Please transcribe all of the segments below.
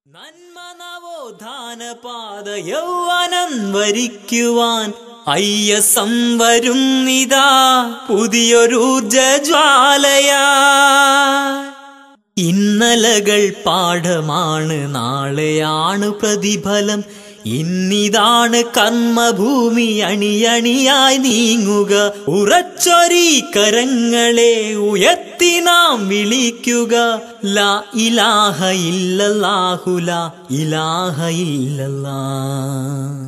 നന്മനവോത്ഥാനപാത യൗവനം വരിക്കുവാൻ അയ്യസം വരുന്നിതാ പുതിയൊരൂർജ്ജജ്വാലയാ. ഇന്നലകൾ പാഠമാണ്, നാളെയാണ് പ്രതിഫലം. ഇന്നിതാണ് കർമ്മഭൂമി, അണിയണിയായി നീങ്ങുക. ഉറച്ചൊരീ കരങ്ങളെ ഉയർത്തി നാം വിളിക്കുക. ലാ ഇലാഹ ഇല്ലല്ലാഹു, ലാ ഇലാഹ ഇല്ലല്ലാഹ്,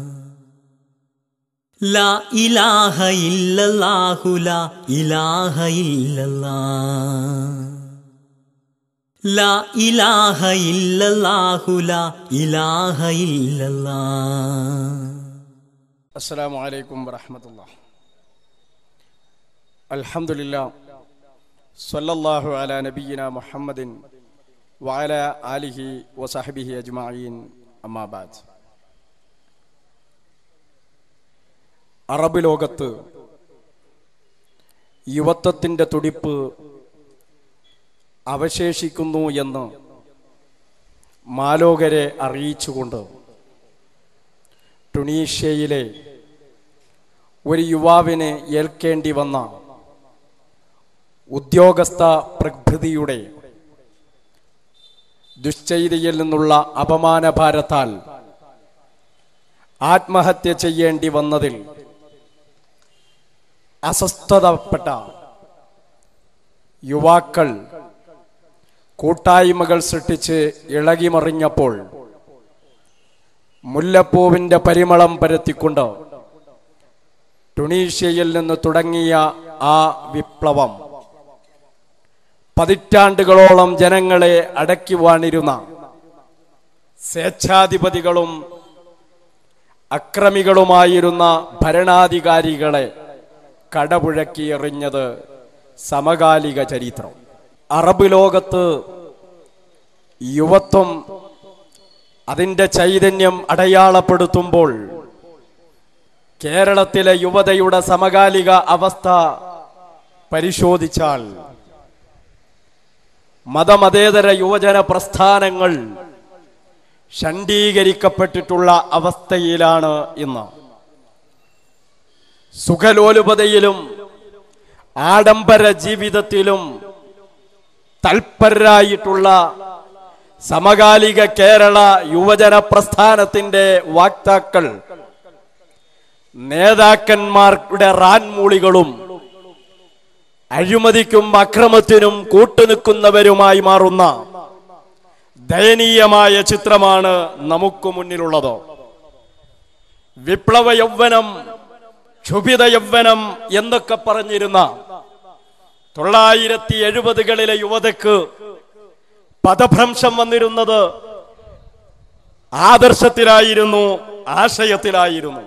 ലാ ഇലാഹ ഇല്ലല്ലാഹു, ലാ ഇലാഹ ഇല്ലല്ലാഹ്, ലാ ഇലാഹ ഇല്ലല്ലാഹു, ലാ ഇലാഹ ഇല്ലല്ലാഹ്. അസ്സലാമു അലൈക്കും വറഹ്മത്തുള്ളാഹി. അൽഹംദുലില്ലാഹ് സ്വല്ലല്ലാഹു അലാ നബിയിനാ മുഹമ്മദിൻ വഅലാ ആലിഹി വസഹ്ബിഹി അജ്മഈൻ. അമ്മാ ബഅദ്. അറബ് ലോകത്ത് യുവത്വത്തിന്റെ തുടിപ്പ് അവശേഷിക്കുന്നു എന്ന് മാലോകരെ അറിയിച്ചുകൊണ്ട് ടുണീഷ്യയിലെ ഒരു യുവാവിന് ഏൽക്കേണ്ടി വന്ന ഉദ്യോഗസ്ഥ പ്രകൃതിയുടെ ദുശ്ചര്യയിൽ നിന്നുള്ള അപമാനഭാരത്താൽ ആത്മഹത്യ ചെയ്യേണ്ടി വന്നതിൽ അസ്വസ്ഥതപ്പെട്ട യുവാക്കൾ കൂട്ടായ്മകൾ സൃഷ്ടിച്ച് ഇളകിമറിഞ്ഞപ്പോൾ മുല്ലപ്പൂവിന്റെ പരിമളം പരത്തിക്കൊണ്ട് ടുണീഷ്യയിൽ നിന്ന് തുടങ്ങിയ ആ വിപ്ലവം പതിറ്റാണ്ടുകളോളം ജനങ്ങളെ അടക്കി വാണിരുന്ന സ്വേച്ഛാധിപതികളും അക്രമികളുമായിരുന്ന ഭരണാധികാരികളെ കടപുഴക്കി എറിഞ്ഞത് സമകാലിക ചരിത്രം. അറബ് ലോകത്ത് യുവത്വം അതിൻ്റെ ചൈതന്യം അടയാളപ്പെടുത്തുമ്പോൾ കേരളത്തിലെ യുവതയുടെ സമകാലിക അവസ്ഥ പരിശോധിച്ചാൽ മതമതേതര യുവജന പ്രസ്ഥാനങ്ങൾ ഷണ്ഡീകരിക്കപ്പെട്ടിട്ടുള്ള അവസ്ഥയിലാണ് ഇന്ന്. സുഖലോലുപതയിലും ആഡംബര ജീവിതത്തിലും തൽപരരായിട്ടുള്ള സമകാലിക കേരള യുവജന പ്രസ്ഥാനത്തിന്റെ വാക്താക്കൾ നേതാക്കന്മാരുടെ റാൻമൂളികളും അഴിമതിക്കും അക്രമത്തിനും കൂട്ടുനിൽക്കുന്നവരുമായി മാറുന്ന ദയനീയമായ ചിത്രമാണ് നമുക്ക് മുന്നിലുള്ളത്. വിപ്ലവ യൗവനം, ക്ഷുഭിത യൗവനം എന്നൊക്കെ പറഞ്ഞിരുന്ന 1970-കളിലെ യുവതയ്ക്ക് പദഭ്രംശം വന്നിരുന്നത് ആദർശത്തിലായിരുന്നു, ആശയത്തിലായിരുന്നു.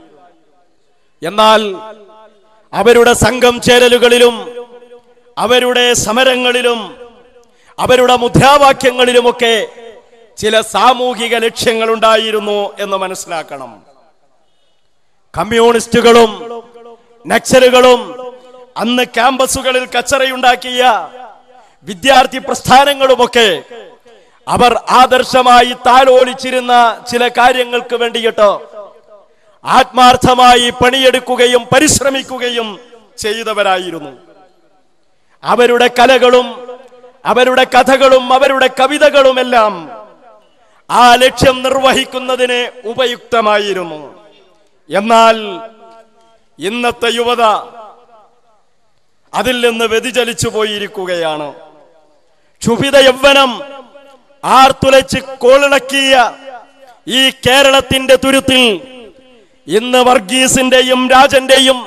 എന്നാൽ അവരുടെ സംഘം ചേരലുകളിലും അവരുടെ സമരങ്ങളിലും അവരുടെ മുദ്രാവാക്യങ്ങളിലുമൊക്കെ ചില സാമൂഹിക ലക്ഷ്യങ്ങളുണ്ടായിരുന്നു എന്ന് മനസ്സിലാക്കണം. കമ്മ്യൂണിസ്റ്റുകളും നക്സലുകളും അന്ന് ക്യാമ്പസുകളിൽ കച്ചറയുണ്ടാക്കിയ വിദ്യാർത്ഥി പ്രസ്ഥാനങ്ങളുമൊക്കെ അവർ ആദർശമായി താലോലിച്ചിരുന്ന ചില കാര്യങ്ങൾക്ക് വേണ്ടിയിട്ട് ആത്മാർത്ഥമായി പണിയെടുക്കുകയും പരിശ്രമിക്കുകയും ചെയ്തവരായിരുന്നു. അവരുടെ കലകളും അവരുടെ കഥകളും അവരുടെ കവിതകളുമെല്ലാം ആ ലക്ഷ്യം നിർവഹിക്കുന്നതിന് ഉപയുക്തമായിരുന്നു. എന്നാൽ ഇന്നത്തെ യുവത അതിൽ നിന്ന് വ്യതിചലിച്ചു പോയിരിക്കുകയാണ്. ക്ഷുഭിത യൗവനം ആർത്തുലച്ച് കോളിളക്കിയ ഈ കേരളത്തിന്റെ തുരുത്തിൽ ഇന്ന് വർഗീസിന്റെയും രാജന്റെയും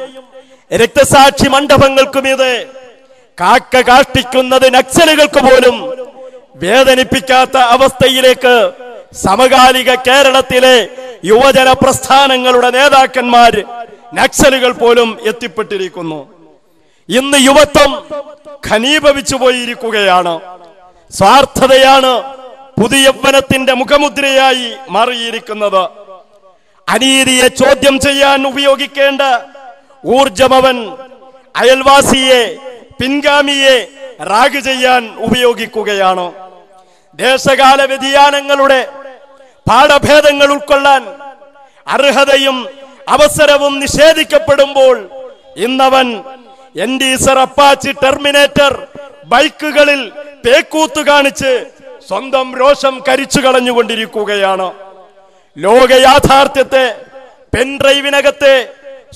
രക്തസാക്ഷി മണ്ഡപങ്ങൾക്കുമീത് കാക്ക കാഷ്ടിക്കുന്നത് നക്സലുകൾക്ക് പോലും വേദനിപ്പിക്കാത്ത അവസ്ഥയിലേക്ക് സമകാലിക കേരളത്തിലെ യുവജന പ്രസ്ഥാനങ്ങളുടെ നേതാക്കന്മാർ, നക്സലുകൾ പോലും എത്തിപ്പെട്ടിരിക്കുന്നു. ഇന്ന് യുവത്വം ഖനീഭവിച്ചു പോയിരിക്കുകയാണ്. സ്വാർത്ഥതയാണ് പുതിയ യൗവനത്തിന്റെ മുഖമുദ്രയായി മാറിയിരിക്കുന്നത്. അനീതിയെ ചോദ്യം ചെയ്യാൻ ഉപയോഗിക്കേണ്ട ഊർജമവൻ അയൽവാസിയെ, പിൻഗാമിയെ റാഗ് ചെയ്യാൻ ഉപയോഗിക്കുകയാണ്. ദേശകാല വ്യതിയാനങ്ങളുടെ പാഠഭേദങ്ങൾ ഉൾക്കൊള്ളാൻ അർഹതയും അവസരവും നിഷേധിക്കപ്പെടുമ്പോൾ ഇന്നവൻ എൻഡീസർ, അപ്പാച്ചി, ടെർമിനേറ്റർ ബൈക്കുകളിൽ പേക്കൂത്ത് കാണിച്ച് സ്വന്തം രോഷം കരിച്ചു കളഞ്ഞുകൊണ്ടിരിക്കുകയാണ്. ലോക യാഥാർത്ഥ്യത്തെ പെൻഡ്രൈവിനകത്തെ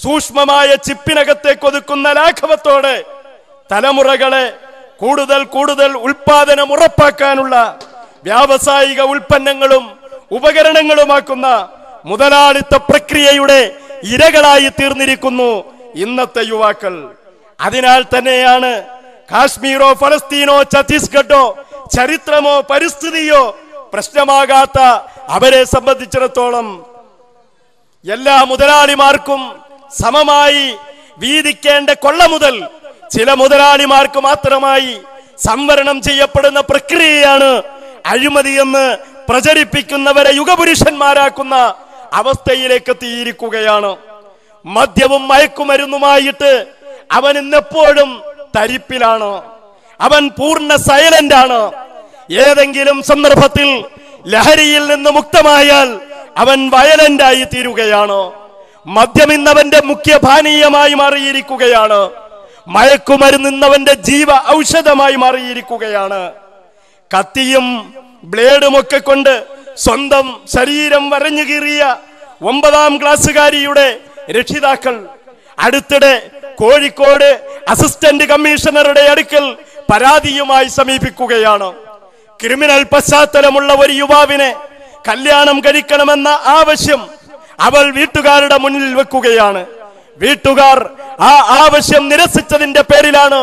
സൂക്ഷ്മമായ ചിപ്പിനകത്തെ കൊതുക്കുന്ന ലാഘവത്തോടെ തലമുറകളെ കൂടുതൽ കൂടുതൽ ഉൽപാദനം ഉറപ്പാക്കാനുള്ള വ്യാവസായിക ഉൽപ്പന്നങ്ങളും ഉപകരണങ്ങളുമാക്കുന്ന മുതലാളിത്ത പ്രക്രിയയുടെ ഇരകളായി തീർന്നിരിക്കുന്നു ഇന്നത്തെ യുവാക്കൾ. അതിനാൽ തന്നെയാണ് കാശ്മീരോ ഫലസ്തീനോ ഛത്തീസ്ഗഡോ ചരിത്രമോ പരിസ്ഥിതിയോ പ്രശ്നമാകാത്ത അവരെ സംബന്ധിച്ചിടത്തോളം എല്ലാ മുതലാളിമാർക്കും സമമായി വീതിക്കേണ്ട കൊള്ള മുതൽ ചില മുതലാളിമാർക്ക് മാത്രമായി സംവരണം ചെയ്യപ്പെടുന്ന പ്രക്രിയയാണ് അഴിമതിയെന്ന് പ്രചരിപ്പിക്കുന്നവരെ യുഗപുരുഷന്മാരാക്കുന്ന അവസ്ഥയിലേക്ക് എത്തിയിരിക്കുകയാണ്. മദ്യവും മയക്കുമരുന്നുമായിട്ട് അവൻ ഇന്നെപ്പോഴും തരിപ്പിലാണ്. അവൻ പൂർണ്ണ സൈലന്റ് ആണ്. ഏതെങ്കിലും സന്ദർഭത്തിൽ ലഹരിയിൽ നിന്ന് മുക്തമായാൽ അവൻ വയലന്റായി തീരുകയാണ്. മദ്യം ഇന്നവന്റെ മുഖ്യപാനീയമായി മാറിയിരിക്കുകയാണ്. മയക്കുമരുന്ന് ഇന്നവന്റെ ജീവ ഔഷധമായി മാറിയിരിക്കുകയാണ്. കത്തിയും ബ്ലേഡുമൊക്കെ കൊണ്ട് സ്വന്തം ശരീരം വരഞ്ഞു കീറിയ 9ാം ക്ലാസ്സുകാരിയുടെ രക്ഷിതാക്കൾ അടുത്തിടെ കോഴിക്കോട് അസിസ്റ്റന്റ് കമ്മീഷണറുടെ അടുക്കൽ പരാതിയുമായി സമീപിക്കുകയാണ്. ക്രിമിനൽ പശ്ചാത്തലമുള്ള ഒരു യുവാവിനെ കല്യാണം കഴിക്കണമെന്ന ആവശ്യം അവൾ വീട്ടുകാരുടെ മുന്നിൽ വെക്കുകയാണ്. വീട്ടുകാർ ആ ആവശ്യം നിരസിച്ചതിന്റെ പേരിലാണ്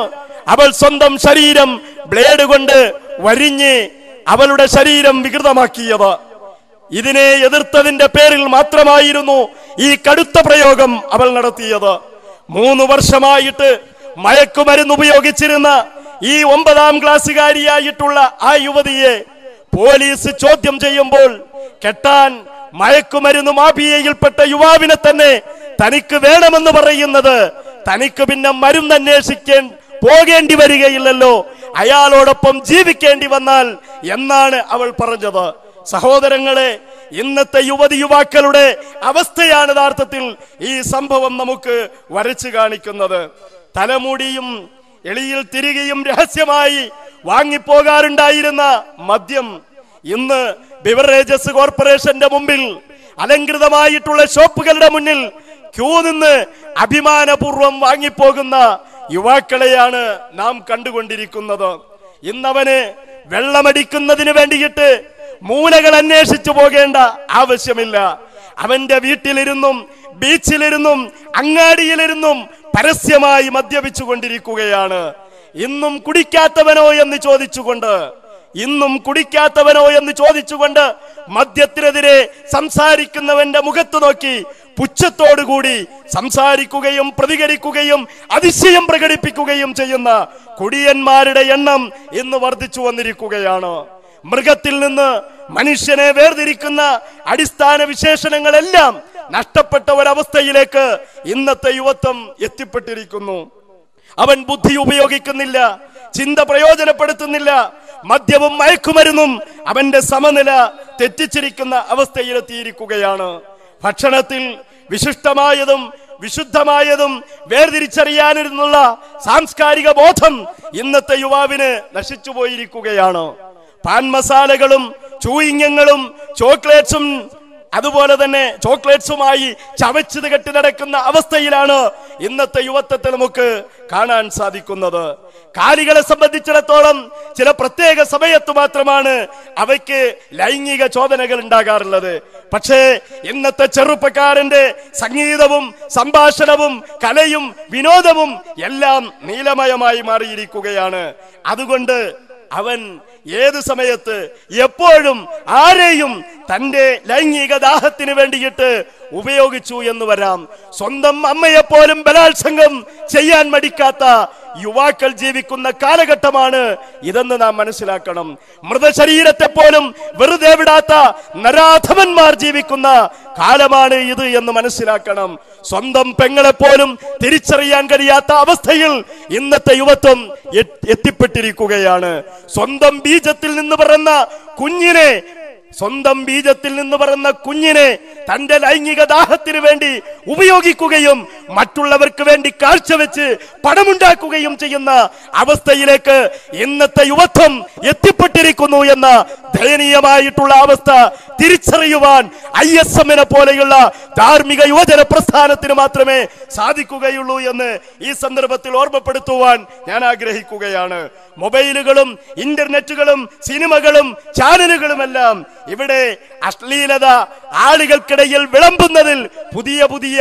അവൾ സ്വന്തം ശരീരം ബ്ലേഡ് കൊണ്ട് വരിഞ്ഞ് അവളുടെ ശരീരം വികൃതമാക്കിയത്. ഇതിനെ എതിർത്തതിന്റെ പേരിൽ മാത്രമായിരുന്നു ഈ കടുത്ത പ്രയോഗം അവൾ നടത്തിയത്. 3 വർഷമായിട്ട് മയക്കുമരുന്ന് ഉപയോഗിച്ചിരുന്ന ഈ 9ാം ക്ലാസ്സുകാരിയായിട്ടുള്ള ആ യുവതിയെ പോലീസ് ചോദ്യം ചെയ്യുമ്പോൾ കെട്ടാൻ മയക്കുമരുന്ന് മാഫിയയിൽപ്പെട്ട യുവാവിനെ തന്നെ തനിക്ക് വേണമെന്ന് പറയുന്നത് തനിക്ക് പിന്നെ മരുന്ന് അന്വേഷിക്കാൻ പോകേണ്ടി വരികയില്ലല്ലോ, അയാളോടൊപ്പം ജീവിക്കേണ്ടി വന്നാൽ എന്നാണ് അവൾ പറഞ്ഞത്. സഹോദരങ്ങളെ, ഇന്നത്തെ യുവാക്കളുടെ അവസ്ഥയാണ് യഥാർത്ഥത്തിൽ ഈ സംഭവം നമുക്ക് വരച്ചു കാണിക്കുന്നത്. തലമുടിയും എളിയിൽ തിരികെയും രഹസ്യമായി വാങ്ങിപ്പോകാറുണ്ടായിരുന്ന മദ്യം ഇന്ന് ബിവറേജസ് കോർപ്പറേഷന്റെ മുമ്പിൽ അലങ്കൃതമായിട്ടുള്ള ഷോപ്പുകളുടെ മുന്നിൽ ക്യൂ നിന്ന് അഭിമാനപൂർവം വാങ്ങിപ്പോകുന്ന യുവാക്കളെയാണ് നാം കണ്ടുകൊണ്ടിരിക്കുന്നത്. ഇന്നവന് വെള്ളമടിക്കുന്നതിന് വേണ്ടിയിട്ട് മൂലകൾ അന്വേഷിച്ചു പോകേണ്ട ആവശ്യമില്ല. അവന്റെ വീട്ടിലിരുന്നും ബീച്ചിലിരുന്നും അങ്ങാടിയിലിരുന്നും പരസ്യമായി മദ്യപിച്ചു കൊണ്ടിരിക്കുകയാണ്. ഇന്നും കുടിക്കാത്തവനോ എന്ന് ചോദിച്ചുകൊണ്ട് മദ്യത്തിനെതിരെ സംസാരിക്കുന്നവന്റെ മുഖത്ത് നോക്കി പുച്ഛത്തോടുകൂടി സംസാരിക്കുകയും പ്രതികരിക്കുകയും അതിശയം പ്രകടിപ്പിക്കുകയും ചെയ്യുന്ന കുടിയന്മാരുടെ എണ്ണം ഇന്ന് വർദ്ധിച്ചു വന്നിരിക്കുകയാണ്. മൃഗത്തിൽ നിന്ന് മനുഷ്യനെ വേർതിരിക്കുന്ന അടിസ്ഥാന വിശേഷണങ്ങളെല്ലാം നഷ്ടപ്പെട്ട ഒരവസ്ഥയിലേക്ക് ഇന്നത്തെ യുവത്വം എത്തിപ്പെട്ടിരിക്കുന്നു. അവൻ ബുദ്ധി ഉപയോഗിക്കുന്നില്ല, ചിന്ത പ്രയോജനപ്പെടുത്തുന്നില്ല. മദ്യവും മയക്കുമരുന്നും അവന്റെ സമനില തെറ്റിച്ചിരിക്കുന്ന അവസ്ഥയിലെത്തിയിരിക്കുകയാണ്. ഭക്ഷണത്തിൽ വിശിഷ്ടമായതും വിശുദ്ധമായതും വേർതിരിച്ചറിയാനിരുന്നുള്ള സാംസ്കാരിക ബോധം ഇന്നത്തെ യുവാവിന് നശിച്ചു പോയിരിക്കുകയാണ്. പാൻ മസാലകളും ചൂയിങ്ങങ്ങളും ചോക്ലേറ്റ്സും അതുപോലെ തന്നെ ചോക്ലേറ്റ്സുമായി ചവച്ചത് കെട്ടി നടക്കുന്ന അവസ്ഥയിലാണ് ഇന്നത്തെ യുവത്വത്തെ നമുക്ക് കാണാൻ സാധിക്കുന്നത്. കാലികളെ സംബന്ധിച്ചിടത്തോളം ചില പ്രത്യേക സമയത്ത് മാത്രമാണ് അവയ്ക്ക് ലൈംഗിക ചോദനകൾ ഉണ്ടാകാറുള്ളത്. പക്ഷേ ഇന്നത്തെ ചെറുപ്പക്കാരന്റെ സംഗീതവും സംഭാഷണവും കലയും വിനോദവും എല്ലാം നീലമയമായി മാറിയിരിക്കുകയാണ്. അതുകൊണ്ട് അവൻ ഏത് സമയത്ത് എപ്പോഴും ആരെയും തന്റെ ലൈംഗിക ദാഹത്തിന് വേണ്ടിയിട്ട് ഉപയോഗിച്ചു എന്ന് വരാം. സ്വന്തം അമ്മയെപ്പോലും ബലാത്സംഗം ചെയ്യാൻ മടിക്കാത്ത യുവാക്കൾ ജീവിക്കുന്ന കാലഘട്ടമാണ് ഇതെന്ന് നാം മനസ്സിലാക്കണം. മൃതശരീരത്തെ പോലും വെറുതെ വിടാത്ത നരാധമന്മാർ ജീവിക്കുന്ന കാലമാണ് ഇത് എന്ന് മനസ്സിലാക്കണം. സ്വന്തം പെങ്ങളെപ്പോലും തിരിച്ചറിയാൻ കഴിയാത്ത അവസ്ഥയിൽ ഇന്നത്തെ യുവത്വം എത്തിപ്പെട്ടിരിക്കുകയാണ്. സ്വന്തം ബീജത്തിൽ നിന്ന് പിറന്ന കുഞ്ഞിനെ സ്വന്തം ബീജത്തിൽ നിന്ന് പറയുന്ന കുഞ്ഞിനെ തന്റെ ലൈംഗിക ദാഹത്തിന് വേണ്ടി ഉപയോഗിക്കുകയും മറ്റുള്ളവർക്ക് വേണ്ടി കാഴ്ചവെച്ച് പണമുണ്ടാക്കുകയും ചെയ്യുന്ന അവസ്ഥയിലേക്ക് ഇന്നത്തെ യുവത്വം എത്തിപ്പെട്ടിരിക്കുന്നു എന്ന ദയനീയമായിട്ടുള്ള അവസ്ഥ തിരിച്ചറിയുവാൻ ISM-നെ പോലെയുള്ള ധാർമ്മിക യുവജന പ്രസ്ഥാനത്തിന് മാത്രമേ സാധിക്കുകയുള്ളൂ എന്ന് ഈ സന്ദർഭത്തിൽ ഓർമ്മപ്പെടുത്തുവാൻ ഞാൻ ആഗ്രഹിക്കുകയാണ്. മൊബൈലുകളും ഇന്റർനെറ്റുകളും സിനിമകളും ചാനലുകളുമെല്ലാം ഇവിടെ അശ്ലീലത ആളുകൾക്കിടയിൽ വിളമ്പുന്നതിൽ പുതിയ പുതിയ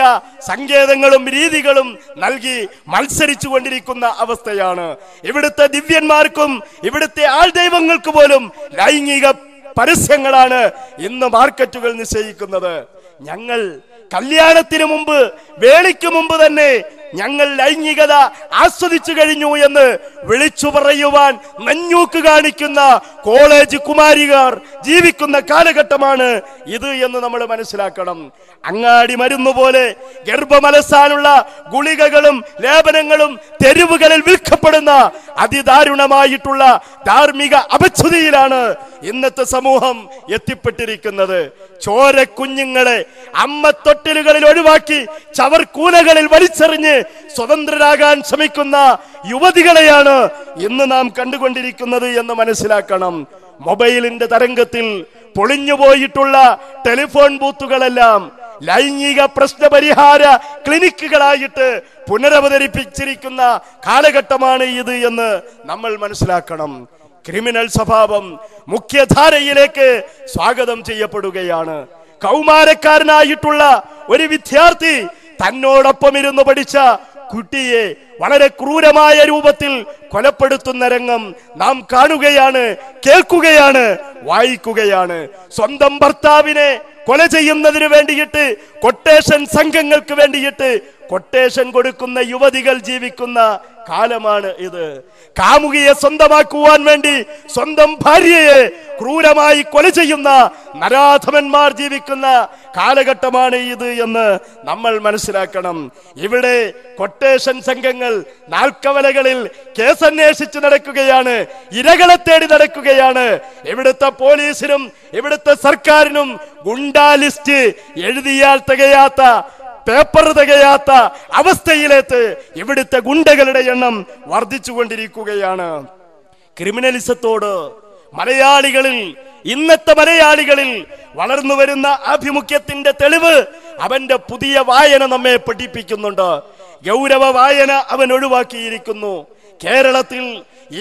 സങ്കേതങ്ങളും രീതികളും നൽകി മത്സരിച്ചു കൊണ്ടിരിക്കുന്ന അവസ്ഥയാണ്. ഇവിടുത്തെ ദിവ്യന്മാർക്കും ഇവിടുത്തെ ആൾദൈവങ്ങൾക്ക് പോലും ലൈംഗിക പരസ്യങ്ങളാണ് ഇന്ന് മാർക്കറ്റുകൾ നിശ്ചയിക്കുന്നത്. ഞങ്ങൾ കല്യാണത്തിന് മുമ്പ്, വേളിക്ക് മുമ്പ് തന്നെ ഞങ്ങൾ ലൈംഗികത ആസ്വദിച്ചു കഴിഞ്ഞു എന്ന് വിളിച്ചു പറയുവാൻ നഞ്ഞൂക്ക് കാണിക്കുന്ന കോളേജ് കുമാരികാർ ജീവിക്കുന്ന കാലഘട്ടമാണ് ഇത് എന്ന് നമ്മൾ മനസ്സിലാക്കണം. അങ്ങാടി മരുന്ന് പോലെ ഗർഭമലസാനുള്ള ഗുളികകളും ലേപനങ്ങളും തെരുവുകളിൽ വിൽക്കപ്പെടുന്ന അതിദാരുണമായിട്ടുള്ള ധാർമ്മിക അപച്യുതിയിലാണ് ഇന്നത്തെ സമൂഹം എത്തിപ്പെട്ടിരിക്കുന്നത്. ചോര കുഞ്ഞുങ്ങളെ അമ്മ തൊട്ടിലുകളിൽ ഒഴിവാക്കി ചവർക്കൂനകളിൽ വലിച്ചെറിഞ്ഞ് സ്വതന്ത്രരാകാൻ ശ്രമിക്കുന്ന യുവതികളെയാണ് ഇന്ന് നാം കണ്ടുകൊണ്ടിരിക്കുന്നത് എന്ന് മനസ്സിലാക്കണം. മൊബൈലിന്റെ തരംഗത്തിൽ പൊളിഞ്ഞുപോയിട്ടുള്ള ടെലിഫോൺ ബൂത്തുകളെല്ലാം ലൈംഗിക പ്രശ്നപരിഹാര ക്ലിനിക്കുകളായിട്ട് പുനരവതരിപ്പിച്ചിരിക്കുന്ന കാലഘട്ടമാണ് ഇത് എന്ന് നമ്മൾ മനസ്സിലാക്കണം. ക്രിമിനൽ സ്വഭാവം മുഖ്യധാരയിലേക്ക് സ്വാഗതം ചെയ്യപ്പെടുകയാണ്. കൗമാരക്കാരനായിട്ടുള്ള ഒരു വിദ്യാർത്ഥി തന്നോടൊപ്പം ഇരുന്ന് പഠിച്ച കുട്ടിയെ വളരെ ക്രൂരമായ രൂപത്തിൽ കൊലപ്പെടുത്തുന്ന രംഗം നാം കാണുകയാണ്, കേൾക്കുകയാണ്, വായിക്കുകയാണ്. സ്വന്തം ഭർത്താവിനെ കൊല ചെയ്യുന്നതിന് വേണ്ടിയിട്ട് കൊട്ടേഷൻ സംഘങ്ങൾക്ക് വേണ്ടിയിട്ട് കൊട്ടേഷൻ കൊടുക്കുന്ന യുവതികൾ ജീവിക്കുന്ന കാലമാണ് ഇത്. കാമുകിയെ സ്വന്തമാക്കുവാൻ വേണ്ടി സ്വന്തം ഭാര്യയെ ക്രൂരമായി കൊല ചെയ്യുന്ന നരാധമന്മാർ ജീവിക്കുന്ന കാലഘട്ടമാണ് ഇത് എന്ന് നമ്മൾ മനസ്സിലാക്കണം. ഇവിടെ കൊട്ടേഷൻ സംഘങ്ങൾ നാൽക്കവലകളിൽ കേസന്വേഷിച്ച് നടക്കുകയാണ്, ഇരകളെ തേടി നടക്കുകയാണ്. ഇവിടുത്തെ പോലീസിനും ഇവിടുത്തെ സർക്കാരിനും ഗുണ്ടാ ലിസ്റ്റ് എഴുതിയാൽ തികയാത്ത, പേപ്പർ തികയാത്ത അവസ്ഥയിലേക്ക് ഇവിടുത്തെ ഗുണ്ടകളുടെ എണ്ണം വർദ്ധിച്ചുകൊണ്ടിരിക്കുകയാണ്. ക്രിമിനലിസത്തോട് മലയാളികളിൽ, ഇന്നത്തെ മലയാളികളിൽ വളർന്നു വരുന്ന ആഭിമുഖ്യത്തിന്റെ തെളിവ് അവന്റെ പുതിയ വായന നമ്മെ പഠിപ്പിക്കുന്നുണ്ട്. ഗൗരവ വായന അവൻ ഒഴിവാക്കിയിരിക്കുന്നു. കേരളത്തിൽ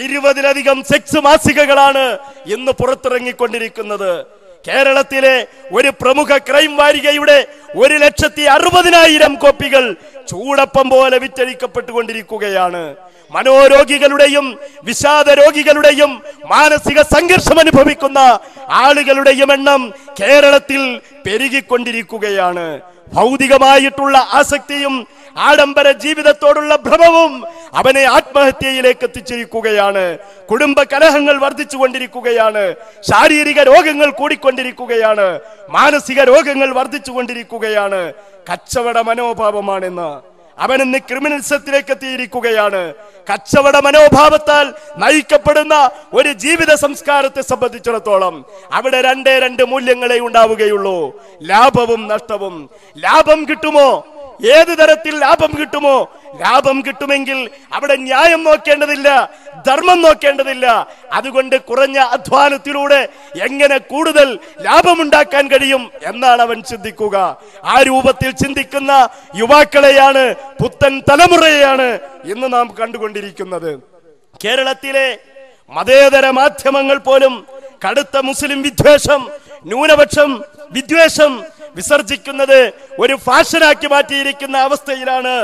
20-ലധികം സെക്സ് മാസികകളാണ് ഇന്ന് പുറത്തിറങ്ങിക്കൊണ്ടിരിക്കുന്നത്. കേരളത്തിലെ ഒരു പ്രമുഖ ക്രൈം വാരികയുടെ 1,60,000 കോപ്പികൾ ചൂടപ്പം പോലെ വിറ്റഴിക്കപ്പെട്ടുകൊണ്ടിരിക്കുകയാണ്. മനോരോഗികളുടെയും വിഷാദ രോഗികളുടെയും മാനസിക സംഘർഷം അനുഭവിക്കുന്ന ആളുകളുടെയും എണ്ണം കേരളത്തിൽ പെരുകിക്കൊണ്ടിരിക്കുകയാണ്. ഭൗതികമായിട്ടുള്ള ആസക്തിയും ആഡംബര ജീവിതത്തോടുള്ള ഭ്രമവും അവനെ ആത്മഹത്യയിലേക്ക് എത്തിച്ചിരിക്കുകയാണ്. കുടുംബ കലഹങ്ങൾ വർദ്ധിച്ചുകൊണ്ടിരിക്കുകയാണ്. ശാരീരിക രോഗങ്ങൾ കൂടിക്കൊണ്ടിരിക്കുകയാണ്. മാനസിക രോഗങ്ങൾ വർദ്ധിച്ചുകൊണ്ടിരിക്കുകയാണ്. കച്ചവട മനോഭാവമാണെന്ന് അവനിന്ന് ക്രിമിനലിസത്തിലേക്ക് എത്തിയിരിക്കുകയാണ്. കച്ചവട മനോഭാവത്താൽ നയിക്കപ്പെടുന്ന ഒരു ജീവിത സംസ്കാരത്തെ സംബന്ധിച്ചിടത്തോളം അവിടെ രണ്ട് മൂല്യങ്ങളെ ഉണ്ടാവുകയുള്ളൂ: ലാഭവും നഷ്ടവും. ലാഭം കിട്ടുമോ? ഏത് തരത്തിൽ ലാഭം കിട്ടുമോ? ലാഭം കിട്ടുമെങ്കിൽ അവിടെ ന്യായം നോക്കേണ്ടതില്ല, ധർമ്മം നോക്കേണ്ടതില്ല. അതുകൊണ്ട് കുറഞ്ഞ അധ്വാനത്തിലൂടെ എങ്ങനെ കൂടുതൽ ലാഭമുണ്ടാക്കാൻ കഴിയും എന്നാണ് അവൻ ചിന്തിക്കുക. ആ രൂപത്തിൽ ചിന്തിക്കുന്ന യുവാക്കളെയാണ്, പുത്തൻ തലമുറയെയാണ് ഇന്ന് നാം കണ്ടുകൊണ്ടിരിക്കുന്നത്. കേരളത്തിലെ മതേതര മാധ്യമങ്ങൾ പോലും കടുത്ത മുസ്ലിം വിദ്വേഷം, ന്യൂനപക്ഷം വിദ്വേഷം വിസർജിക്കുന്നത് ഒരു ഫാഷനാക്കി മാറ്റിയിരിക്കുന്ന അവസ്ഥയിലാണ്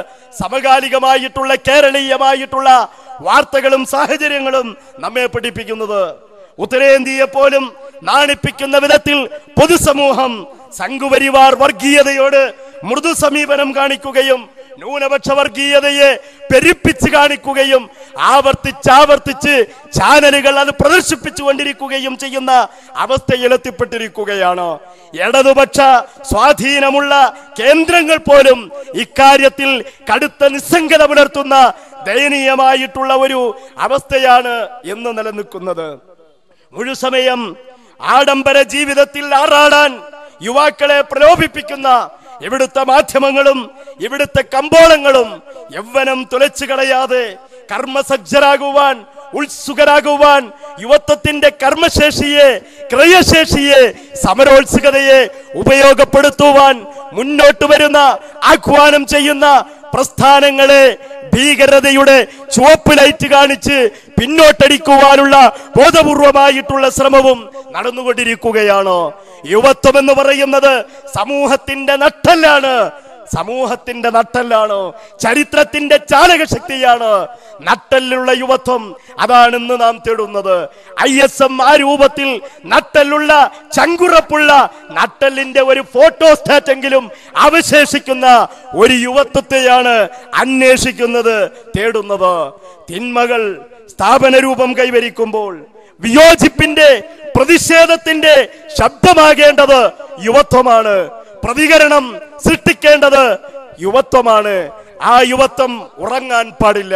സമകാലികമായിട്ടുള്ള കേരളീയമായിട്ടുള്ള വാർത്തകളും സാഹചര്യങ്ങളും നമ്മെ പഠിപ്പിക്കുന്നത്. ഉത്തരേന്ത്യയെ പോലും നാണിപ്പിക്കുന്ന വിധത്തിൽ പൊതുസമൂഹം സംഘപരിവാർ വർഗീയതയോട് മൃദു സമീപനം കാണിക്കുകയും ന്യൂനപക്ഷ വർഗീയതയെ പെരുപ്പിച്ച് കാണിക്കുകയും ആവർത്തിച്ച് ചാനലുകൾ അത് പ്രദർശിപ്പിച്ചുകൊണ്ടിരിക്കുകയും ചെയ്യുന്ന അവസ്ഥയിലെത്തിപ്പെട്ടിരിക്കുകയാണ്. ഇടതുപക്ഷ സ്വാധീനമുള്ള കേന്ദ്രങ്ങൾ പോലും ഇക്കാര്യത്തിൽ കടുത്ത നിസ്സംഗത പുലർത്തുന്ന ദയനീയമായിട്ടുള്ള ഒരു അവസ്ഥയാണ് ഇന്ന് നിലനിൽക്കുന്നത്. മുഴുസമയം ആഡംബര ജീവിതത്തിൽ ആറാടാൻ യുവാക്കളെ പ്രലോഭിപ്പിക്കുന്ന ഇവിടുത്തെ മാധ്യമങ്ങളും ഇവിടുത്തെ കമ്പോളങ്ങളും യൗവനം തുലച്ചു കളയാതെ കർമ്മസജ്ജരാകുവാൻ, ഉത്സുകരാകുവാൻ, യുവത്വത്തിന്റെ കർമ്മശേഷിയെ, ക്രയശേഷിയെ, സമരോത്സുകതയെ ഉപയോഗപ്പെടുത്തുവാൻ മുന്നോട്ട് വരുന്ന, ആഹ്വാനം ചെയ്യുന്ന പ്രസ്ഥാനങ്ങളെ ഭീകരതയുടെ ചുവപ്പ് ലൈറ്റ് കാണിച്ച് പിന്നോട്ടടിക്കുവാനുള്ള ബോധപൂർവമായിട്ടുള്ള ശ്രമവും നടന്നുകൊണ്ടിരിക്കുകയാണ്. യുവത്വം എന്ന് പറയുന്നത് സമൂഹത്തിന്റെ നട്ടെല്ലാണ്, സമൂഹത്തിന്റെ നട്ടെല്ലാണ്, ചരിത്രത്തിന്റെ ചാലകശക്തിയാണ്. നട്ടെല്ലുള്ള യുവത്വം അതാണ് ഇന്ന് നാം തേടുന്നത്. ISM ആ രൂപത്തിൽ നട്ടെല്ലുള്ള, ചങ്കുറപ്പുള്ള, നട്ടെല്ലിന്റെ ഒരു ഫോട്ടോസ്റ്റാറ്റെങ്കിലും അവശേഷിക്കുന്ന ഒരു യുവത്വത്തെയാണ് അന്വേഷിക്കുന്നത്, തേടുന്നത്. തിന്മകൾ സ്ഥാപന രൂപം കൈവരിക്കുമ്പോൾ വിയോജിപ്പിന്റെ, പ്രതിഷേധത്തിന്റെ ശബ്ദമാകേണ്ടത് യുവത്വമാണ്. പ്രതികരണം സൃഷ്ടിക്കേണ്ടത് യുവത്വമാണ്. ആ യുവത്വം ഉറങ്ങാൻ പാടില്ല.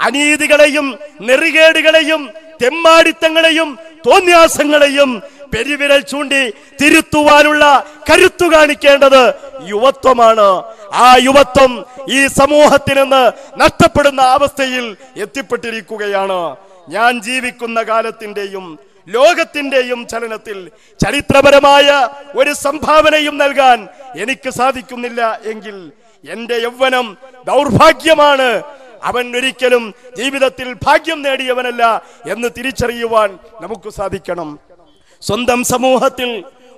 അനീതികളെയും നെറികേടുകളെയും തെമ്മാടിത്തങ്ങളെയും തോന്യാസങ്ങളെയും പെരുവിരൽ ചൂണ്ടി തിരുത്തുവാനുള്ള കരുത്തു കാണിക്കേണ്ടത് യുവത്വമാണ്. ആ യുവത്വം ഈ സമൂഹത്തിൽ നിന്ന് നഷ്ടപ്പെടുന്ന അവസ്ഥയിൽ എത്തിപ്പെട്ടിരിക്കുകയാണ്. ഞാൻ ജീവിക്കുന്ന കാലത്തിന്റെയും ലോകത്തിന്റെയും ചലനത്തിൽ ചരിത്രപരമായ ഒരു സംഭാവനയും നൽകാൻ എനിക്ക് സാധിക്കുന്നില്ല എങ്കിൽ എന്റെ യൗവനം ദൗർഭാഗ്യമാണ്. അവൻ ഒരിക്കലും ജീവിതത്തിൽ ഭാഗ്യം നേടിയവനല്ല എന്ന് തിരിച്ചറിയുവാൻ നമുക്ക് സാധിക്കണം. സ്വന്തം സമൂഹത്തിൽ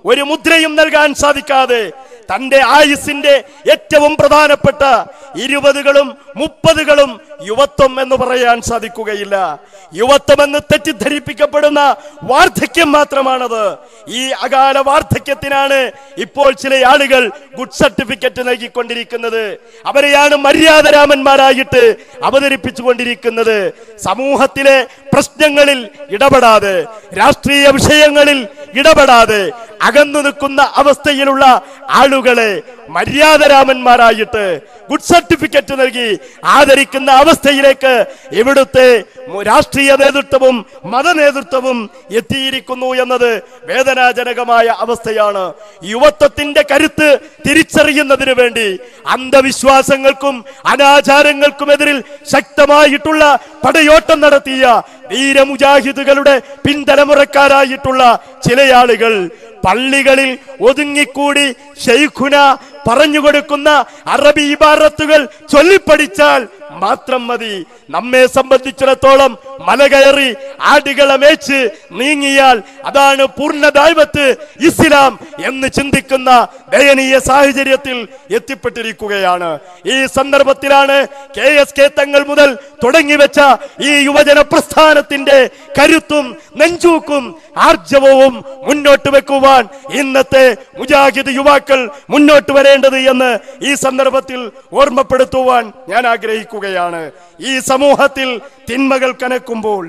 ഒരു മുദ്രയും നൽകാൻ സാധിക്കാതെ തന്റെ ആയുസിന്റെ ഏറ്റവും പ്രധാനപ്പെട്ട 20കളും 30കളും യുവത്വം എന്ന് പറയാൻ സാധിക്കുകയില്ല. യുവത്വം എന്ന് തെറ്റിദ്ധരിപ്പിക്കപ്പെടുന്ന വാർദ്ധക്യം മാത്രമാണത്. ഈ അകാല വാർദ്ധക്യത്തിനാണ് ഇപ്പോൾ ചില ആളുകൾ ഗുഡ് സർട്ടിഫിക്കറ്റ് നൽകിക്കൊണ്ടിരിക്കുന്നത്. അവരെയാണ് മര്യാദരാമന്മാരായിട്ട് അവതരിപ്പിച്ചുകൊണ്ടിരിക്കുന്നത്. സമൂഹത്തിലെ പ്രശ്നങ്ങളിൽ ഇടപെടാതെ, രാഷ്ട്രീയ വിഷയങ്ങളിൽ ഇടപെടാതെ അകന്നു നിൽക്കുന്ന അവസ്ഥയിലുള്ള ആളുകളെ മര്യാദരാമന്മാരായിട്ട് ഗുഡ് സർട്ടിഫിക്കറ്റ് നൽകി ആദരിക്കുന്ന അവസ്ഥയിലേക്ക് ഇവിടുത്തെ രാഷ്ട്രീയ നേതൃത്വവും മത നേതൃത്വവും എത്തിയിരിക്കുന്നു എന്നത് വേദനാജനകമായ അവസ്ഥയാണ്. യുവത്വത്തിന്റെ കരുത്ത് തിരിച്ചറിയുന്നതിന് വേണ്ടി അന്ധവിശ്വാസങ്ങൾക്കും അനാചാരങ്ങൾക്കുമെതിരിൽ ശക്തമായിട്ടുള്ള പടയോട്ടം നടത്തിയ വീരമുജാഹിദുകളുടെ പിൻതലമുറക്കാരായിട്ടുള്ള ചില ആളുകൾ പള്ളികളിൽ ഒതുങ്ങിക്കൂടി ശൈഖുന പറഞ്ഞുകൊടുക്കുന്ന അറബി ഇബാറത്തുകൾ ചൊല്ലിപ്പടിച്ചാൽ മാത്രം മതി. നമ്മെ സംബന്ധിച്ചിടത്തോളം മല കയറി ആടുകളെ മേച്ച് നീങ്ങിയാൽ അതാണ് പൂർണ്ണദൈവത്ത് ഇസ്ലാം എന്ന് ചിന്തിക്കുന്ന ദയനീയ സാഹചര്യത്തിൽ എത്തിപ്പെട്ടിരിക്കുകയാണ്. ഈ സന്ദർഭത്തിലാണ് KSK തങ്ങൾ മുതൽ തുടങ്ങിവെച്ച ഈ യുവജന പ്രസ്ഥാനത്തിന്റെ കരുത്തും നെഞ്ചൂക്കും ആർജവവും മുന്നോട്ട് വെക്കുവാൻ ഇന്നത്തെ മുജാഹിദ് യുവാക്കൾ മുന്നോട്ട് വരേണ്ടത് എന്ന് ഈ സന്ദർഭത്തിൽ ഓർമ്മപ്പെടുത്തുവാൻ ഞാൻ ആഗ്രഹിക്കുകയാണ്. ഈ സമൂഹത്തിൽ തിന്മകൾ കനക്കുമ്പോൾ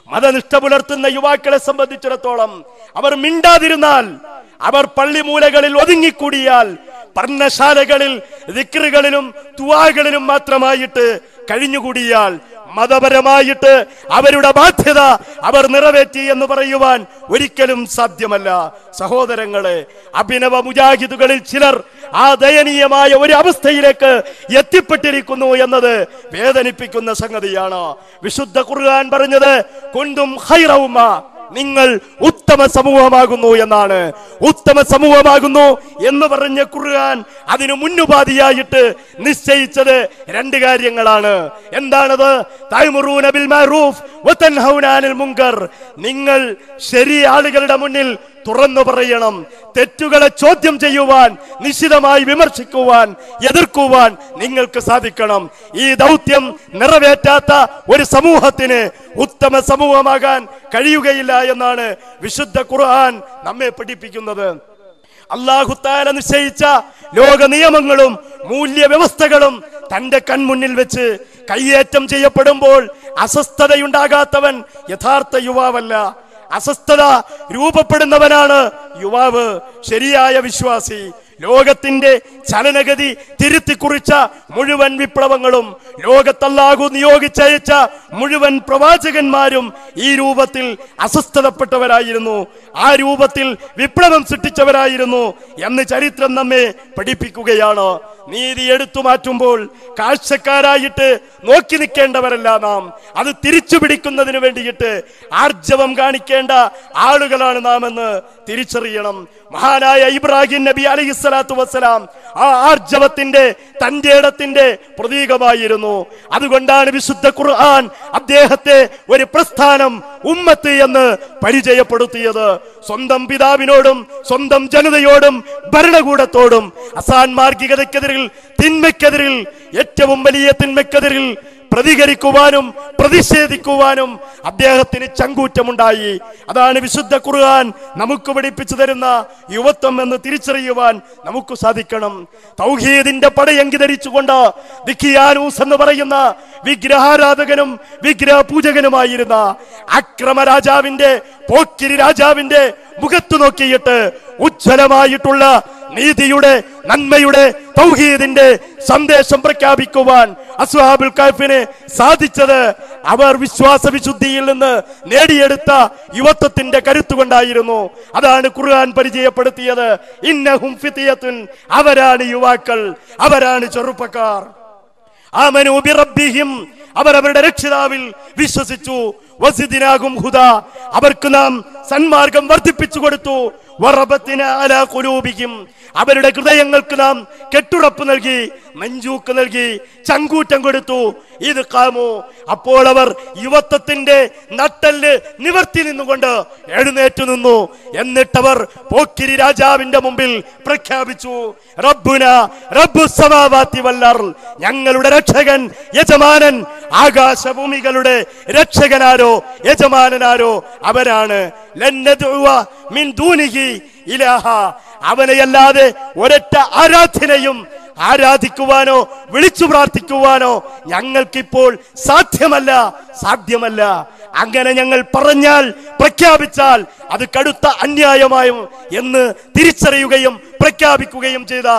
മതനിഷ്ഠ പുലർത്തുന്ന യുവാക്കളെ സംബന്ധിച്ചിടത്തോളം അവർ മിണ്ടാതിരുന്നാൽ, അവർ പള്ളിമൂലകളിൽ ഒതുങ്ങിക്കൂടിയാൽ, പർണശാലകളിൽ ദിക്റുകളിലും ദുആകളിലും മാത്രമായിട്ട് കഴിഞ്ഞുകൂടിയാൽ, മതപരമായിട്ട് അവരുടെ ബാധ്യത അവർ നിറവേറ്റി എന്ന് പറയുവാൻ ഒരിക്കലും സാധ്യമല്ല. സഹോദരങ്ങളെ, അഭിനവ മുജാഹിദുകളിൽ ചിലർ ആ ദയനീയമായ ഒരു അവസ്ഥയിലേക്ക് എത്തിപ്പെട്ടിരിക്കുന്നു എന്നത് വേദനിപ്പിക്കുന്ന സംഗതിയാണ്. വിശുദ്ധ ഖുർആൻ പറഞ്ഞത് കുന്തും ഖൈറ ഉമ്മ, നിങ്ങൾ ഉത്തമ സമൂഹമാകുന്നു എന്നാണ്. ഉത്തമ സമൂഹമാകുന്നു എന്ന് പറഞ്ഞ ഖുർആൻ അതിനു മുന്നുപാധിയായിട്ട് നിശ്ചയിച്ചത് 2 കാര്യങ്ങളാണ്. എന്താണത്? തഅ്മുറൂന ബിൽ മഅറൂഫ് വതൻഹൗന അനിൽ മുൻകർ. നിങ്ങൾ ശരി ആളുകളുടെ മുന്നിൽ തുറന്നു പറയണം. തെറ്റുകളെ ചോദ്യം ചെയ്യുവാൻ, നിശിതമായി വിമർശിക്കുവാൻ, എതിർക്കുവാൻ നിങ്ങൾക്ക് സാധിക്കണം. ഈ ദൗത്യം നിറവേറ്റാത്ത ഒരു സമൂഹത്തിന് ഉത്തമ സമൂഹമാകാൻ കഴിയുകയില്ല എന്നാണ് വിശുദ്ധ ഖുർആൻ നമ്മെ പഠിപ്പിക്കുന്നത്. അല്ലാഹു തആല നിശ്ചയിച്ച ലോക നിയമങ്ങളും മൂല്യവ്യവസ്ഥകളും തന്റെ കൺമുന്നിൽ വെച്ച് കയ്യേറ്റം ചെയ്യപ്പെടുമ്പോൾ അസ്വസ്ഥതയുണ്ടാകാത്തവൻ യഥാർത്ഥ യുവാവല്ല. അസ്വസ്ഥത രൂപപ്പെടുന്നവനാണ് യുവാവ്, ശരിയായ വിശ്വാസി. ലോകത്തിന്റെ ചലനഗതി തിരുത്തിക്കുറിച്ച മുഴുവൻ വിപ്ലവങ്ങളും, ലോകത്തല്ലാഹു നിയോഗിച്ചയച്ച മുഴുവൻ പ്രവാചകന്മാരും ഈ രൂപത്തിൽ അസ്വസ്ഥതപ്പെട്ടവരായിരുന്നു, ആ രൂപത്തിൽ വിപ്ലവം സൃഷ്ടിച്ചവരായിരുന്നു എന്ന് ചരിത്രം നമ്മെ പഠിപ്പിക്കുകയാണ്. നീതി എടുത്തു മാറ്റുമ്പോൾ കാഴ്ചക്കാരായിട്ട് നോക്കി നിൽക്കേണ്ടവരല്ല നാം, അത് തിരിച്ചു പിടിക്കുന്നതിന് വേണ്ടിയിട്ട് ആർജവം കാണിക്കേണ്ട ആളുകളാണ് നാം എന്ന് തിരിച്ചറിയണം. മഹാനായ ഇബ്രാഹിം നബി അലൈഹിസ്സലാത്തു വസ്സലാം ആ ആർജവത്തിന്റെ തന്റെ ഇടത്തിന്റെ പ്രതീകമായിരുന്നു. അതുകൊണ്ടാണ് വിശുദ്ധ ഖുർആൻ അദ്ദേഹത്തെ ഒരു പ്രസ്ഥാനം, ഉമ്മത്ത് എന്ന് പരിചയപ്പെടുത്തിയത്. സ്വന്തം പിതാവിനോടും സ്വന്തം ജനതയോടും ഭരണകൂടത്തോടും അസാൻമാർഗികതയ്ക്കെതിരിൽ, തിന്മയ്ക്കെതിരിൽ, ഏറ്റവും വലിയ തിന്മയ്ക്കെതിരിൽ പ്രതികരിക്കുവാനും പ്രതിഷേധിക്കുവാനും അദ്ദേഹത്തിന് ചങ്കൂറ്റമുണ്ടായി. അതാണ് വിശുദ്ധ ഖുർആൻ നമുക്ക് പഠിപ്പിച്ചു തരുന്ന യുവത്വം എന്ന് തിരിച്ചറിയുവാൻ നമുക്ക് സാധിക്കണം. തൗഹീദിന്റെ പടയങ്കി ധരിച്ചുകൊണ്ട് ദിഖിയാനൂസ് എന്ന് പറയുന്ന വിഗ്രഹാരാധകനും വിഗ്രഹ പൂജകനുമായിരുന്ന അക്രമ രാജാവിന്റെ, പോക്കിരി രാജാവിന്റെ മുഖത്തു നോക്കിയിട്ട് ഉജ്ജ്വലമായിട്ടുള്ള നീതിയുടെ, നന്മയുടെ, തൗഹീദിന്റെ സന്ദേശം പ്രഖ്യാപിക്കുവാൻ അസ്ഹാബുൽ കഹ്ഫിന് സാധിച്ചത് അവർ വിശ്വാസ വിശുദ്ധിയിൽ നിന്ന് നേടിയെടുത്ത യുവത്വത്തിന്റെ കരുത്തുകൊണ്ടായിരുന്നു. അതാണ് ഖുർആൻ പരിചയപ്പെടുത്തിയത്. ഇന്നഹും ഫിത്യത്തുൻ, അവരാണ് യുവാക്കൾ, അവരാണ് ചെറുപ്പക്കാർ. ആമനൂ ബിറബ്ബിഹിം, അവർ അവരുടെ രക്ഷിതാവിൽ വിശ്വസിച്ചു. വസിദിനാഹും ഹുദാ, അവർക്ക് നാം സന്മാർഗം വർദ്ധിപ്പിച്ചു കൊടുത്തു. വറബത്തിന അലാ ഖുലൂബിഹിം, അവരുടെ ഹൃദയങ്ങൾക്ക് നാം കെട്ടുറപ്പ് നൽകി, നെഞ്ചൂക്ക് നൽകി, ചങ്കൂറ്റം കൊടുത്തു. ഇത് ഖാമു, അപ്പോൾ അവർ യുവത്വത്തിന്റെ നട്ടെല്ല് നിവർത്തി നിന്നുകൊണ്ട് എഴുന്നേറ്റു നിന്നു. എന്നിട്ടവർ പോക്കിരി രാജാവിന്റെ മുമ്പിൽ പ്രഖ്യാപിച്ചു, റബ്ബുന റബ്ബുസ് സമാവാതി വൽ അർള്, ഞങ്ങളുടെ രക്ഷകൻ, യജമാനൻ, ആകാശഭൂമികളുടെ രക്ഷകനാരോ യജമാനനാരോ അവനാണ്. ലൻ നദ്ഉവ മിൻ ദൂനിഹി ഇലാഹ, അവനെയല്ലാതെ ഒരൊറ്റ ആരാധനയും ആരാധിക്കുവാനോ വിളിച്ചു പ്രാർത്ഥിക്കുവാനോ ഞങ്ങൾക്കിപ്പോൾ സാധ്യമല്ല. അങ്ങനെ ഞങ്ങൾ പറഞ്ഞാൽ, പ്രഖ്യാപിച്ചാൽ അത് കടുത്ത അന്യായമായും എന്ന് തിരിച്ചറിയുകയും പ്രഖ്യാപിക്കുകയും ചെയ്ത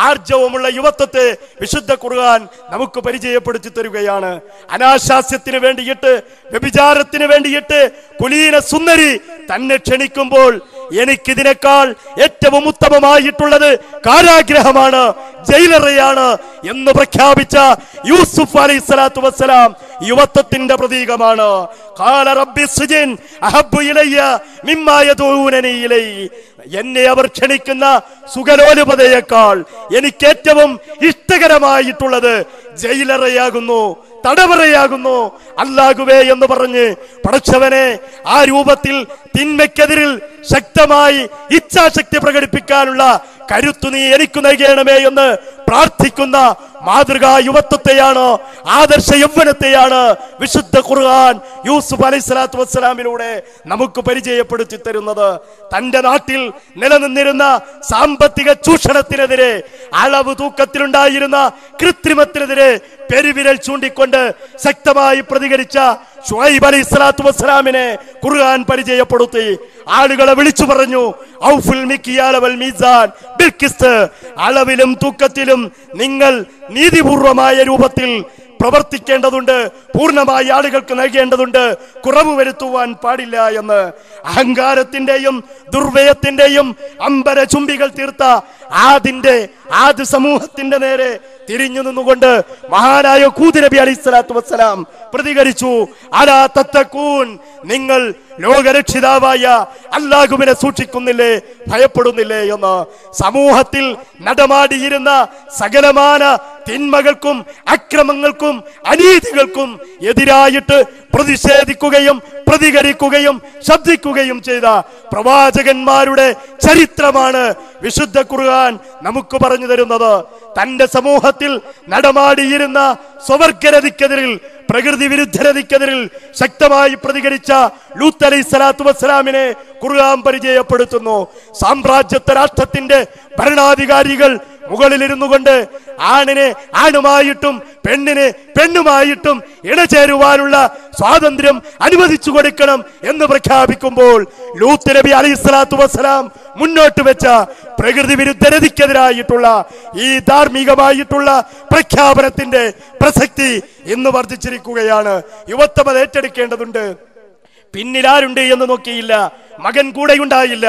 ആർജവമുള്ള യുവത്വത്തെ വിശുദ്ധ ഖുർആൻ നമുക്ക് പരിചയപ്പെടുത്തി തരികയാണ്. അനാശാസ്യത്തിന് വേണ്ടിയിട്ട്, വ്യഭിചാരത്തിന് വേണ്ടിയിട്ട് കുലീന സുന്ദരി തന്നെ ക്ഷണിക്കുമ്പോൾ എനിക്കിതിനേക്കാൾ ഏറ്റവും ഉത്തമമായിട്ടുള്ളത് കാരാഗ്രഹമാണ്, ജയിലറയാണ് എന്ന് പ്രഖ്യാപിച്ച യൂസുഫ് അലൈഹിസ്സലാത്തു വസ്സലാം യുവത്വത്തിന്റെ പ്രതീകമാണ്. ഖാല റബ്ബി സിജിൻ അഹബ്ബു ഇലയ്യ മിമ്മാ യദഊനനി ഇലൈഹി, എന്നെ അവർ ക്ഷണിക്കുന്ന സുഖലോലുപതയേക്കാൾ എനിക്ക് ഏറ്റവും ഇഷ്ടകരമായിട്ടുള്ളത് ജയിലറയാകുന്നു, തടവറയാകുന്നു. അല്ലാഹുവേ എന്ന് പറഞ്ഞ് പടച്ചവനെ ആ രൂപത്തിൽ തിന്മയ്ക്കെതിരിൽ ശക്തമായി ഇച്ഛാശക്തി പ്രകടിപ്പിക്കാനുള്ള കരുത്തു നീ എനിക്ക് നൽകണമേ എന്ന് പ്രാർത്ഥിക്കുന്ന മാതൃകാ യുവത്വത്തെയാണ്, ആദർശ യൗവനത്തെയാണ് വിശുദ്ധ ഖുർആൻ യൂസുഫ് അലൈഹിസ്സലാത്തു വസ്സലാമിലൂടെ നമുക്ക് പരിചയപ്പെടുത്തി തരുന്നത്. തന്റെ നാട്ടിൽ നിലനിന്നിരുന്ന സാമ്പത്തിക ചൂഷണത്തിനെതിരെ, അളവ് തൂക്കത്തിലുണ്ടായിരുന്ന കൃത്രിമത്തിനെതിരെ പെരുവിരൽ ചൂണ്ടിക്കൊണ്ട് ശക്തമായി പ്രതികരിച്ച ശുഐബ് അലൈഹിസ്സലാത്തു വസ്സലാമിനെ ഖുർആൻ പരിചയപ്പെടുത്തി. ആളുകളെ വിളിച്ചു പറഞ്ഞു, ഔഫുൽ മിക്യാല വൽ മീസാൻ ബിൽ ഖിസ്ത്, അളവിലും തൂക്കത്തിലും നിങ്ങൾ നീതിപൂർവമായ രൂപത്തിൽ പ്രവർത്തിക്കേണ്ടതുണ്ട്, പൂർണ്ണമായി ആളുകൾക്ക് നൽകേണ്ടതുണ്ട്, കുറവ് വരുത്തുവാൻ പാടില്ല എന്ന്. അഹങ്കാരത്തിന്റെയും ദുർവ്യയത്തിന്റെയും അമ്പര ചുംബികൾ തീർത്ത ആദ്യ സമൂഹത്തിന്റെ നേരെ തിരിഞ്ഞു നിന്നുകൊണ്ട് മഹാനായ ഹൂദ് നബി അലൈഹിസ്സലാത്തു വസ്സലാം പ്രതികരിച്ചു, അലാ തത്തഖൂൻ, നിങ്ങൾ ലോകരക്ഷിതാവായ അല്ലാഹുവിനെ സൂക്ഷിക്കുന്നില്ലേ, ഭയപ്പെടുന്നില്ലേ എന്ന്. സമൂഹത്തിൽ നടമാടിയിരുന്ന സകലമാന തിന്മകൾക്കും അക്രമങ്ങൾക്കും അനീതികൾക്കും എതിരായിട്ട് പ്രതിഷേധിക്കുകയും പ്രതികരിക്കുകയും ശബ്ദിക്കുകയും ചെയ്ത പ്രവാചകന്മാരുടെ ചരിത്രമാണ് വിശുദ്ധ ഖുർആൻ നമുക്ക് പറഞ്ഞു തരുന്നത്. തന്റെ സമൂഹത്തിൽ നടമാടിയിരുന്ന സ്വവർഗരതിക്കെതിരിൽ, പ്രകൃതി വിരുദ്ധരതിക്കെതിരിൽ ശക്തമായി പ്രതികരിച്ച ലൂത്ത് അലൈഹിസ്സലാത്തു വസ്സലാമിനെ ഖുർആൻ പരിചയപ്പെടുത്തുന്നു. സാമ്രാജ്യത്വ രാഷ്ട്രത്തിന്റെ ഭരണാധികാരികൾ മുകളിലിരുന്നു കൊണ്ട് ആണിന് ആണുമായിട്ടും പെണ്ണിന് പെണ്ണുമായിട്ടും ഇണചേരുവാനുള്ള സ്വാതന്ത്ര്യം അനുവദിച്ചു കൊടുക്കണം എന്ന് പ്രഖ്യാപിക്കുമ്പോൾ ലൂത്ത് നബി അലൈഹിസ്സലാത്തു വസ്സലാം മുന്നോട്ട് വെച്ച പ്രകൃതി വിരുദ്ധരതിക്കെതിരായിട്ടുള്ള ഈ ധാർമ്മികമായിട്ടുള്ള പ്രഖ്യാപനത്തിന്റെ പ്രസക്തി ഇന്ന് വർദ്ധിച്ചിരിക്കുകയാണ്. യുവത്വം അത് ഏറ്റെടുക്കേണ്ടതുണ്ട്. പിന്നിലാരുണ്ട് എന്ന് നോക്കിയില്ല, മകൻ കൂടെയുണ്ടായില്ല,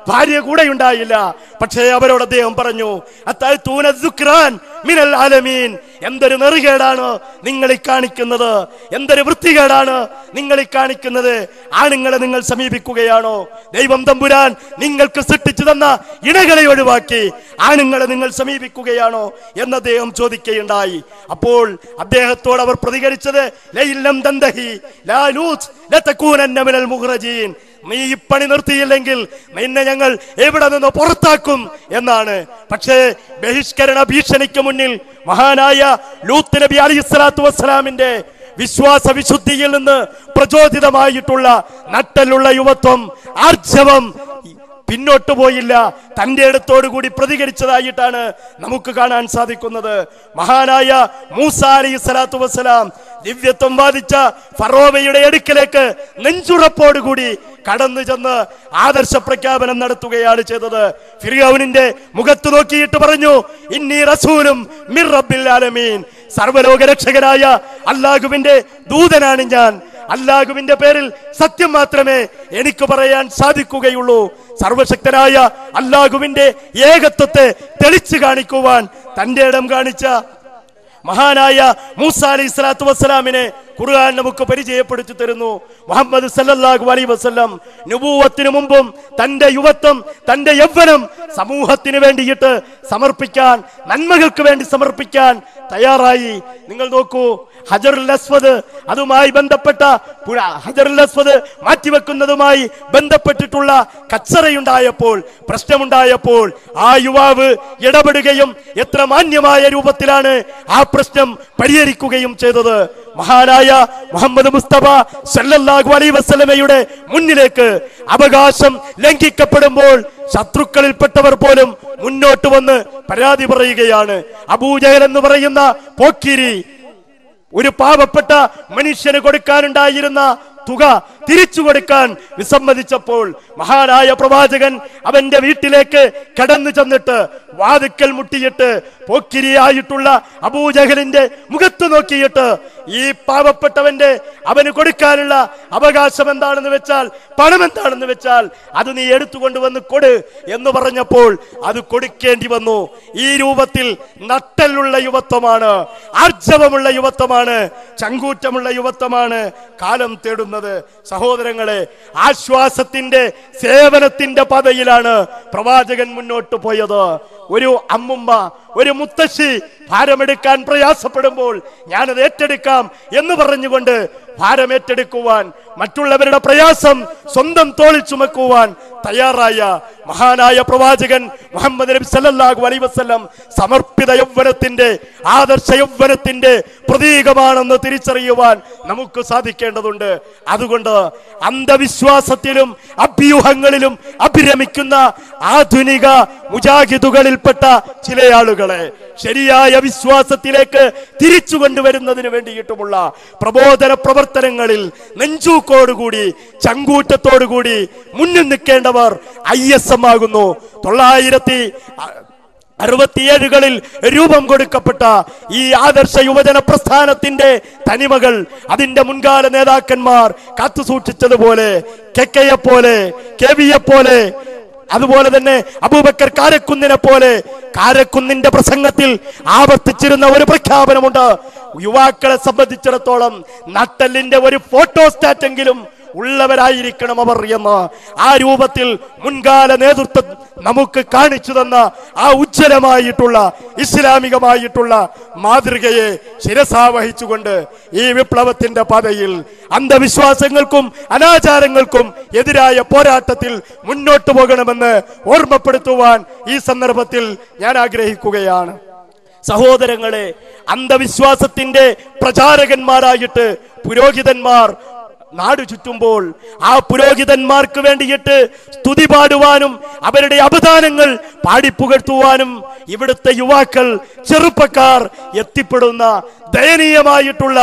ഭാര്യ കൂടെയുണ്ടായില്ല. പക്ഷേ അവരോട് അദ്ദേഹം പറഞ്ഞു, മിനൽ ആലമീൻ, എന്തൊരു നെറുകേടാണ് നിങ്ങൾ ഈ കാണിക്കുന്നത്, എന്തൊരു വൃത്തികേടാണ് നിങ്ങൾ ഈ കാണിക്കുന്നത്. ആണുങ്ങളെ നിങ്ങൾ സമീപിക്കുകയാണോ? ദൈവം തമ്പുരാൻ നിങ്ങൾക്ക് സൃഷ്ടിച്ചു തന്ന ഇണകളെ ഒഴിവാക്കി ആണുങ്ങളെ നിങ്ങൾ സമീപിക്കുകയാണോ എന്ന് അദ്ദേഹം ചോദിക്കുകയുണ്ടായി. അപ്പോൾ അദ്ദേഹത്തോട് അവർ പ്രതികരിച്ചത്, ലൈലം തന്തഹി ലാ ലൂത്ത് ലതകൂനന്ന മിനൽ മുഖ്റജീൻ, നീ ഈ പണി നിർത്തിയില്ലെങ്കിൽ നിന്നെ ഞങ്ങൾ എവിടെ നിന്ന് പുറത്താക്കും എന്നാണ്. പക്ഷേ ബഹിഷ്കരണ ഭീഷണിക്ക് മുന്നിൽ മഹാനായ ലൂത്ത് നബി അലൈഹിസ്സലാത്തു വസ്സലാമിന്റെ വിശ്വാസ വിശുദ്ധിയിൽ നിന്ന് പ്രചോദിതമായിട്ടുള്ള നട്ടലുള്ള യുവത്വം, ആർജവം പിന്നോട്ട് പോയില്ല. തന്റെ അടുത്തോടുകൂടി പ്രതികരിച്ചതായിട്ടാണ് നമുക്ക് കാണാൻ സാധിക്കുന്നത്. മഹാനായ മൂസ അലൈഹിസ്സലാത്തു വസ്സലാം ദിവ്യത്വം വാദിച്ച ഫറോവയുടെ അടുക്കലേക്ക് നെഞ്ചുറപ്പോടുകൂടി കടന്നു ചെന്ന് ആദർശ പ്രഖ്യാപനം നടത്തുകയാണ് ചെയ്തത്. ഫിർഔനിന്റെ മുഖത്ത് നോക്കിയിട്ട് പറഞ്ഞു, ഇന്നി റസൂലും മിർ റബ്ബിൽ ആലമീൻ, സർവ്വലോക രക്ഷകനായ അല്ലാഹുവിന്റെ ദൂതനാണ് ഞാൻ. അല്ലാഹുവിന്റെ പേരിൽ സത്യം മാത്രമേ എനിക്ക് പറയാൻ സാധിക്കുകയുള്ളൂ. സർവശക്തനായ അല്ലാഹുവിന്റെ ഏകത്വത്തെ തെളിച്ചു കാണിക്കുവാൻ തന്റെ ഇടം കാണിച്ച മഹാനായ മൂസ അലൈഹിസ്സലാത്തു വസ്സലാമിനെ ഖുർആൻ നമുക്ക് പരിചയപ്പെടുത്തി തരുന്നു. മുഹമ്മദ് സല്ലല്ലാഹു അലൈഹി വസല്ലം നുബുവത്തിന് മുമ്പും തന്റെ യുവത്വം, തന്റെ യൗവനം സമൂഹത്തിന് വേണ്ടിയിട്ട് സമർപ്പിക്കാൻ, നന്മകൾക്ക് വേണ്ടി സമർപ്പിക്കാൻ തയ്യാറായി. നിങ്ങൾ നോക്കൂ, ഹജറുൽ അസ്വദ്, അതുമായി ബന്ധപ്പെട്ട ഹജറുൽ അസ്വദ് മാറ്റിവെക്കുന്നതുമായി ബന്ധപ്പെട്ടിട്ടുള്ള കച്ചറയുണ്ടായപ്പോൾ, പ്രശ്നമുണ്ടായപ്പോൾ ആ യുവാവ് ഇടപെടുകയും എത്ര മാന്യമായ രൂപത്തിലാണ് ആ പ്രശ്നം പരിഹരിക്കുകയും ചെയ്തത്. മഹാനായ മുഹമ്മദ് മുസ്തഫ സല്ലല്ലാഹു അലൈഹി വസല്ലമയുടെ മുന്നിലേക്ക് അവകാശം ലംഘിക്കപ്പെടുമ്പോൾ ശത്രുക്കളിൽപ്പെട്ടവർ പോലും മുന്നോട്ട് വന്ന് പരാതി പറയുകയാണ്. അബൂജഹൽ എന്ന് പറയുന്ന പോക്കിരി ഒരു പാവപ്പെട്ട മനുഷ്യന് കൊടുക്കാനുണ്ടായിരുന്ന തുക തിരിച്ചു കൊടുക്കാൻ വിസമ്മതിച്ചപ്പോൾ മഹാനായ പ്രവാചകൻ അവന്റെ വീട്ടിലേക്ക് കടന്നു ചെന്നിട്ട് വാതിക്കൽ മുട്ടിയിട്ട് പോക്കിരിയായിട്ടുള്ള അബൂജഹലിന്റെ മുഖത്ത് നോക്കിയിട്ട്, ഈ പാവപ്പെട്ടവന്റെ അവന് കൊടുക്കാനുള്ള അവകാശം എന്താണെന്ന് വെച്ചാൽ, പണം എന്താണെന്ന് വെച്ചാൽ അത് നീ എടുത്തുകൊണ്ടുവന്ന് കൊടു എന്ന് പറഞ്ഞപ്പോൾ അത് കൊടുക്കേണ്ടി വന്നു. ഈ രൂപത്തിൽ നട്ടലുള്ള യുവത്വമാണ്, ആർജവമുള്ള യുവത്വമാണ്, ചങ്കൂറ്റമുള്ള യുവത്വമാണ് കാലം തേടുന്നത്. സഹോദരങ്ങളെ, ആശ്വാസത്തിന്റെ, സേവനത്തിന്റെ പാതയിലാണ് പ്രവാചകൻ മുന്നോട്ട് പോയത്. ഒരു അമ്മുമ്മ, ഒരു മുത്തശ്ശി ഭാരമെടുക്കാൻ പ്രയാസപ്പെടുമ്പോൾ ഞാനത് ഏറ്റെടുക്കാം എന്ന് പറഞ്ഞുകൊണ്ട് ഭാരമേറ്റെടുക്കുവാൻ, മറ്റുള്ളവരുടെ പ്രയാസം സ്വന്തം തോളിൽ ചുമക്കുവാൻ തയ്യാറായ മഹാനായ പ്രവാചകൻ മുഹമ്മദ് നബി സല്ലല്ലാഹു അലൈഹി വസല്ലം സമർപ്പിത യൗവനത്തിന്റെ, ആദർശ യൗവനത്തിന്റെ പ്രതീകമാണെന്ന് തിരിച്ചറിയുവാൻ നമുക്ക് സാധിക്കേണ്ടതുണ്ട്. അതുകൊണ്ട് അന്ധവിശ്വാസത്തിലും അഭ്യൂഹങ്ങളിലും അഭിരമിക്കുന്ന ആധുനിക മുജാഹിദുകളിൽപ്പെട്ട ചില ആളുകളെ ശരിയായ വിശ്വാസത്തിലേക്ക് തിരിച്ചു കൊണ്ടുവരുന്നതിന് വേണ്ടിയിട്ടുമുള്ള പ്രബോധന പ്രവർത്തനങ്ങളിൽ നെഞ്ചൂക്കോടുകൂടി, ചങ്കൂറ്റത്തോടുകൂടി മുന്നിൽ നിൽക്കേണ്ടവർ ISM ആകുന്നു. 1967 രൂപം കൊടുക്കപ്പെട്ട ഈ ആദർശ യുവജന പ്രസ്ഥാനത്തിന്റെ തനിമകൾ അതിന്റെ മുൻകാല നേതാക്കന്മാർ കാത്തുസൂക്ഷിച്ചതുപോലെ, കെക്കയെ പോലെ, കെവിയെ പോലെ, അതുപോലെ തന്നെ അബൂബക്കർ കാരക്കുന്നിനെ പോലെ കാരക്കുന്നിന്റെ പ്രസംഗത്തിൽ ആവർത്തിച്ചിരുന്ന ഒരു പ്രഖ്യാപനമുണ്ട്. യുവാക്കളെ സംബന്ധിച്ചിടത്തോളം നട്ടലിന്റെ ഒരു ഫോട്ടോസ്റ്റാറ്റെങ്കിലും ഉള്ളവരായിരിക്കണം അവർ എന്ന്. ആ രൂപത്തിൽ മുൻകാല നേതൃത്വം നമുക്ക് കാണിച്ചു തന്ന ആ ഉജ്ജ്വലമായിട്ടുള്ള ഇസ്ലാമികമായിട്ടുള്ള മാതൃകയെ ശിരസാവഹിച്ചുകൊണ്ട് ഈ വിപ്ലവത്തിന്റെ പാതയിൽ അന്ധവിശ്വാസങ്ങൾക്കും അനാചാരങ്ങൾക്കും എതിരായ പോരാട്ടത്തിൽ മുന്നോട്ട് പോകണമെന്ന് ഓർമ്മപ്പെടുത്തുവാൻ ഈ സന്ദർഭത്തിൽ ഞാൻ ആഗ്രഹിക്കുകയാണ്. സഹോദരങ്ങളെ, അന്ധവിശ്വാസത്തിന്റെ പ്രചാരകന്മാരായിട്ട് പുരോഹിതന്മാർ നാട് ചുറ്റുമ്പോൾ ആ പുരോഹിതന്മാർക്ക് വേണ്ടിയിട്ട് സ്തുതി പാടുവാനും അവരുടെ അപദാനങ്ങൾ പാടിപ്പുകഴ്ത്തുവാനും ഇവിടുത്തെ യുവാക്കൾ, ചെറുപ്പക്കാർ എത്തിപ്പെടുന്ന ദയനീയമായിട്ടുള്ള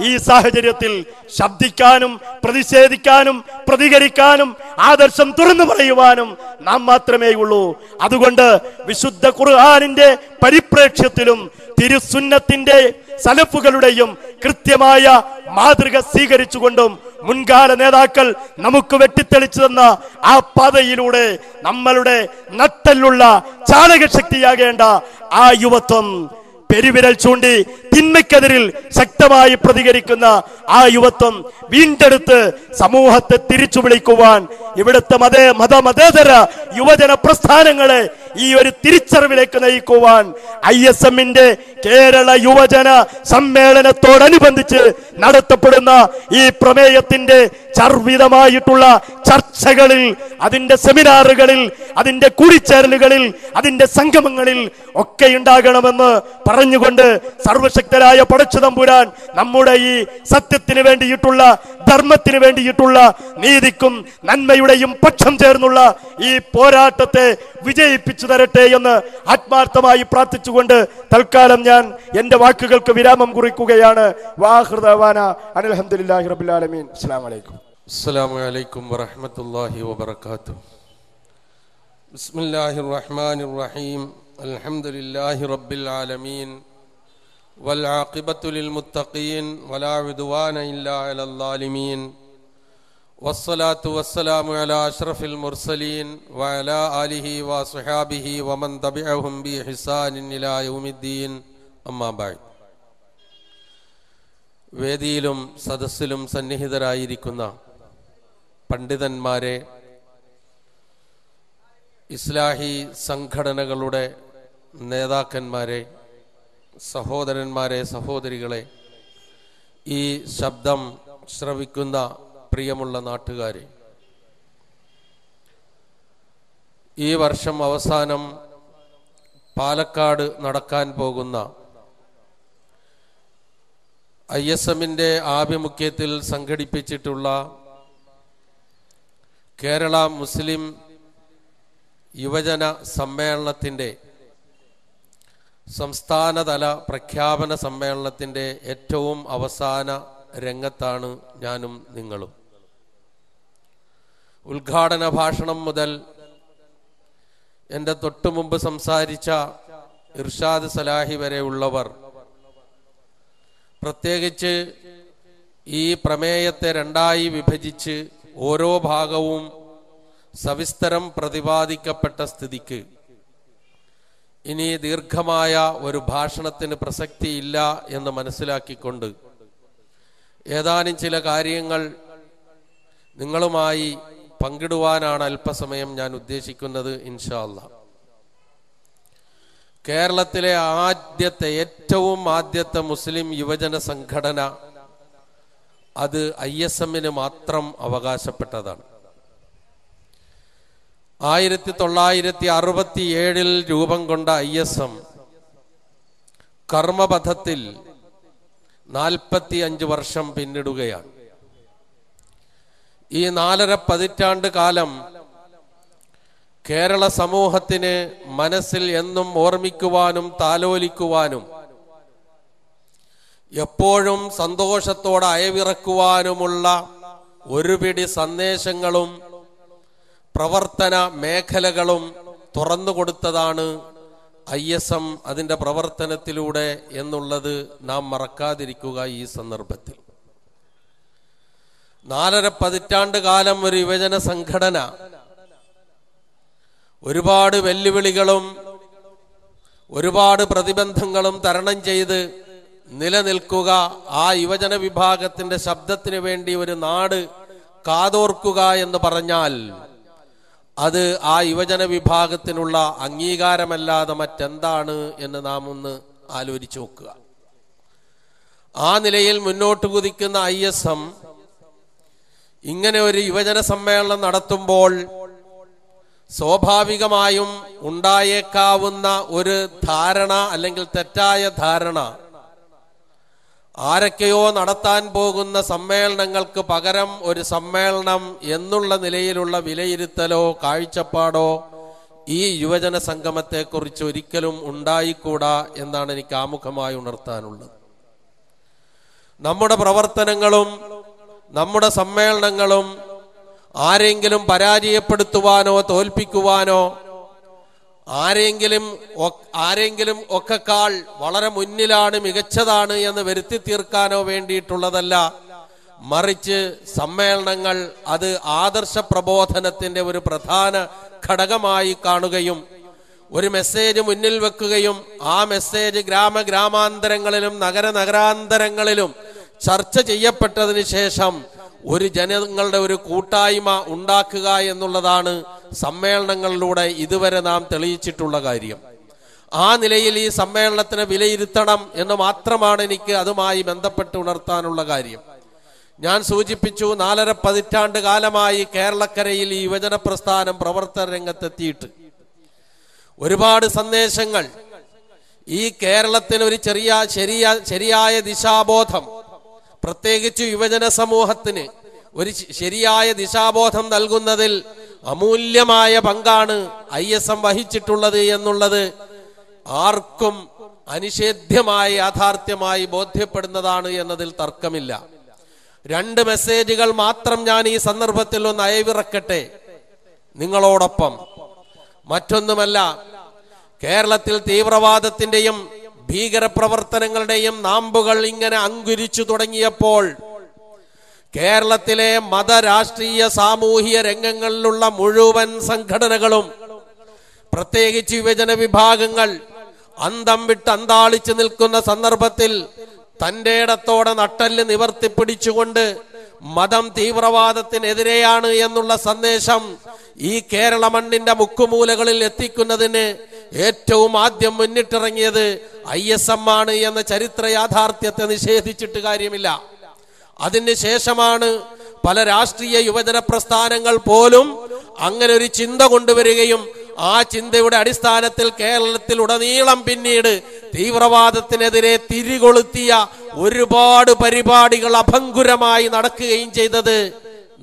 ഈ സാഹചര്യത്തിൽ ശബ്ദിക്കാനും പ്രതിഷേധിക്കാനും പ്രതികരിക്കാനും ആദർശം തുറന്നു പറയുവാനും നാം മാത്രമേ ഉള്ളൂ. അതുകൊണ്ട് വിശുദ്ധ ഖുർആനിന്റെ പരിപ്രേക്ഷ്യത്തിലും തിരുസുന്നത്തിന്റെ സലഫുകളുടെയും കൃത്യമായ മാതൃക സ്വീകരിച്ചുകൊണ്ടും മുൻകാല നേതാക്കൾ നമുക്ക് വെട്ടിത്തെളിച്ചു തന്ന ആ പാതയിലൂടെ നമ്മളുടെ നട്ടലുള്ള ചാലകശക്തിയാകേണ്ട ആ യുവത്വം പെരുവിരൽ ചൂണ്ടി തിന്മയ്ക്കെതിരിൽ ശക്തമായി പ്രതികരിക്കുന്ന ആ യുവത്വം വീണ്ടെടുത്ത് സമൂഹത്തെ തിരിച്ചു വിളിക്കുവാൻ ഇവിടുത്തെ മതേതര യുവജന പ്രസ്ഥാനങ്ങളെ ഈ ഒരു തിരിച്ചറിവിലേക്ക് നയിക്കുവാൻ ISMന്റെ കേരള യുവജന സമ്മേളനത്തോടനുബന്ധിച്ച് നടത്തപ്പെടുന്ന ഈ പ്രമേയത്തിന്റെ ചർവിതമായിട്ടുള്ള ചർച്ചകളിൽ, അതിന്റെ സെമിനാറുകളിൽ, അതിന്റെ കൂടിച്ചേരലുകളിൽ, അതിന്റെ സംഗമങ്ങളിൽ ഒക്കെ ഉണ്ടാകണമെന്ന് പറഞ്ഞുകൊണ്ട് സർവശക്തരായ പടച്ചതമ്പുരാൻ നമ്മുടെ ഈ സത്യത്തിന് വേണ്ടിയിട്ടുള്ള, ധർമ്മത്തിന് വേണ്ടിയിട്ടുള്ള, നീതിക്കും നന്മയുടെയും പക്ഷം ചേർന്നുള്ള ഈ പോരാട്ടത്തെ വിജയിപ്പിച്ചു തരട്ടെ എന്ന് ആത്മാർത്ഥമായി പ്രാർത്ഥിച്ചുകൊണ്ട് തൽക്കാലം ഞാൻ എന്റെ വാക്കുകൾക്ക് വിരാമം കുറിക്കുകയാണ്. വാഹൃദവാന അനിൽ ഹംദുലില്ലാഹി റബ്ബിൽ ആലമീൻ. അസ്സലാമു അലൈക്കും. അസ്സലാമു അലൈക്കും വറഹ്മത്തുള്ളാഹി വബറകാതുഹു. ബിസ്മില്ലാഹിർ റഹ്മാനിർ റഹീം. അൽഹംദുലില്ലാഹി റബ്ബിൽ ആലമീൻ വൽ ആഖിബത്തു ലിൽ മുത്തഖീൻ വലാ ഉദ്വാന ഇല്ലാ അലൽ ളാലിമീൻ. വസ്സലാത്തു വസ്സലാമു അലാ അഷ്റഫിൽ മുർസലീൻ വഅലാ ആലിഹി വസ്വഹാബിഹി വമൻ തബിഅഹും ബിഇഹ്സാനിൻ ഇലാ യൗമിദ്ദീൻ. അമ്മാ ബഅദ്. വേദിയിലും സദസ്സിലും സന്നിഹിതരായിരിക്കുന്ന പണ്ഡിതന്മാരെ, ഇസ്ലാഹി സംഘടനകളുടെ നേതാക്കന്മാരെ, സഹോദരന്മാരെ, സഹോദരികളെ, ഈ ശബ്ദം ശ്രവിക്കുന്ന പ്രിയമുള്ള നാട്ടുകാരെ, ഈ വർഷം അവസാനം പാലക്കാട് നടക്കാൻ പോകുന്ന ISMന്റെ ആഭിമുഖ്യത്തിൽ സംഘടിപ്പിച്ചിട്ടുള്ള കേരള മുസ്ലിം യുവജന സമ്മേളനത്തിൻ്റെ സംസ്ഥാനതല പ്രഖ്യാപന സമ്മേളനത്തിൻ്റെ ഏറ്റവും അവസാന രംഗത്താണ് ഞാനും നിങ്ങളും. ഉദ്ഘാടന ഭാഷണം മുതൽ എൻ്റെ തൊട്ടുമുമ്പ് സംസാരിച്ച ഇർഷാദ് സലാഹി വരെ ഉള്ളവർ, പ്രത്യേകിച്ച് ഈ പ്രമേയത്തെ രണ്ടായി വിഭജിച്ച് ഓരോ ഭാഗവും സവിസ്തരം പ്രതിപാദിക്കപ്പെട്ട സ്ഥിതിക്ക് ഇനി ദീർഘമായ ഒരു ഭാഷണത്തിന് പ്രസക്തിയില്ല എന്ന് മനസ്സിലാക്കിക്കൊണ്ട് ഏതാനും ചില കാര്യങ്ങൾ നിങ്ങളുമായി പങ്കിടുവാനാണ് അല്പസമയം ഞാൻ ഉദ്ദേശിക്കുന്നത്. ഇൻഷാ അല്ലാഹ്. കേരളത്തിലെ ഏറ്റവും ആദ്യത്തെ മുസ്ലിം യുവജന സംഘടന അത് ISMന് മാത്രം അവകാശപ്പെട്ടതാണ്. 1967 രൂപം കൊണ്ട ISM കർമ്മപഥത്തിൽ 45 വർഷം പിന്നിടുകയാണ്. ഈ 4.5 പതിറ്റാണ്ട് കാലം കേരള സമൂഹത്തിന് മനസ്സിൽ എന്നും ഓർമ്മിക്കുവാനും താലോലിക്കുവാനും എപ്പോഴും സന്തോഷത്തോടെ അയവിറക്കുവാനുമുള്ള ഒരുപിടി സന്ദേശങ്ങളും പ്രവർത്തന മേഖലകളും തുറന്നുകൊടുത്തതാണ് ISM അതിൻ്റെ പ്രവർത്തനത്തിലൂടെ എന്നുള്ളത് നാം മറക്കാതിരിക്കുക. ഈ സന്ദർഭത്തിൽ 4.5 പതിറ്റാണ്ട് കാലം ഒരു യുവജന സംഘടന ഒരുപാട് വെല്ലുവിളികളും ഒരുപാട് പ്രതിബന്ധങ്ങളും തരണം ചെയ്ത് നിലനിൽക്കുക, ആ യുവജന വിഭാഗത്തിന്റെ ശബ്ദത്തിന് വേണ്ടി ഒരു നാട് കാതോർക്കുക എന്ന് പറഞ്ഞാൽ അത് ആ യുവജന വിഭാഗത്തിനുള്ള അംഗീകാരമല്ലാതെ മറ്റെന്താണ് എന്ന് നാം ഒന്ന് ആലോചിച്ച് നോക്കുക. ആ നിലയിൽ മുന്നോട്ട് കുതിക്കുന്ന ISM ഇങ്ങനെ ഒരു യുവജന സമ്മേളനം നടത്തുമ്പോൾ സ്വാഭാവികമായും ഉണ്ടായേക്കാവുന്ന ഒരു ധാരണ അല്ലെങ്കിൽ തെറ്റായ ധാരണ, ആരൊക്കെയോ നടത്താൻ പോകുന്ന സമ്മേളനങ്ങൾക്ക് പകരം ഒരു സമ്മേളനം എന്നുള്ള നിലയിലുള്ള വിലയിരുത്തലോ കാഴ്ചപ്പാടോ ഈ യുവജന സംഗമത്തെക്കുറിച്ച് ഒരിക്കലും ഉണ്ടായിക്കൂടാ എന്നാണ് എനിക്ക് ആമുഖമായി ഉണർത്താനുള്ളത്. നമ്മുടെ പ്രവർത്തനങ്ങളും നമ്മുടെ സമ്മേളനങ്ങളും ആരെങ്കിലും പരാജയപ്പെടുത്തുവാനോ തോൽപ്പിക്കുവാനോ ആരെങ്കിലും ഒക്കെക്കാൾ വളരെ മുന്നിലാണ്, മികച്ചതാണ് എന്ന് വരുത്തി തീർക്കാനോ വേണ്ടിയിട്ടുള്ളതല്ല. മറിച്ച് സമ്മേളനങ്ങൾ അത് ആദർശ പ്രബോധനത്തിന്റെ ഒരു പ്രധാന ഘടകമായി കാണുകയും ഒരു മെസ്സേജ് മുന്നിൽ വെക്കുകയും ആ മെസ്സേജ് ഗ്രാമാന്തരങ്ങളിലും നഗരാന്തരങ്ങളിലും ചർച്ച ചെയ്യപ്പെട്ടതിന് ശേഷം ഒരു ജനങ്ങളുടെ ഒരു കൂട്ടായ്മ ഉണ്ടാക്കുക എന്നുള്ളതാണ് സമ്മേളനങ്ങളിലൂടെ ഇതുവരെ നാം തെളിയിച്ചിട്ടുള്ള കാര്യം. ആ നിലയിൽ ഈ സമ്മേളനത്തിന് വിലയിരുത്തണം എന്ന് മാത്രമാണ് എനിക്ക് അതുമായി ബന്ധപ്പെട്ട് ഉണർത്താനുള്ള കാര്യം. ഞാൻ സൂചിപ്പിച്ചു, 4.5 പതിറ്റാണ്ട് കാലമായി കേരളക്കരയിൽ ഈ യുവജന പ്രസ്ഥാനം പ്രവർത്തന രംഗത്തെത്തിയിട്ട് ഒരുപാട് സന്ദേശങ്ങൾ ഈ കേരളത്തിന് ഒരു ശരിയായ ദിശാബോധം, പ്രത്യേകിച്ച് യുവജന സമൂഹത്തിന് ഒരു ശരിയായ ദിശാബോധം നൽകുന്നതിൽ അമൂല്യമായ പങ്കാണ് ISM വഹിച്ചിട്ടുള്ളത് എന്നുള്ളത് ആർക്കും അനിഷേധ്യമായ യാഥാർത്ഥ്യമായി ബോധ്യപ്പെടുന്നതാണ് എന്നതിൽ തർക്കമില്ല. 2 മെസ്സേജുകൾ മാത്രം ഞാൻ ഈ സന്ദർഭത്തിൽ ഒന്ന് അയവിറക്കട്ടെ നിങ്ങളോടൊപ്പം. മറ്റൊന്നുമല്ല, കേരളത്തിൽ തീവ്രവാദത്തിന്റെയും ഭീകരപ്രവർത്തനങ്ങളുടെയും നാമ്പുകൾ ഇങ്ങനെ അങ്കുരിച്ചു തുടങ്ങിയപ്പോൾ കേരളത്തിലെ മത, രാഷ്ട്രീയ, സാമൂഹിക രംഗങ്ങളിലുള്ള മുഴുവൻ സംഘടനകളും, പ്രത്യേകിച്ച് യുവജന വിഭാഗങ്ങൾ അന്തം വിട്ട് അന്താളിച്ചു നിൽക്കുന്ന സന്ദർഭത്തിൽ തന്റെ ഇടത്തോടെ നട്ടല് നിവർത്തിപ്പിടിച്ചുകൊണ്ട് മതം തീവ്രവാദത്തിനെതിരെയാണ് എന്നുള്ള സന്ദേശം ഈ കേരള മണ്ണിന്റെ മുക്കുമൂലകളിൽ എത്തിക്കുന്നതിന് ഏറ്റവും ആദ്യം മുന്നിട്ടിറങ്ങിയത് ISM ആണ് എന്ന ചരിത്ര യാഥാർത്ഥ്യത്തെ നിഷേധിച്ചിട്ട് കാര്യമില്ല. അതിന് ശേഷമാണ് പല രാഷ്ട്രീയ യുവജന പ്രസ്ഥാനങ്ങൾ പോലും അങ്ങനെ ഒരു ചിന്ത കൊണ്ടുവരികയും ആ ചിന്തയുടെ അടിസ്ഥാനത്തിൽ കേരളത്തിൽ ഉടനീളം പിന്നീട് തീവ്രവാദത്തിനെതിരെ തിരികൊളുത്തിയ ഒരുപാട് പരിപാടികൾ അഭംഗുരമായി നടക്കുകയും ചെയ്തത്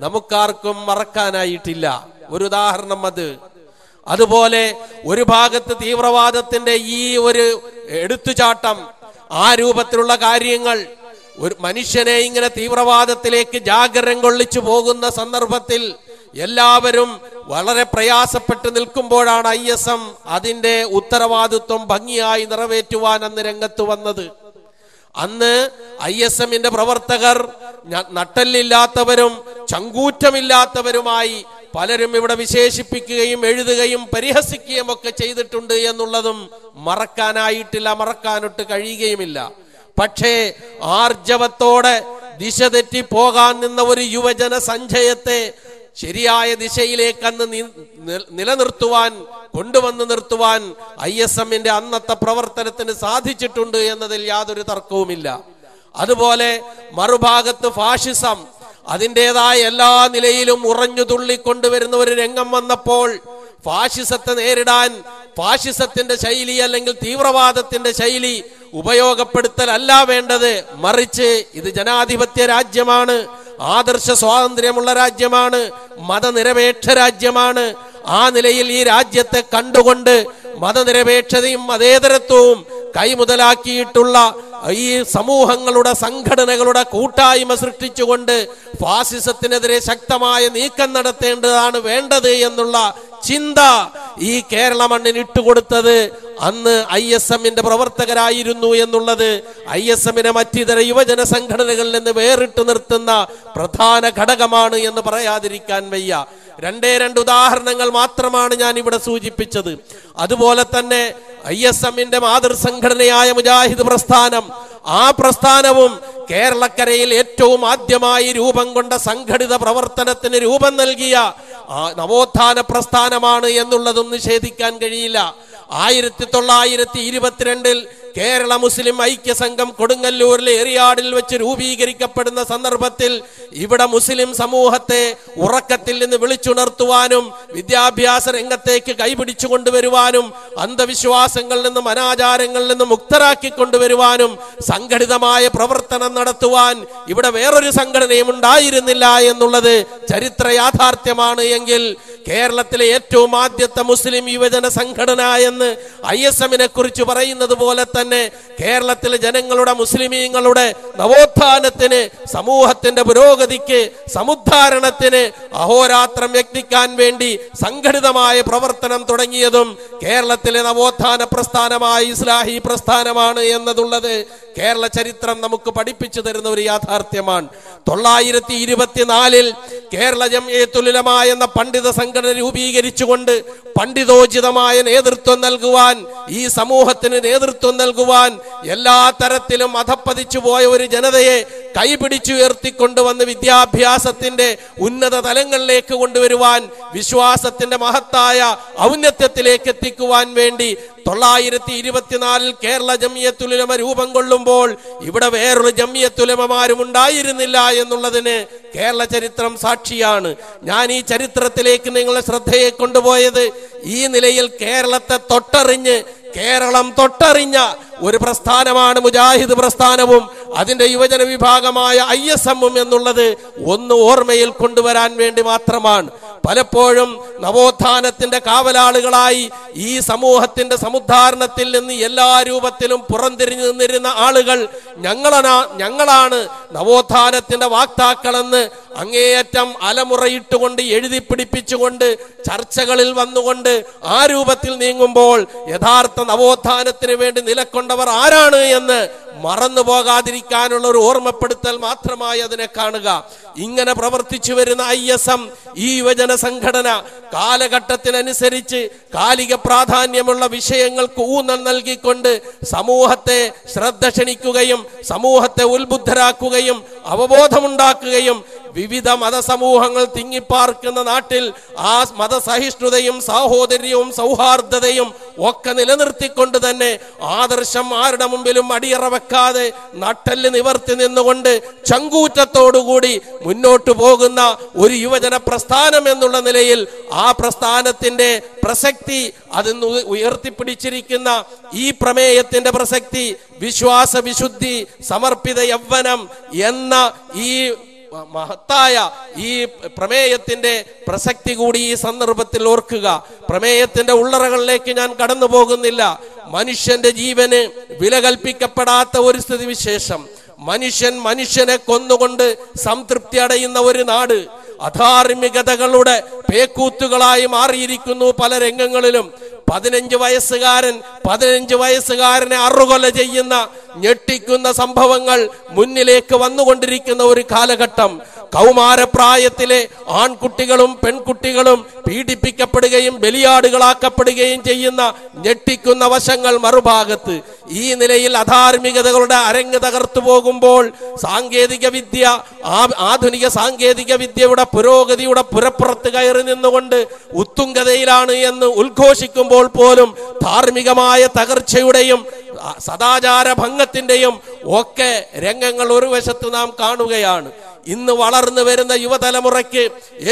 നമുക്കാർക്കും മറക്കാനായിട്ടില്ല. ഒരു ഉദാഹരണം അതുപോലെ ഒരു ഭാഗത്ത് തീവ്രവാദത്തിന്റെ ഈ ഒരു എടുത്തുചാട്ടം, ആ രൂപത്തിലുള്ള കാര്യങ്ങൾ ഒരു മനുഷ്യനെ ഇങ്ങനെ തീവ്രവാദത്തിലേക്ക് ജാഗരം കൊള്ളിച്ചു പോകുന്ന സന്ദർഭത്തിൽ എല്ലാവരും വളരെ പ്രയാസപ്പെട്ട് നിൽക്കുമ്പോഴാണ് ISM അതിന്റെ ഉത്തരവാദിത്വം ഭംഗിയായി നിറവേറ്റുവാൻ അന്ന് രംഗത്ത് വന്നത്. അന്ന് ISMന്റെ പ്രവർത്തകർ നട്ടല്ലില്ലാത്തവരും ചങ്കൂറ്റമില്ലാത്തവരുമായി പലരും ഇവിടെ വിശേഷിപ്പിക്കുകയും എഴുതുകയും പരിഹസിക്കുകയും ഒക്കെ ചെയ്തിട്ടുണ്ട് എന്നുള്ളതും മറക്കാനായിട്ടില്ല, മറക്കാനൊട്ട് കഴിയുകയുമില്ല. പക്ഷേ ആർജവത്തോടെ ദിശ തെറ്റി പോകാൻ നിന്ന ഒരു യുവജന സഞ്ചയത്തെ ശരിയായ ദിശയിലേക്ക് അന്ന് കൊണ്ടുവന്ന് നിർത്തുവാൻ ISMന്റെ അന്നത്തെ പ്രവർത്തനത്തിന് സാധിച്ചിട്ടുണ്ട് എന്നതിൽ യാതൊരു തർക്കവുമില്ല. അതുപോലെ മറുഭാഗത്ത് ഫാഷിസം അതിൻ്റെതായ എല്ലാ നിലയിലും ഉറഞ്ഞു തുള്ളിക്കൊണ്ടുവരുന്ന ഒരു രംഗം വന്നപ്പോൾ ഫാഷിസത്തെ നേരിടാൻ ഫാഷിസത്തിന്റെ ശൈലി അല്ലെങ്കിൽ തീവ്രവാദത്തിന്റെ ശൈലി ഉപയോഗപ്പെടുത്തലല്ല വേണ്ടത്, മറിച്ച് ഇത് ജനാധിപത്യ രാജ്യമാണ്, ആദർശ സ്വാതന്ത്ര്യമുള്ള രാജ്യമാണ്, മതനിരപേക്ഷ രാജ്യമാണ്. ആ നിലയിൽ ഈ രാജ്യത്തെ കണ്ടുകൊണ്ട് മതനിരപേക്ഷതയും മതേതരത്വവും കൈമുതലാക്കിയിട്ടുള്ള ഈ സമൂഹങ്ങളുടെ സംഘടനകളുടെ കൂട്ടായ്മ സൃഷ്ടിച്ചുകൊണ്ട് ഫാസിസത്തിനെതിരെ ശക്തമായ നീക്കം നടത്തേണ്ടതാണ് വേണ്ടത് എന്നുള്ള ചിന്ത ഈ കേരള മണ്ണിന് ഇട്ടുകൊടുത്തത് അന്ന് ISMന്റെ പ്രവർത്തകരായിരുന്നു എന്നുള്ളത് ISMനെ മറ്റിതര യുവജന സംഘടനകളിൽ നിന്ന് വേറിട്ട് നിർത്തുന്ന പ്രധാന ഘടകമാണ് എന്ന് പറയാതിരിക്കാൻ വയ്യ. 2 ഉദാഹരണങ്ങൾ മാത്രമാണ് ഞാൻ ഇവിടെ സൂചിപ്പിച്ചത്. അതുപോലെ തന്നെ ISMന്റെ മാതൃസംഘടനയായ മുജാഹിദ് പ്രസ്ഥാനം, ആ പ്രസ്ഥാനവും കേരളക്കരയിൽ ഏറ്റവും ആദ്യമായി രൂപം കൊണ്ട സംഘടിത പ്രവർത്തനത്തിന് രൂപം നൽകിയ നവോത്ഥാന പ്രസ്ഥാനമാണ് എന്നുള്ളതും നിഷേധിക്കാൻ കഴിയില്ല. 1922 കേരള മുസ്ലിം ഐക്യസംഘം കൊടുങ്ങല്ലൂരിലെ എറിയാടിൽ വെച്ച് രൂപീകരിക്കപ്പെടുന്ന സന്ദർഭത്തിൽ ഇവിടെ മുസ്ലിം സമൂഹത്തെ ഉറക്കത്തിൽ നിന്ന് വിളിച്ചുണർത്തുവാനും വിദ്യാഭ്യാസ രംഗത്തേക്ക് കൈപിടിച്ചു കൊണ്ടുവരുവാനും അന്ധവിശ്വാസങ്ങളിൽ നിന്നും അനാചാരങ്ങളിൽ നിന്നും മുക്തരാക്കി കൊണ്ടുവരുവാനും സംഘടിതമായ പ്രവർത്തനം നടത്തുവാൻ ഇവിടെ വേറൊരു സംഘടനയും ഉണ്ടായിരുന്നില്ല എന്നുള്ളത് ചരിത്ര യാഥാർത്ഥ്യമാണ്. എങ്കിൽ കേരളത്തിലെ ഏറ്റവും ആദ്യത്തെ മുസ്ലിം യുവജന സംഘടന എന്ന് ISMനെ കുറിച്ച് പറയുന്നത് പോലെ തന്നെ കേരളത്തിലെ ജനങ്ങളുടെ മുസ്ലിമീങ്ങളുടെ നവോത്ഥാനത്തിന്, സമൂഹത്തിന്റെ പുരോഗതിക്ക്, സമുദ്ധാരണത്തിന് അഹോരാത്രം യത്നിക്കാൻ വേണ്ടി സംഘടിതമായ പ്രവർത്തനം തുടങ്ങിയതും കേരളത്തിലെ നവോത്ഥാന പ്രസ്ഥാനമായ ഇസ്ലാഹി പ്രസ്ഥാനമാണ് എന്നതുള്ളത് കേരള ചരിത്രം നമുക്ക് പഠിപ്പിച്ചു തരുന്ന ഒരു യാഥാർത്ഥ്യമാണ്. 924 കേരള ജംഇയ്യത്തുൽ ഉലമ എന്ന പണ്ഡിത സംഘടന രൂപീകരിച്ചുകൊണ്ട് പണ്ഡിതോചിതമായ നേതൃത്വം നൽകുവാൻ, ഈ സമൂഹത്തിന് നേതൃത്വം നൽകുവാൻ, എല്ലാ തരത്തിലും അധപ്പതിച്ചു പോയ ഒരു ജനതയെ കൈപിടിച്ചുയർത്തിക്കൊണ്ടുവന്ന് വിദ്യാഭ്യാസത്തിന്റെ ഉന്നത തലങ്ങളിലേക്ക് കൊണ്ടുവരുവാൻ, വിശ്വാസത്തിന്റെ മഹത്തായ ഔന്നത്യത്തിലേക്ക് എത്തിക്കുവാൻ വേണ്ടി 924 കേരള ജംഇയ്യത്തുൽ ഉലമ രൂപം കൊള്ളുമ്പോൾ ഇവിടെ വേറൊരു ജംഇയ്യത്തുൽ ഉലമമാരും ഉണ്ടായിരുന്നില്ല എന്നുള്ളതിന് കേരള ചരിത്രം സാക്ഷിയാണ്. ഞാൻ ഈ ചരിത്രത്തിലേക്ക് നിങ്ങളെ ശ്രദ്ധയെ കൊണ്ടുപോയത് ഈ നിലയിൽ കേരളത്തെ തൊട്ടറിഞ്ഞ്, കേരളം തൊട്ടറിഞ്ഞ ഒരു പ്രസ്ഥാനമാണ് മുജാഹിദ് പ്രസ്ഥാനവും അതിന്റെ യുവജന വിഭാഗമായ ISMഉം എന്നുള്ളത് ഒന്ന് ഓർമ്മയിൽ കൊണ്ടുവരാൻ വേണ്ടി മാത്രമാണ്. പലപ്പോഴും നവോത്ഥാനത്തിന്റെ കാവലാളുകളായി ഈ സമൂഹത്തിന്റെ സമുദ്ധാരണത്തിൽ നിന്ന് എല്ലാ രൂപത്തിലും പുറംതിരിഞ്ഞു നിന്നിരുന്ന ആളുകൾ ഞങ്ങളാണ് നവോത്ഥാനത്തിന്റെ വാക്താക്കളെന്ന് അങ്ങേയറ്റം അലമുറയിട്ടുകൊണ്ട് എഴുതി പിടിപ്പിച്ചുകൊണ്ട് ചർച്ചകളിൽ വന്നുകൊണ്ട് ആ രൂപത്തിൽ നീങ്ങുമ്പോൾ യഥാർത്ഥ നവോത്ഥാനത്തിന് വേണ്ടി നിലകൊണ്ടവർ ആരാണ് എന്ന് മറന്നു പോകാതിരിക്കാനുള്ള ഒരു ഓർമ്മപ്പെടുത്തൽ മാത്രമായി അതിനെ കാണുക. ഇങ്ങനെ പ്രവർത്തിച്ചു വരുന്ന ISM, ഈ യുവജന സംഘടന കാലഘട്ടത്തിനനുസരിച്ച് കാലിക പ്രാധാന്യമുള്ള വിഷയങ്ങൾക്ക് ഊന്നൽ നൽകിക്കൊണ്ട് സമൂഹത്തെ ശ്രദ്ധ ക്ഷണിക്കുകയും സമൂഹത്തെ ഉത്ബുദ്ധരാക്കുകയും അവബോധമുണ്ടാക്കുകയും വിവിധ മതസമൂഹങ്ങൾ തിങ്ങിപ്പാർക്കുന്ന നാട്ടിൽ ആ മതസഹിഷ്ണുതയും സാഹോദര്യവും സൗഹാർദ്ദതയും ഒക്കെ നിലനിർത്തിക്കൊണ്ട് തന്നെ ആദർശം ആരുടെ മുമ്പിലും അടിയറ വെക്കാതെ നട്ടെല്ല് നിവർത്തി നിന്നുകൊണ്ട് ചങ്കൂറ്റത്തോടുകൂടി മുന്നോട്ടു പോകുന്ന ഒരു യുവജന പ്രസ്ഥാനം എന്നുള്ള നിലയിൽ ആ പ്രസ്ഥാനത്തിന്റെ പ്രസക്തി, അതിന് ഉയർത്തിപ്പിടിച്ചിരിക്കുന്ന ഈ പ്രമേയത്തിന്റെ പ്രസക്തി, വിശ്വാസ വിശുദ്ധി, സമർപ്പിത യൗവനം എന്ന ഈ മഹത്തായ ഈ പ്രമേയത്തിന്റെ പ്രസക്തി കൂടി ഈ സന്ദർഭത്തിൽ ഓർക്കുക. പ്രമേയത്തിന്റെ ഉള്ളറകളിലേക്ക് ഞാൻ കടന്നു പോകുന്നില്ല. മനുഷ്യന്റെ ജീവന് വില കൽപ്പിക്കപ്പെടാത്ത ഒരു സ്ഥിതിവിശേഷം, മനുഷ്യനെ കൊന്നുകൊണ്ട് സംതൃപ്തി അടയുന്ന ഒരു നാട്, അധാർമികതകളുടെ പേക്കൂത്തുകളായി മാറിയിരിക്കുന്നു പല രംഗങ്ങളിലും. 15 വയസ്സുകാരനെ അറുകൊല ചെയ്യുന്ന ഞെട്ടിക്കുന്ന സംഭവങ്ങൾ മുന്നിലേക്ക് വന്നുകൊണ്ടിരിക്കുന്ന ഒരു കാലഘട്ടം. കൗമാരപ്രായത്തിലെ ആൺകുട്ടികളും പെൺകുട്ടികളും പീഡിപ്പിക്കപ്പെടുകയും ബലിയാടുകളാക്കപ്പെടുകയും ചെയ്യുന്ന ഞെട്ടിക്കുന്ന വശങ്ങൾ മറുഭാഗത്ത്. ഈ നിലയിൽ അധാർമികതകളുടെ അരങ്ങ് തകർത്തു പോകുമ്പോൾ ആധുനിക സാങ്കേതിക വിദ്യയുടെ പുരോഗതിയുടെ പുരപ്പുറത്ത് കയറി നിന്നുകൊണ്ട് ഉത്തുംഗതയിലാണ് എന്ന് ഉദ്ഘോഷിക്കുമ്പോൾ പോലും ധാർമ്മികമായ തകർച്ചയുടെയും സദാചാര ഭംഗത്തിന്റെയും ഒക്കെ രംഗങ്ങൾ ഒരു വശത്ത് നാം കാണുകയാണ്. ഇന്ന് വളർന്നു വരുന്ന യുവതലമുറയ്ക്ക്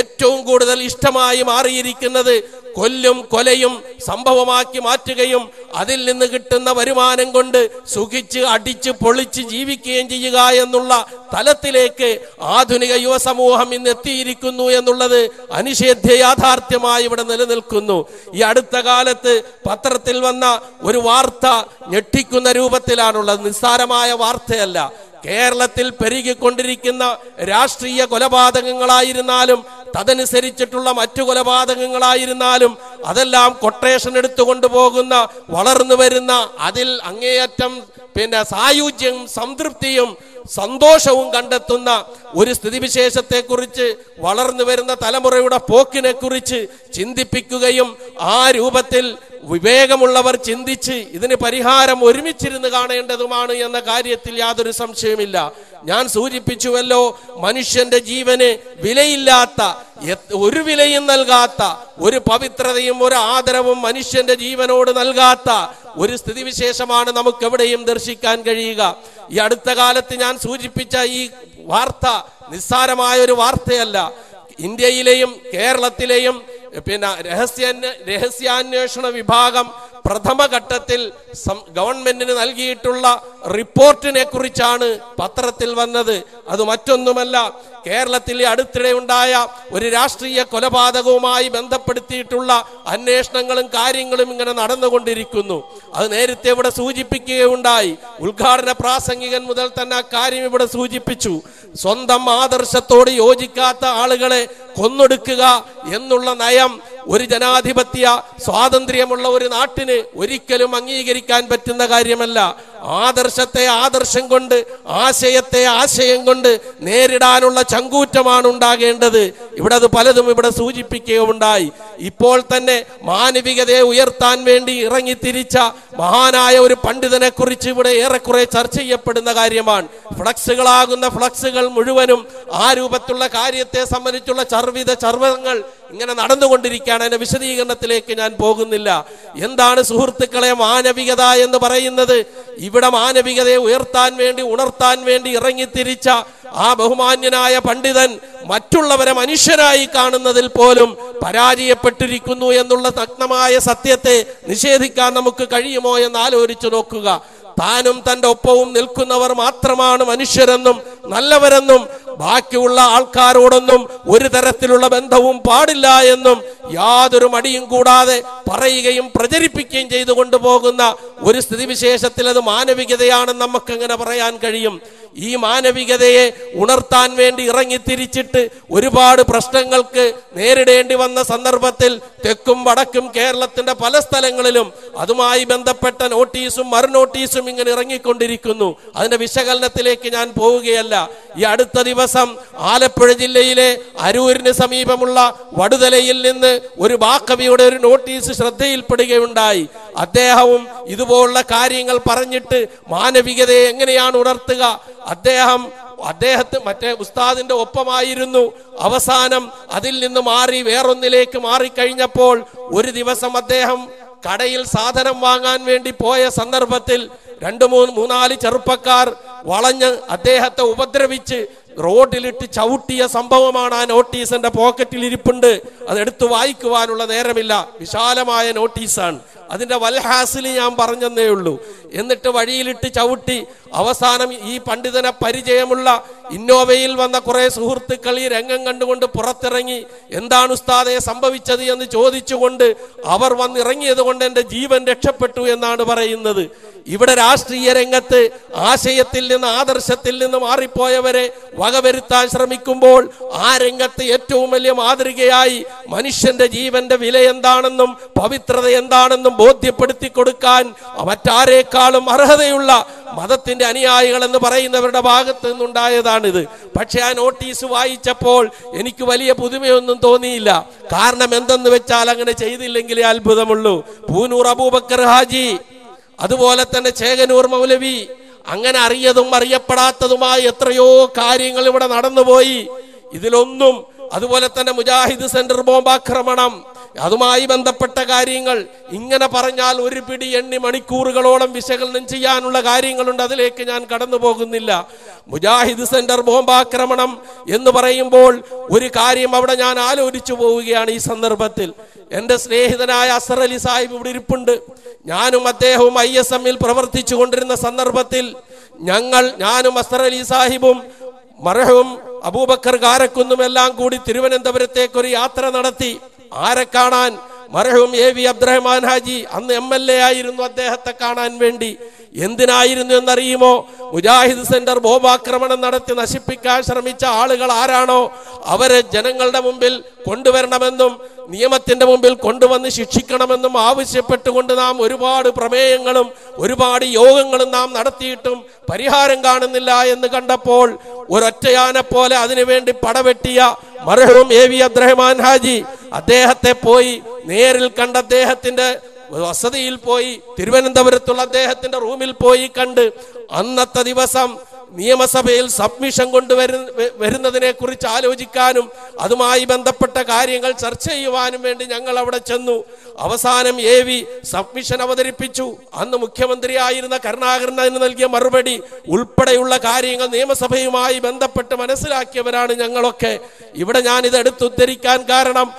ഏറ്റവും കൂടുതൽ ഇഷ്ടമായി മാറിയിരിക്കുന്നത് കൊലയും സംഭവമാക്കി മാറ്റുകയും അതിൽ നിന്ന് കിട്ടുന്ന വരുമാനം കൊണ്ട് സുഖിച്ച് അടിച്ച് പൊളിച്ച് ജീവിക്കുകയും ചെയ്യുക എന്നുള്ള തലത്തിലേക്ക് ആധുനിക യുവസമൂഹം ഇന്ന് എത്തിയിരിക്കുന്നു എന്നുള്ളത് അനിഷേധ്യ യാഥാർത്ഥ്യമായി ഇവിടെ നിലനിൽക്കുന്നു. ഈ അടുത്ത കാലത്ത് പത്രത്തിൽ വന്ന ഒരു വാർത്ത ഞെട്ടിക്കുന്ന രൂപത്തിലാണുള്ളത്. നിസ്സാരമായ വാർത്തയല്ല. കേരളത്തിൽ പെരുകിക്കൊണ്ടിരിക്കുന്ന രാഷ്ട്രീയ കൊലപാതകങ്ങളായിരുന്നാലും തദനുസരിച്ചിട്ടുള്ള മറ്റു കൊലപാതകങ്ങളായിരുന്നാലും അതെല്ലാം കൊട്ടേഷൻ എടുത്തുകൊണ്ട് പോകുന്ന, വളർന്നു വരുന്ന, അതിൽ അങ്ങേയറ്റം സായുജ്യം, സംതൃപ്തിയും സന്തോഷവും കണ്ടെത്തുന്ന ഒരു സ്ഥിതിവിശേഷത്തെക്കുറിച്ച് വളർന്നു വരുന്ന തലമുറയുടെ പോക്കിനെ കുറിച്ച് ചിന്തിപ്പിക്കുകയും ആ രൂപത്തിൽ വിവേകമുള്ളവർ ചിന്തിച്ച് ഇതിന് പരിഹാരം ഒരുമിച്ചിരുന്ന് കാണേണ്ടതുമാണ് എന്ന കാര്യത്തിൽ യാതൊരു സംശയമില്ല. ഞാൻ സൂചിപ്പിച്ചുവല്ലോ, മനുഷ്യന്റെ ജീവന് വിലയില്ലാത്ത, ഒരു വിലയും നൽകാത്ത, ഒരു പവിത്രതയും ഒരു ആദരവും മനുഷ്യന്റെ ജീവനോട് നൽകാത്ത ഒരു സ്ഥിതിവിശേഷമാണ് നമുക്ക് എവിടെയും ദർശിക്കാൻ കഴിയുക. ഈ അടുത്ത കാലത്ത് ഞാൻ സൂചിപ്പിച്ച ഈ വാർത്ത നിസ്സാരമായ ഒരു വാർത്തയല്ല. ഇന്ത്യയിലെയും കേരളത്തിലെയും രഹസ്യാന്വേഷണ വിഭാഗം പ്രഥമഘട്ടത്തിൽ ഗവൺമെന്റിന് നൽകിയിട്ടുള്ള റിപ്പോർട്ടിനെ കുറിച്ചാണ് പത്രത്തിൽ വന്നത്. അത് മറ്റൊന്നുമല്ല, കേരളത്തിലെ അടുത്തിടെ ഉണ്ടായ ഒരു രാഷ്ട്രീയ കൊലപാതകവുമായി ബന്ധപ്പെടുത്തിയിട്ടുള്ള അന്വേഷണങ്ങളും കാര്യങ്ങളും ഇങ്ങനെ നടന്നുകൊണ്ടിരിക്കുന്നു. അത് നേരത്തെ ഇവിടെ സൂചിപ്പിക്കുകയുണ്ടായി. ഉദ്ഘാടന പ്രാസംഗികൻ മുതൽ തന്നെ ആ കാര്യം ഇവിടെ സൂചിപ്പിച്ചു. സ്വന്തം ആദർശത്തോട് യോജിക്കാത്ത ആളുകളെ കൊന്നൊടുക്കുക എന്നുള്ള നയം ഒരു ജനാധിപത്യ സ്വാതന്ത്ര്യമുള്ള ഒരു നാട്ടിന് ഒരിക്കലും അംഗീകരിക്കാൻ പറ്റുന്ന കാര്യമല്ല. ആദർശത്തെ ആദർശം കൊണ്ട്, ആശയത്തെ ആശയം കൊണ്ട് നേരിടാനുള്ള ചങ്കൂറ്റമാണ് ഉണ്ടാകേണ്ടത്. ഇവിടെ അത് പലതും ഇവിടെ സൂചിപ്പിക്കുകയുണ്ടായി. ഇപ്പോൾ തന്നെ മാനവികതയെ ഉയർത്താൻ വേണ്ടി ഇറങ്ങിത്തിരിച്ച മഹാനായ ഒരു പണ്ഡിതനെ കുറിച്ച് ഇവിടെ ഏറെക്കുറെ ചർച്ച ചെയ്യപ്പെടുന്ന കാര്യമാണ്. ഫ്ലക്സുകളാകുന്ന ഫ്ലക്സുകൾ മുഴുവനും ആ രൂപത്തിലുള്ള കാര്യത്തെ സംബന്ധിച്ചുള്ള ചർവങ്ങൾ ഇങ്ങനെ നടന്നുകൊണ്ടിരിക്കുകയാണ്. അതിന്റെ വിശദീകരണത്തിലേക്ക് ഞാൻ പോകുന്നില്ല. എന്താണ് സുഹൃത്തുക്കളെ മാനവികത എന്ന് പറയുന്നത്? ഇവിടെ മാനവികതയെ ഉയർത്താൻ വേണ്ടി, ഉണർത്താൻ വേണ്ടി ഇറങ്ങിത്തിരിച്ച ആ ബഹുമാന്യനായ പണ്ഡിതൻ മറ്റുള്ളവരെ മനുഷ്യരായി കാണുന്നതിൽ പോലും പരാജയപ്പെട്ടിരിക്കുന്നു എന്നുള്ള നഗ്നമായ സത്യത്തെ നിഷേധിക്കാൻ നമുക്ക് കഴിയുമോ എന്ന് ആലോചിച്ചു നോക്കുക. താനും തന്റെ ഒപ്പവും നിൽക്കുന്നവർ മാത്രമാണ് മനുഷ്യരെന്നും നല്ലവരെന്നും ബാക്കിയുള്ള ആൾക്കാരോടൊന്നും ഒരു തരത്തിലുള്ള ബന്ധവും പാടില്ല എന്നും യാതൊരു മടിയും കൂടാതെ പറയുകയും പ്രചരിപ്പിക്കുകയും ചെയ്തു കൊണ്ടുപോകുന്ന ഒരു സ്ഥിതിവിശേഷത്തിൽ അത് മാനവികതയാണെന്ന് നമുക്കെങ്ങനെ പറയാൻ കഴിയും? ഈ മാനവികതയെ ഉണർത്താൻ വേണ്ടി ഇറങ്ങിത്തിരിച്ചിട്ട് ഒരുപാട് പ്രശ്നങ്ങൾക്ക് നേരിടേണ്ടി വന്ന സന്ദർഭത്തിൽ തെക്കും വടക്കും കേരളത്തിന്റെ പല സ്ഥലങ്ങളിലും അതുമായി ബന്ധപ്പെട്ട നോട്ടീസും മറുനോട്ടീസും ഇങ്ങനെ ഇറങ്ങിക്കൊണ്ടിരിക്കുന്നു. അതിന്റെ വിശകലനത്തിലേക്ക് ഞാൻ പോവുകയല്ല. ഈ അടുത്ത ദിവസം ആലപ്പുഴ ജില്ലയിലെ അരൂരിന് സമീപമുള്ള വടുതലയിൽ നിന്ന് ഒരു ബാക്കവിയുടെ ഒരു നോട്ടീസ് ശ്രദ്ധയിൽപ്പെടുകയുണ്ടായി. അദ്ദേഹവും ഇതുപോലുള്ള കാര്യങ്ങൾ പറഞ്ഞിട്ട് മാനവികതയെ എങ്ങനെയാണ് ഉണർത്തുക? അദ്ദേഹത്തെ മറ്റേ ഉസ്താദിന്റെ ഒപ്പമായിരുന്നു. അവസാനം അതിൽ നിന്ന് മാറി വേറൊന്നിലേക്ക് മാറിക്കഴിഞ്ഞപ്പോൾ ഒരു ദിവസം അദ്ദേഹം കടയിൽ സാധനം വാങ്ങാൻ വേണ്ടി പോയ സന്ദർഭത്തിൽ മൂന്നാല് ചെറുപ്പക്കാർ വളഞ്ഞ് അദ്ദേഹത്തെ ഉപദ്രവിച്ച് റോഡിലിട്ട് ചവിട്ടിയ സംഭവമാണ്. ആ നോട്ടീസ് എന്റെ പോക്കറ്റിൽ ഇരിപ്പുണ്ട്. അതെടുത്ത് വായിക്കുവാനുള്ള നേരമില്ല. വിശാലമായ നോട്ടീസാണ്. അതിന്റെ വൽഹാസിൽ ഞാൻ പറഞ്ഞതേ ഉള്ളൂ. എന്നിട്ട് വഴിയിലിട്ട് ചവിട്ടി അവസാനം ഈ പണ്ഡിതനെ പരിചയമുള്ള ഇന്നോവയിൽ വന്ന കുറെ സുഹൃത്തുക്കൾ ഈ രംഗം കണ്ടുകൊണ്ട് പുറത്തിറങ്ങി എന്താണ് ഉസ്താദെ സംഭവിച്ചത് എന്ന് ചോദിച്ചുകൊണ്ട് അവർ വന്നിറങ്ങിയത് കൊണ്ട് എൻ്റെ ജീവൻ രക്ഷപ്പെട്ടു എന്നാണ് പറയുന്നത്. ഇവിടെ രാഷ്ട്രീയ രംഗത്ത് ആശയത്തിൽ നിന്ന് ആദർശത്തിൽ നിന്ന് മാറിപ്പോയവരെ വകവരുത്താൻ ശ്രമിക്കുമ്പോൾ ആ രംഗത്ത് ഏറ്റവും വലിയ മാതൃകയായി മനുഷ്യന്റെ ജീവന്റെ വില എന്താണെന്നും പവിത്രത എന്താണെന്നും ബോധ്യപ്പെടുത്തി കൊടുക്കാൻ മറ്റാരേക്കാളും അർഹതയുള്ള മതത്തിന്റെ അനുയായികൾ എന്ന് പറയുന്നവരുടെ ഭാഗത്ത് നിന്നുണ്ടായതാണിത്. പക്ഷെ ആ നോട്ടീസ് വായിച്ചപ്പോൾ എനിക്ക് വലിയ പുതുമയൊന്നും തോന്നിയില്ല. കാരണം എന്തെന്ന് വെച്ചാൽ അങ്ങനെ ചെയ്തില്ലെങ്കിലേ അത്ഭുതമുള്ളൂ. പൂനൂർ അബൂബക്കർ ഹാജി, അതുപോലെ തന്നെ ചേകനൂർ മൗലവി, അങ്ങനെ അറിയതും അറിയപ്പെടാത്തതുമായ എത്രയോ കാര്യങ്ങൾ ഇവിടെ നടന്നുപോയി. ഇതിലൊന്നും, അതുപോലെ തന്നെ മുജാഹിദ് സെന്റർ ബോംബാക്രമണം, അതുമായി ബന്ധപ്പെട്ട കാര്യങ്ങൾ, ഇങ്ങനെ പറഞ്ഞാൽ ഒരു പിടി എണ്ണി മണിക്കൂറുകളോളം വിശകലനം ചെയ്യാനുള്ള കാര്യങ്ങളുണ്ട്. അതിലേക്ക് ഞാൻ കടന്നു പോകുന്നില്ല. മുജാഹിദ് സെന്റർ ബോംബാക്രമണം എന്ന് പറയുമ്പോൾ ഒരു കാര്യം അവിടെ ഞാൻ ആലോചിച്ചു പോവുകയാണ്. ഈ സന്ദർഭത്തിൽ എൻ്റെ സ്നേഹിതനായ അസർ അലി സാഹിബ് ഇവിടെ ഇരിപ്പുണ്ട്. ഞാനും അദ്ദേഹവും ISM-ൽ പ്രവർത്തിച്ചു കൊണ്ടിരുന്ന സന്ദർഭത്തിൽ ഞാനും അസർ അലി സാഹിബും മർഹൂം അബൂബക്കർ കാരക്കുന്നും എല്ലാം കൂടി തിരുവനന്തപുരത്തേക്ക് ഒരു യാത്ര നടത്തി. ആരെ കാണാൻ? മർഹൂം AV അബ്ദുറഹ്മാൻ ഹാജി. അന്ന് MLA ആയിരുന്നു. അദ്ദേഹത്തെ കാണാൻ വേണ്ടി. എന്തിനായിരുന്നു എന്നറിയുമോ? മുജാഹിദ് സെന്റർ ബോംബാക്രമണം നടത്തി നശിപ്പിക്കാൻ ശ്രമിച്ച ആളുകൾ ആരാണോ അവരെ ജനങ്ങളുടെ മുമ്പിൽ കൊണ്ടുവരണമെന്നും നിയമത്തിന്റെ മുമ്പിൽ കൊണ്ടുവന്ന് ശിക്ഷിക്കണമെന്നും ആവശ്യപ്പെട്ടുകൊണ്ട് നാം ഒരുപാട് പ്രമേയങ്ങളും ഒരുപാട് യോഗങ്ങളും നാം നടത്തിയിട്ടും പരിഹാരം കാണുന്നില്ല എന്ന് കണ്ടപ്പോൾ ഒരൊറ്റയാനെ പോലെ അതിനുവേണ്ടി പടവെട്ടിയ മർഹൂം AV അബ്ദുറഹ്മാൻ ഹാജി, അദ്ദേഹത്തെ പോയി നേരിൽ കണ്ട് അദ്ദേഹത്തിന്റെ വസതിയിൽ പോയി, തിരുവനന്തപുരത്തുള്ള അദ്ദേഹത്തിന്റെ റൂമിൽ പോയി കണ്ട് അന്നത്തെ ദിവസം നിയമസഭയിൽ സബ്മിഷൻ വരുന്നതിനെ കുറിച്ച് ആലോചിക്കാനും അതുമായി ബന്ധപ്പെട്ട കാര്യങ്ങൾ ചർച്ച ചെയ്യുവാനും വേണ്ടി ഞങ്ങൾ അവിടെ ചെന്നു. അവസാനം AV സബ്മിഷൻ അവതരിപ്പിച്ചു. അന്ന് മുഖ്യമന്ത്രിയായിരുന്ന കരുണാകരൻ അതിന് നൽകിയ മറുപടി ഉൾപ്പെടെയുള്ള കാര്യങ്ങൾ നിയമസഭയുമായി ബന്ധപ്പെട്ട് മനസ്സിലാക്കിയവരാണ് ഞങ്ങളൊക്കെ. ഇവിടെ ഞാൻ ഇത് എടുത്തുദ്ധരിക്കാൻ കാരണം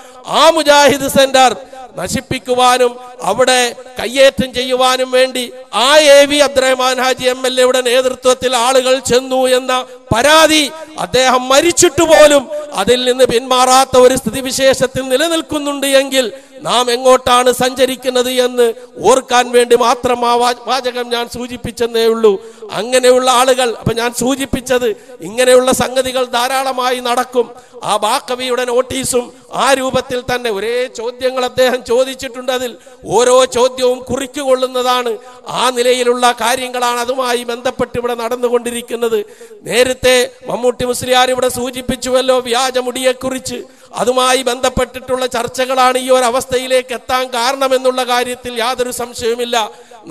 ആ മുജാഹിദ് സെന്റർ നശിപ്പിക്കുവാനും അവിടെ കയ്യേറ്റം ചെയ്യുവാനും വേണ്ടി ആ AV അബ്ദുറഹ്മാൻ ഹാജി MLA നേതൃത്വത്തിൽ ആളുകൾ ചെന്നു എന്ന പരാതി അദ്ദേഹം മരിച്ചിട്ട് പോലും അതിൽ നിന്ന് പിന്മാറാത്ത ഒരു സ്ഥിതിവിശേഷത്തിൽ നിലനിൽക്കുന്നുണ്ട് എങ്കിൽ നാം എങ്ങോട്ടാണ് സഞ്ചരിക്കുന്നത് എന്ന് ഓർക്കാൻ വേണ്ടി മാത്രം ആ വാചകം ഞാൻ സൂചിപ്പിച്ചെന്നേ ഉള്ളൂ. അങ്ങനെയുള്ള ആളുകൾ, അപ്പൊ ഞാൻ സൂചിപ്പിച്ചത് ഇങ്ങനെയുള്ള സംഗതികൾ ധാരാളമായി നടക്കും. ആ ബാക്കവിയുടെ നോട്ടീസും ആ രൂപത്തിൽ തന്നെ ഒരേ ചോദ്യങ്ങൾ അദ്ദേഹം ചോദിച്ചിട്ടുണ്ട്. അതിൽ ഓരോ ചോദ്യവും കുറിക്കുകൊള്ളുന്നതാണ്. ആ നിലയിലുള്ള കാര്യങ്ങളാണ് അതുമായി ബന്ധപ്പെട്ട് ഇവിടെ നടന്നുകൊണ്ടിരിക്കുന്നത്. നേരത്തെ മമ്മൂട്ടി മുസ്ലിയാർ ഇവിടെ സൂചിപ്പിച്ചുവല്ലോ വ്യാജമുടിയെക്കുറിച്ച്. അതുമായി ബന്ധപ്പെട്ടിട്ടുള്ള ചർച്ചകളാണ് ഈ ഒരു അവസ്ഥയിലേക്ക് എത്താൻ കാരണമെന്നുള്ള കാര്യത്തിൽ യാതൊരു സംശയവുമില്ല.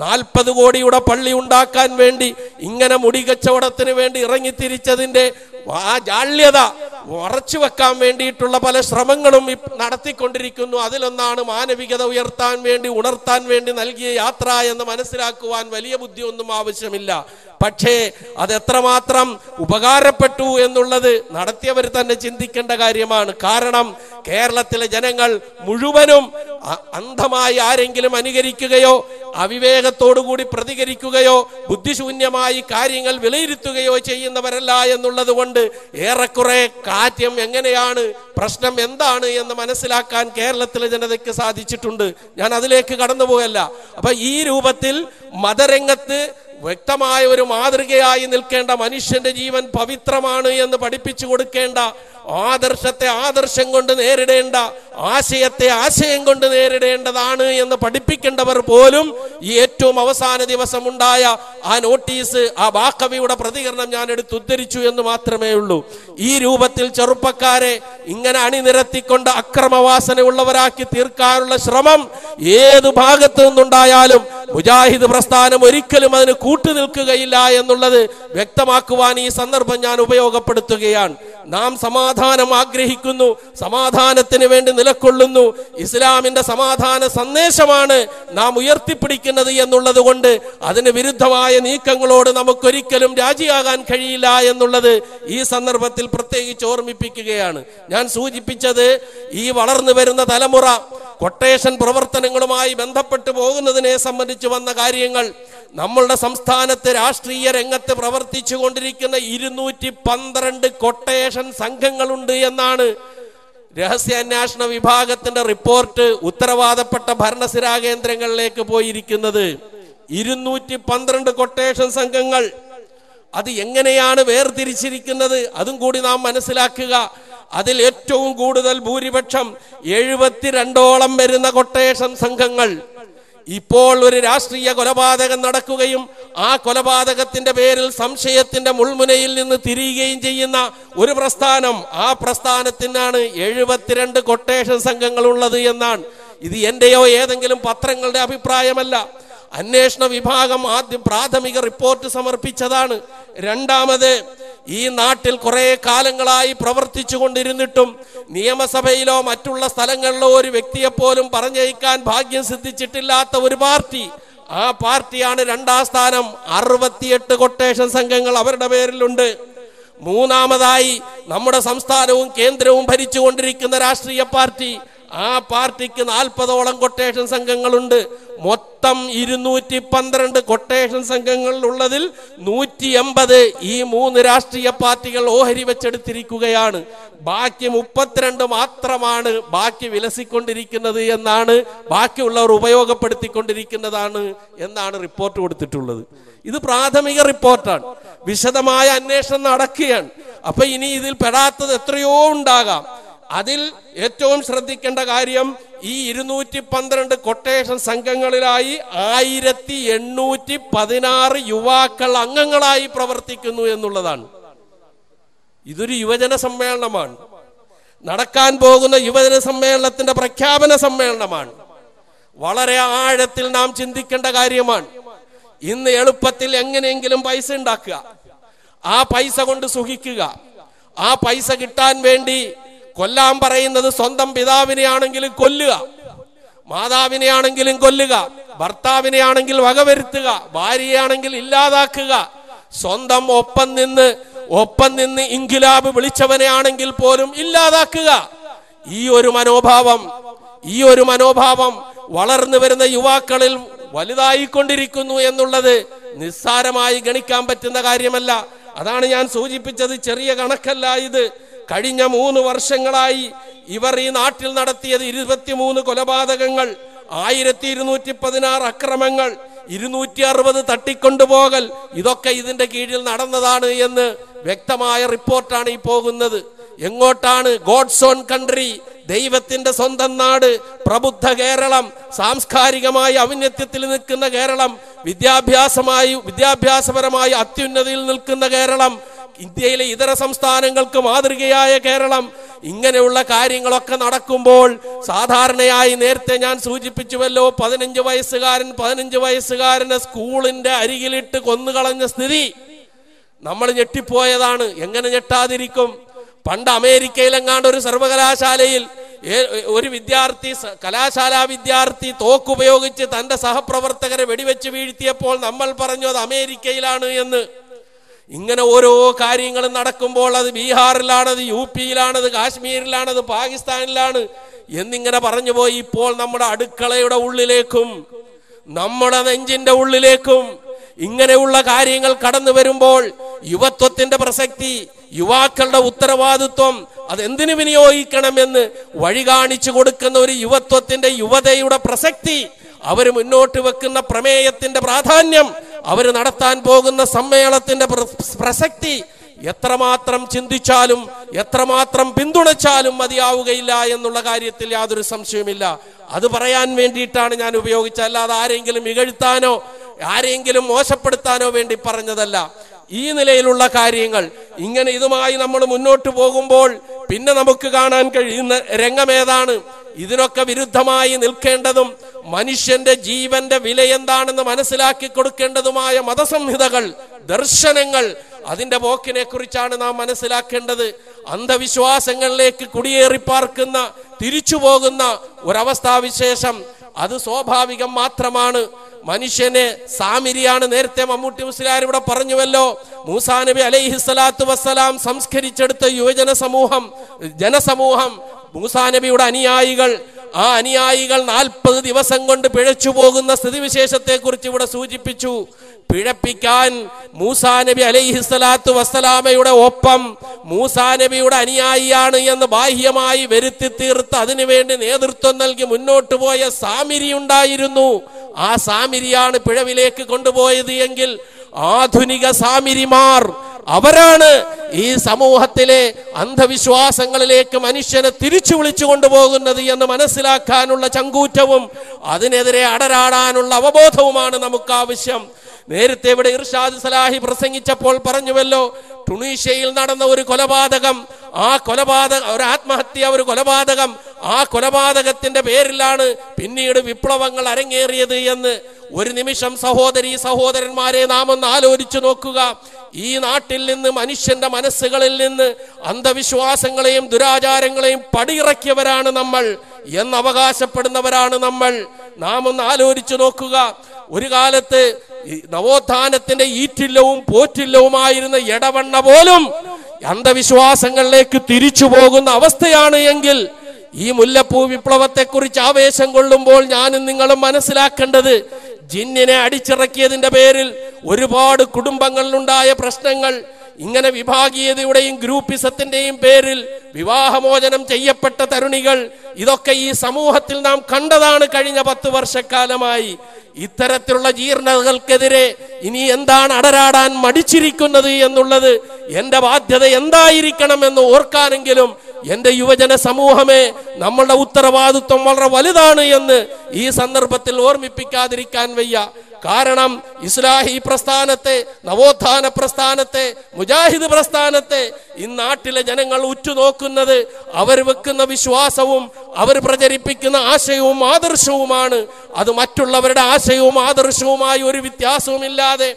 40 കോടിയുടെ പള്ളി ഉണ്ടാക്കാൻ വേണ്ടി ഇങ്ങനെ മുടി കച്ചവടത്തിന് വേണ്ടി ഇറങ്ങിത്തിരിച്ചതിന്റെ ആ ജാള്യത ഉറച്ചു വെക്കാൻ വേണ്ടിയിട്ടുള്ള പല ശ്രമങ്ങളും നടത്തിക്കൊണ്ടിരിക്കുന്നു. അതിലൊന്നാണ് മാനവികത ഉയർത്താൻ വേണ്ടി ഉണർത്താൻ വേണ്ടി നൽകിയ യാത്ര എന്ന് മനസ്സിലാക്കുവാൻ വലിയ ബുദ്ധിയൊന്നും ആവശ്യമില്ല. പക്ഷേ അത് എത്രമാത്രം ഉപകാരപ്പെട്ടു എന്നുള്ളത് നടത്തിയവർ തന്നെ ചിന്തിക്കേണ്ട കാര്യമാണ്. കാരണം കേരളത്തിലെ ജനങ്ങൾ മുഴുവനും അന്ധമായി ആരെങ്കിലും അനുകരിക്കുകയോ അവിവേകത്തോടുകൂടി പ്രതികരിക്കുകയോ ബുദ്ധിശൂന്യമായി കാര്യങ്ങൾ വിലയിരുത്തുകയോ ചെയ്യുന്നവരല്ല എന്നുള്ളത് കൊണ്ട് ഏറെക്കുറെ കാര്യം എങ്ങനെയാണ്, പ്രശ്നം എന്താണ് എന്ന് മനസ്സിലാക്കാൻ കേരളത്തിലെ ജനതയ്ക്ക് സാധിച്ചിട്ടുണ്ട്. ഞാൻ അതിലേക്ക് കടന്നുപോകല്ല. അപ്പൊ ഈ രൂപത്തിൽ മതരംഗത്ത് വ്യക്തമായ ഒരു മാതൃകയായി നിൽക്കേണ്ട, മനുഷ്യന്റെ ജീവൻ പവിത്രമാണ് എന്ന് പഠിപ്പിച്ചു കൊടുക്കേണ്ട, ആദർശത്തെ ആദർശം കൊണ്ട് നേരിടേണ്ട, ആശയത്തെ ആശയം കൊണ്ട് നേരിടേണ്ടതാണ് എന്ന് പഠിപ്പിക്കേണ്ടവർ പോലും ഈ ഏറ്റവും അവസാന ദിവസം ഉണ്ടായ ആ നോട്ടീസ്, ആ ബാക്കവിയുടെ പ്രതികരണം ഞാൻ എടുത്ത് ഉദ്ധരിച്ചു എന്ന് മാത്രമേ ഉള്ളൂ. ഈ രൂപത്തിൽ ചെറുപ്പക്കാരെ ഇങ്ങനെ അണിനിരത്തിക്കൊണ്ട് അക്രമവാസനയുള്ളവരാക്കി തീർക്കാനുള്ള ശ്രമം ഏത് ഭാഗത്തു നിന്നുണ്ടായാലും മുജാഹിദ് പ്രസ്ഥാനം ഒരിക്കലും അതിന് കൂട്ടുനിൽക്കുകയില്ല എന്നുള്ളത് വ്യക്തമാക്കുവാൻ ഈ സന്ദർഭം ഞാൻ ഉപയോഗപ്പെടുത്തുകയാണ്. നാം സമാധാനം ആഗ്രഹിക്കുന്നു, സമാധാനത്തിന് വേണ്ടി നിലകൊള്ളുന്നു. ഇസ്ലാമിന്റെ സമാധാന സന്ദേശമാണ് നാം ഉയർത്തിപ്പിടിക്കുന്നത് എന്നുള്ളത് കൊണ്ട് അതിന് വിരുദ്ധമായ നീക്കങ്ങളോട് നമുക്കൊരിക്കലും രാജിയാകാൻ കഴിയില്ല എന്നുള്ളത് ഈ സന്ദർഭത്തിൽ പ്രത്യേകിച്ച് ഓർമ്മിപ്പിക്കുകയാണ്. ഞാൻ സൂചിപ്പിച്ചത് ഈ വളർന്നു വരുന്ന തലമുറ കൊട്ടേഷൻ പ്രവർത്തനങ്ങളുമായി ബന്ധപ്പെട്ടു പോകുന്നതിനെ സംബന്ധിച്ച് വന്ന കാര്യങ്ങൾ. നമ്മളുടെ സംസ്ഥാനത്ത് രാഷ്ട്രീയ രംഗത്ത് പ്രവർത്തിച്ചു കൊണ്ടിരിക്കുന്ന 212 കൊട്ടേഷൻ സംഘങ്ങളുണ്ട് എന്നാണ് രഹസ്യാന്വേഷണ വിഭാഗത്തിന്റെ റിപ്പോർട്ട് ഉത്തരവാദപ്പെട്ട ഭരണസിരാ കേന്ദ്രങ്ങളിലേക്ക് പോയിരിക്കുന്നത്. 212 കൊട്ടേഷൻ സംഘങ്ങൾ. അത് എങ്ങനെയാണ് വേർതിരിച്ചിരിക്കുന്നത് അതും കൂടി നാം മനസ്സിലാക്കുക. അതിൽ ഏറ്റവും കൂടുതൽ ഭൂരിപക്ഷം 72ഓളം വരുന്ന കൊട്ടേഷൻ സംഘങ്ങൾ. ഇപ്പോൾ ഒരു രാഷ്ട്രീയ കൊലപാതകം നടക്കുകയും ആ കൊലപാതകത്തിന്റെ പേരിൽ സംശയത്തിന്റെ മുൾമുനയിൽ നിന്ന് തിരിയുകയും ചെയ്യുന്ന ഒരു പ്രസ്ഥാനം, ആ പ്രസ്ഥാനത്തിനാണ് 72 കൊട്ടേഷൻ സംഘങ്ങൾ ഉള്ളത് എന്നാണ്. ഇത് എന്റെയോ ഏതെങ്കിലും പത്രങ്ങളുടെ അഭിപ്രായമല്ല. അന്വേഷണ വിഭാഗം ആദ്യം പ്രാഥമിക റിപ്പോർട്ട് സമർപ്പിച്ചതാണ്. രണ്ടാമത്, ഈ നാട്ടിൽ കുറെ കാലങ്ങളായി പ്രവർത്തിച്ചു കൊണ്ടിരുന്നിട്ടും നിയമസഭയിലോ മറ്റുള്ള സ്ഥലങ്ങളിലോ ഒരു വ്യക്തിയെപ്പോലും പറഞ്ഞയക്കാൻ ഭാഗ്യം സിദ്ധിച്ചിട്ടില്ലാത്ത ഒരു പാർട്ടി, ആ പാർട്ടിയാണ് 2ാം സ്ഥാനം. 68 കൊട്ടേഷൻ സംഘങ്ങൾ അവരുടെ പേരിലുണ്ട്. മൂന്നാമതായി, നമ്മുടെ സംസ്ഥാനവും കേന്ദ്രവും ഭരിച്ചുകൊണ്ടിരിക്കുന്ന രാഷ്ട്രീയ പാർട്ടി, ആ പാർട്ടിക്ക് 40ഓളം കൊട്ടേഷൻ സംഘങ്ങളുണ്ട്. മൊത്തം 212 കൊട്ടേഷൻ സംഘങ്ങളുള്ളതിൽ 180 ഈ 3 രാഷ്ട്രീയ പാർട്ടികൾ ഓഹരി വെച്ചെടുത്തിരിക്കുകയാണ്. ബാക്കി 32 മാത്രമാണ് ബാക്കി വിലസിക്കൊണ്ടിരിക്കുന്നത് എന്നാണ്, ബാക്കിയുള്ളവർ ഉപയോഗപ്പെടുത്തിക്കൊണ്ടിരിക്കുന്നതാണ് എന്നാണ് റിപ്പോർട്ട് കൊടുത്തിട്ടുള്ളത്. ഇത് പ്രാഥമിക റിപ്പോർട്ടാണ്. വിശദമായ അന്വേഷണം നടക്കുകയാണ്. അപ്പൊ ഇനി ഇതിൽ പെടാത്തത് എത്രയോ ഉണ്ടാകാം. അതിൽ ഏറ്റവും ശ്രദ്ധിക്കേണ്ട കാര്യം, ഈ 212 കൊട്ടേഷൻ സംഘങ്ങളിലായി 1816 യുവാക്കൾ അംഗങ്ങളായി പ്രവർത്തിക്കുന്നു എന്നുള്ളതാണ്. ഇതൊരു യുവജന സമ്മേളനമാണ്. നടക്കാൻ പോകുന്ന യുവജന സമ്മേളനത്തിന്റെ പ്രഖ്യാപന സമ്മേളനമാണ്. വളരെ ആഴത്തിൽ നാം ചിന്തിക്കേണ്ട കാര്യമാണ്. ഇന്ന് എളുപ്പത്തിൽ എങ്ങനെയെങ്കിലും പൈസ ഉണ്ടാക്കുക, ആ പൈസ കൊണ്ട് സുഖിക്കുക. ആ പൈസ കിട്ടാൻ വേണ്ടി കൊല്ലാൻ പറയുന്നത് സ്വന്തം പിതാവിനെ ആണെങ്കിലും കൊല്ലുക, മാതാവിനെ ആണെങ്കിലും കൊല്ലുക, ഭർത്താവിനെ ആണെങ്കിൽ വകവരുത്തുക, ഭാര്യയാണെങ്കിൽ ഇല്ലാതാക്കുക, സ്വന്തം ഒപ്പം നിന്ന് ഇൻഖിലാബ് വിളിച്ചവനെ ആണെങ്കിൽ പോലും ഇല്ലാതാക്കുക. ഈ ഒരു മനോഭാവം വളർന്നു വരുന്ന യുവാക്കളിൽ വലുതായിക്കൊണ്ടിരിക്കുന്നു എന്നുള്ളത് നിസ്സാരമായി ഗണിക്കാൻ പറ്റുന്ന കാര്യമല്ല. അതാണ് ഞാൻ സൂചിപ്പിച്ചത്, ചെറിയ കണക്കല്ല ഇത്. കഴിഞ്ഞ 3 വർഷങ്ങളായി ഇവർ ഈ നാട്ടിൽ നടത്തിയത് 23 കൊലപാതകങ്ങൾ, 1216 അക്രമങ്ങൾ, 260 തട്ടിക്കൊണ്ടുപോകൽ, ഇതൊക്കെ ഇതിന്റെ കീഴിൽ നടന്നതാണ് എന്ന് വ്യക്തമായ റിപ്പോർട്ടാണ് ഈ പോകുന്നത്. എങ്ങോട്ടാണ്? ഗോഡ്സ് ഓൺ കൺട്രി, ദൈവത്തിന്റെ സ്വന്തം നാട്, പ്രബുദ്ധ കേരളം, സാംസ്കാരികമായി ഔന്നത്യത്തിൽ നിൽക്കുന്ന കേരളം, വിദ്യാഭ്യാസപരമായി അത്യുന്നതിയിൽ നിൽക്കുന്ന കേരളം, ഇന്ത്യയിലെ ഇതര സംസ്ഥാനങ്ങൾക്ക് മാതൃകയായ കേരളം. ഇങ്ങനെയുള്ള കാര്യങ്ങളൊക്കെ നടക്കുമ്പോൾ സാധാരണയായി നേരത്തെ ഞാൻ സൂചിപ്പിച്ചുവല്ലോ, 15 വയസ്സുകാരനെ സ്കൂളിന്റെ അരികിലിട്ട് കൊന്നുകളഞ്ഞ സ്ഥിതി നമ്മൾ ഞെട്ടിപ്പോയതാണ്. എങ്ങനെ ഞെട്ടാതിരിക്കും? പണ്ട് അമേരിക്കയിലെങ്ങാണ്ട് ഒരു സർവകലാശാലയിൽ ഒരു കലാശാലാ വിദ്യാർത്ഥി തോക്കുപയോഗിച്ച് തന്റെ സഹപ്രവർത്തകരെ വെടിവെച്ച് വീഴ്ത്തിയപ്പോൾ നമ്മൾ പറഞ്ഞു അത് അമേരിക്കയിലാണ് എന്ന്. ഇങ്ങനെ ഓരോ കാര്യങ്ങളും നടക്കുമ്പോൾ അത് ബീഹാറിലാണ്, അത് UP-യിലാണ്, അത് കാശ്മീരിലാണ്, അത് പാകിസ്ഥാനിലാണ് എന്നിങ്ങനെ പറഞ്ഞു പോയി. ഇപ്പോൾ നമ്മുടെ അടുക്കളയുടെ ഉള്ളിലേക്കും നമ്മുടെ നെഞ്ചിന്റെ ഉള്ളിലേക്കും ഇങ്ങനെയുള്ള കാര്യങ്ങൾ കടന്നു വരുമ്പോൾ യുവത്വത്തിന്റെ പ്രസക്തി, യുവാക്കളുടെ ഉത്തരവാദിത്വം അതെന്തിനു വിനിയോഗിക്കണമെന്ന് വഴി കാണിച്ചു കൊടുക്കുന്ന ഒരു യുവതയുടെ പ്രസക്തി, അവർ മുന്നോട്ട് വെക്കുന്ന പ്രമേയത്തിന്റെ പ്രാധാന്യം, അവർ നടത്താൻ പോകുന്ന സമ്മേളനത്തിന്റെ പ്രസക്തി എത്രമാത്രം ചിന്തിച്ചാലും എത്രമാത്രം പിന്തുണച്ചാലും മതിയാവുകയില്ല എന്നുള്ള കാര്യത്തിൽ യാതൊരു സംശയവുമില്ല. അത് പറയാൻ വേണ്ടിയിട്ടാണ് ഞാൻ ഉപയോഗിച്ചത്, അല്ലാതെ ആരെങ്കിലും ഇകഴ്ത്താനോ ആരെങ്കിലും മോശപ്പെടുത്താനോ വേണ്ടി പറഞ്ഞതല്ല. ഈ നിലയിലുള്ള കാര്യങ്ങൾ ഇങ്ങനെ ഇതുമായി നമ്മൾ മുന്നോട്ട് പോകുമ്പോൾ പിന്നെ നമുക്ക് കാണാൻ കഴിയുന്ന രംഗമേതാണ്? ഇതിനൊക്കെ വിരുദ്ധമായി നിൽക്കേണ്ടതും മനുഷ്യന്റെ ജീവന്റെ വില എന്താണെന്ന് മനസ്സിലാക്കി കൊടുക്കേണ്ടതുമായ മതസംഹിതകൾ, ദർശനങ്ങൾ, അതിന്റെ പോക്കിനെ കുറിച്ചാണ് നാം മനസ്സിലാക്കേണ്ടത്. അന്ധവിശ്വാസങ്ങളിലേക്ക് കുടിയേറിപ്പാർക്കുന്ന, തിരിച്ചു പോകുന്ന ഒരവസ്ഥാവിശേഷം അത് സ്വാഭാവികം മാത്രമാണ്. മനുഷ്യനെ സാമിരിയാണ്. നേരത്തെ മമ്മൂട്ടി മുസ്ലിയാർ ഇവിടെ പറഞ്ഞുവല്ലോ, മൂസാ നബി അലൈഹിസ്സലാത്തു വസ്സലാം സംസ്കരിച്ചെടുത്ത ജനസമൂഹം, മൂസാ നബിയുടെ അനുയായികൾ, ആ അനുയായികൾ 40 ദിവസം കൊണ്ട് പിഴച്ചു പോകുന്ന സ്ഥിതിവിശേഷത്തെ കുറിച്ച് ഇവിടെ സൂചിപ്പിച്ചു. പിഴപ്പിക്കാൻ മൂസാ നബി അലൈഹിസ്സലാത്തു വസ്സലാമയുടെ ഒപ്പം മൂസാ നബിയുടെ അനുയായിയാണ് എന്ന് ബാഹ്യമായി വരുത്തി തീർത്ത് അതിനുവേണ്ടി നേതൃത്വം നൽകി മുന്നോട്ട് പോയ സാമിരി ഉണ്ടായിരുന്നു. ആ സാമിരിയാണ് പിഴവിലേക്ക് കൊണ്ടുപോയത് എങ്കിൽ ആധുനിക സാമിരിമാർ അവരാണ് ഈ സമൂഹത്തിലെ അന്ധവിശ്വാസങ്ങളിലേക്ക് മനുഷ്യനെ തിരിച്ചു വിളിച്ചു കൊണ്ടുപോകുന്നത് എന്ന് മനസ്സിലാക്കാനുള്ള ചങ്കൂറ്റവും അതിനെതിരെ അടരാടാനുള്ള അവബോധവുമാണ് നമുക്ക് ആവശ്യം. നേരത്തെ ഇവിടെ ഇർഷാദ് സലാഹി പ്രസംഗിച്ചപ്പോൾ പറഞ്ഞുവല്ലോ, ടുണീഷ്യയിൽ നടന്ന ഒരു കൊലപാതകം, ഒരു ആത്മഹത്യ, ഒരു കൊലപാതകം, ആ കൊലപാതകത്തിന്റെ പേരിലാണ് പിന്നീട് വിപ്ലവങ്ങൾ അരങ്ങേറിയത് എന്ന്. ഒരു നിമിഷം സഹോദരന്മാരെ നാം ഒന്ന് ആലോചിച്ചു നോക്കുക. ഈ നാട്ടിൽ നിന്ന്, മനുഷ്യന്റെ മനസ്സുകളിൽ നിന്ന് അന്ധവിശ്വാസങ്ങളെയും ദുരാചാരങ്ങളെയും പടിയിറക്കിയവരാണ് നമ്മൾ എന്ന് അവകാശപ്പെടുന്നവരാണ് നമ്മൾ. നാം ഒന്ന് ആലോചിച്ചു നോക്കുക. ഒരു കാലത്ത് നവോത്ഥാനത്തിന്റെ ഈറ്റില്ലവും പോറ്റില്ലവുമായിരുന്ന എടവണ്ണ പോലും അന്ധവിശ്വാസങ്ങളിലേക്ക് തിരിച്ചു പോകുന്ന അവസ്ഥയാണ് എങ്കിൽ ഈ മുല്ലപ്പൂ വിപ്ലവത്തെ കുറിച്ച് ആവേശം കൊള്ളുമ്പോൾ ഞാനും നിങ്ങളും മനസ്സിലാക്കേണ്ടത്, ജിന്നിനെ അടിച്ചിറക്കിയതിന്റെ പേരിൽ ഒരുപാട് കുടുംബങ്ങളിലുണ്ടായ പ്രശ്നങ്ങൾ, ഇങ്ങനെ വിഭാഗീയതയുടെയും ഗ്രൂപ്പിസത്തിന്റെയും പേരിൽ വിവാഹമോചനം ചെയ്യപ്പെട്ട തരുണികൾ, ഇതൊക്കെ ഈ സമൂഹത്തിൽ നാം കണ്ടതാണ് കഴിഞ്ഞ 10 വർഷക്കാലമായി. ഇത്തരത്തിലുള്ള ജീർണതകൾക്കെതിരെ ഇനി എന്താണ് അടരാടാൻ മടിച്ചിരിക്കുന്നത് എന്നുള്ളത് എന്റെ ബാധ്യത എന്തായിരിക്കണമെന്ന് ഓർക്കാനെങ്കിലും എന്റെ യുവജന സമൂഹമേ, നമ്മളുടെ ഉത്തരവാദിത്വം വളരെ വലുതാണ് എന്ന് ഈ സന്ദർഭത്തിൽ ഓർമ്മിപ്പിക്കാതിരിക്കാൻ വയ്യ. കാരണം ഇസ്ലാഹി പ്രസ്ഥാനത്തെ, നവോത്ഥാന പ്രസ്ഥാനത്തെ, മുജാഹിദ് പ്രസ്ഥാനത്തെ ഈ നാട്ടിലെ ജനങ്ങൾ ഉറ്റുനോക്കുന്നത് അവർ വെക്കുന്ന വിശ്വാസവും അവർ പ്രചരിപ്പിക്കുന്ന ആശയവും ആദർശവുമാണ്. അത് മറ്റുള്ളവരുടെ ആശയവും ആദർശവുമായി ഒരു വ്യത്യാസവുമില്ലാതെ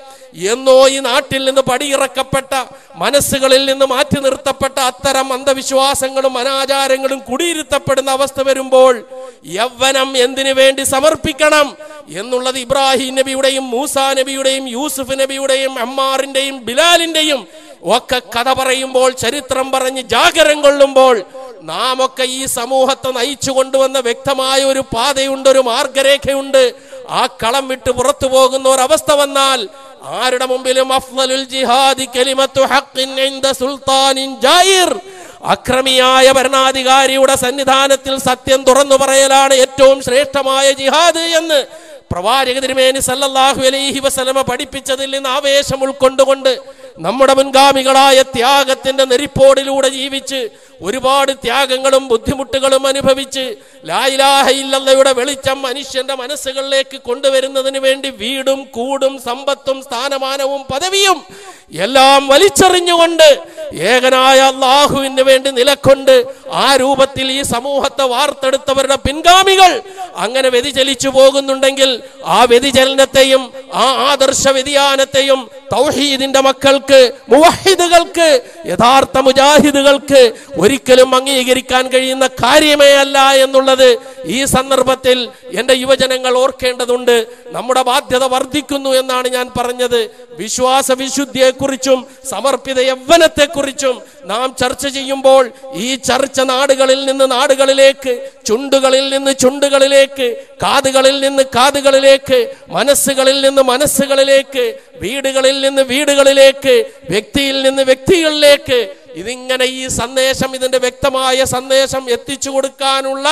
എന്നോ ഈ നാട്ടിൽ നിന്ന് പടിയിറക്കപ്പെട്ട, മനസ്സുകളിൽ നിന്ന് മാറ്റി നിർത്തപ്പെട്ട അത്തരം അന്ധവിശ്വാസങ്ങളും അനാചാരങ്ങളും കുടിയിരുത്തപ്പെടുന്ന അവസ്ഥ വരുമ്പോൾ യൗവനം എന്തിനു വേണ്ടി സമർപ്പിക്കണം എന്നുള്ളത് ഇബ്രാഹിം നബിയുടെയും മൂസാ നബിയുടെയും യൂസുഫ് നബിയുടെയും അമ്മാറിന്റെയും ബിലാലിന്റെയും ഒക്കെ കഥ പറയുമ്പോൾ, ചരിത്രം പറഞ്ഞ് ജാഗരം കൊള്ളുമ്പോൾ നാം ഒക്കെ ഈ സമൂഹത്തെ നയിച്ചു കൊണ്ടുവന്ന വ്യക്തമായ ഒരു പാതയുണ്ട്, ഒരു മാർഗരേഖയുണ്ട്. ആ കളം വിട്ട് പുറത്തു പോകുന്ന ഒരവസ്ഥ വന്നാൽ ആരുടെ മുമ്പിലും അഫ്ളലുൽ ജിഹാദി കലിമത്തു ഹഖ്ഖിൻ ഇൻദ സുൽത്താനിൻ ജായിർ, അക്രമിയായ ഭരണാധികാരിയുടെ സന്നിധാനത്തിൽ സത്യം തുറന്നു പറയലാണ് ഏറ്റവും ശ്രേഷ്ഠമായ ജിഹാദ് എന്ന് പ്രവാചക തിരുമേനി സല്ലല്ലാഹു അലൈഹി വസല്ലമ പഠിപ്പിച്ചതിൽ നിന്ന് ആവേശം ഉൾക്കൊണ്ടുകൊണ്ട് നമ്മുടെ മുൻഗാമികളായ ത്യാഗത്തിന്റെ നെരിപ്പോടിലൂടെ ജീവിച്ച് ഒരുപാട് ത്യാഗങ്ങളും ബുദ്ധിമുട്ടുകളും അനുഭവിച്ച് ലാ ഇലാഹ ഇല്ലല്ലാഹയുടെ വെളിച്ചം മനുഷ്യന്റെ മനസ്സുകളിലേക്ക് കൊണ്ടുവരുന്നതിന് വേണ്ടി വീടും കൂടും സമ്പത്തും സ്ഥാനമാനവും പദവിയും എല്ലാം വലിച്ചെറിഞ്ഞുകൊണ്ട് ഏകനായ അല്ലാഹുവിന് വേണ്ടി നിലകൊണ്ട് ആ രൂപത്തിൽ ഈ സമൂഹത്തെ വാർത്തെടുത്തവരുടെ പിൻഗാമികൾ അങ്ങനെ വ്യതിചലിച്ചു പോകുന്നുണ്ടെങ്കിൽ ആ വ്യതിചലനത്തെയും ആ ആദർശ വ്യതിയാനത്തെയും തൗഹീദിന്റെ മക്കൾക്ക്, മുവഹിദുകൾക്ക്, യഥാർത്ഥ മുജാഹിദുകൾക്ക് ഒരിക്കലും അംഗീകരിക്കാൻ കഴിയുന്ന കാര്യമേ അല്ല എന്നുള്ളത് ഈ സന്ദർഭത്തിൽ എന്റെ യുവജനങ്ങൾ ഓർക്കേണ്ടതുണ്ട്. നമ്മുടെ ബാധ്യത വർദ്ധിക്കുന്നു എന്നാണ് ഞാൻ പറഞ്ഞത്. വിശ്വാസ വിശുദ്ധിയെക്കുറിച്ചും സമർപ്പിത യൗവനത്തെക്കുറിച്ചും നാം ചർച്ച ചെയ്യുമ്പോൾ ഈ ചർച്ച നാടുകളിൽ നിന്ന് നാടുകളിലേക്ക്, ചുണ്ടുകളിൽ നിന്ന് ചുണ്ടുകളിലേക്ക്, കാതുകളിൽ നിന്ന് കാതുകളിലേക്ക്, മനസ്സുകളിൽ നിന്ന് മനസ്സുകളിലേക്ക്, വീടുകളിൽ നിന്ന് വീടുകളിലേക്ക്, വ്യക്തിയിൽ നിന്ന് വ്യക്തികളിലേക്ക്, ഇതിങ്ങനെ ഈ സന്ദേശം, ഇതിന്റെ വ്യക്തമായ സന്ദേശം എത്തിച്ചു കൊടുക്കാനുള്ള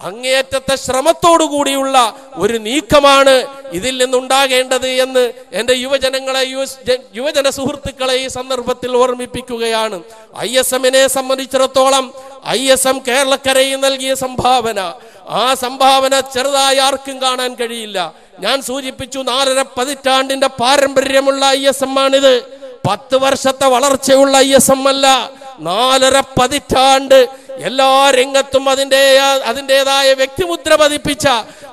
അങ്ങേയറ്റത്തെ ശ്രമത്തോടുകൂടിയുള്ള ഒരു നീക്കമാണ് ഇതിൽ നിന്നുണ്ടാകേണ്ടത് എന്ന് എൻ്റെ യുവജന സുഹൃത്തുക്കളെ ഈ സന്ദർഭത്തിൽ ഓർമ്മിപ്പിക്കുകയാണ്. ISMനെ സംബന്ധിച്ചിടത്തോളം ISM കേരളക്കരയിൽ നൽകിയ സംഭാവന, ആ സംഭാവന ചെറുതായി ആർക്കും കാണാൻ കഴിയില്ല. ഞാൻ സൂചിപ്പിച്ചു, 4.5 പതിറ്റാണ്ടിന്റെ പാരമ്പര്യമുള്ള ISM ആണിത്. 10 വർഷത്തെ വളർച്ചയുള്ള ISM അല്ല, 4.5 പതിറ്റാണ്ട് എല്ലാ രംഗത്തും അതിൻ്റെതായ വ്യക്തിമുദ്ര പതിപ്പിച്ച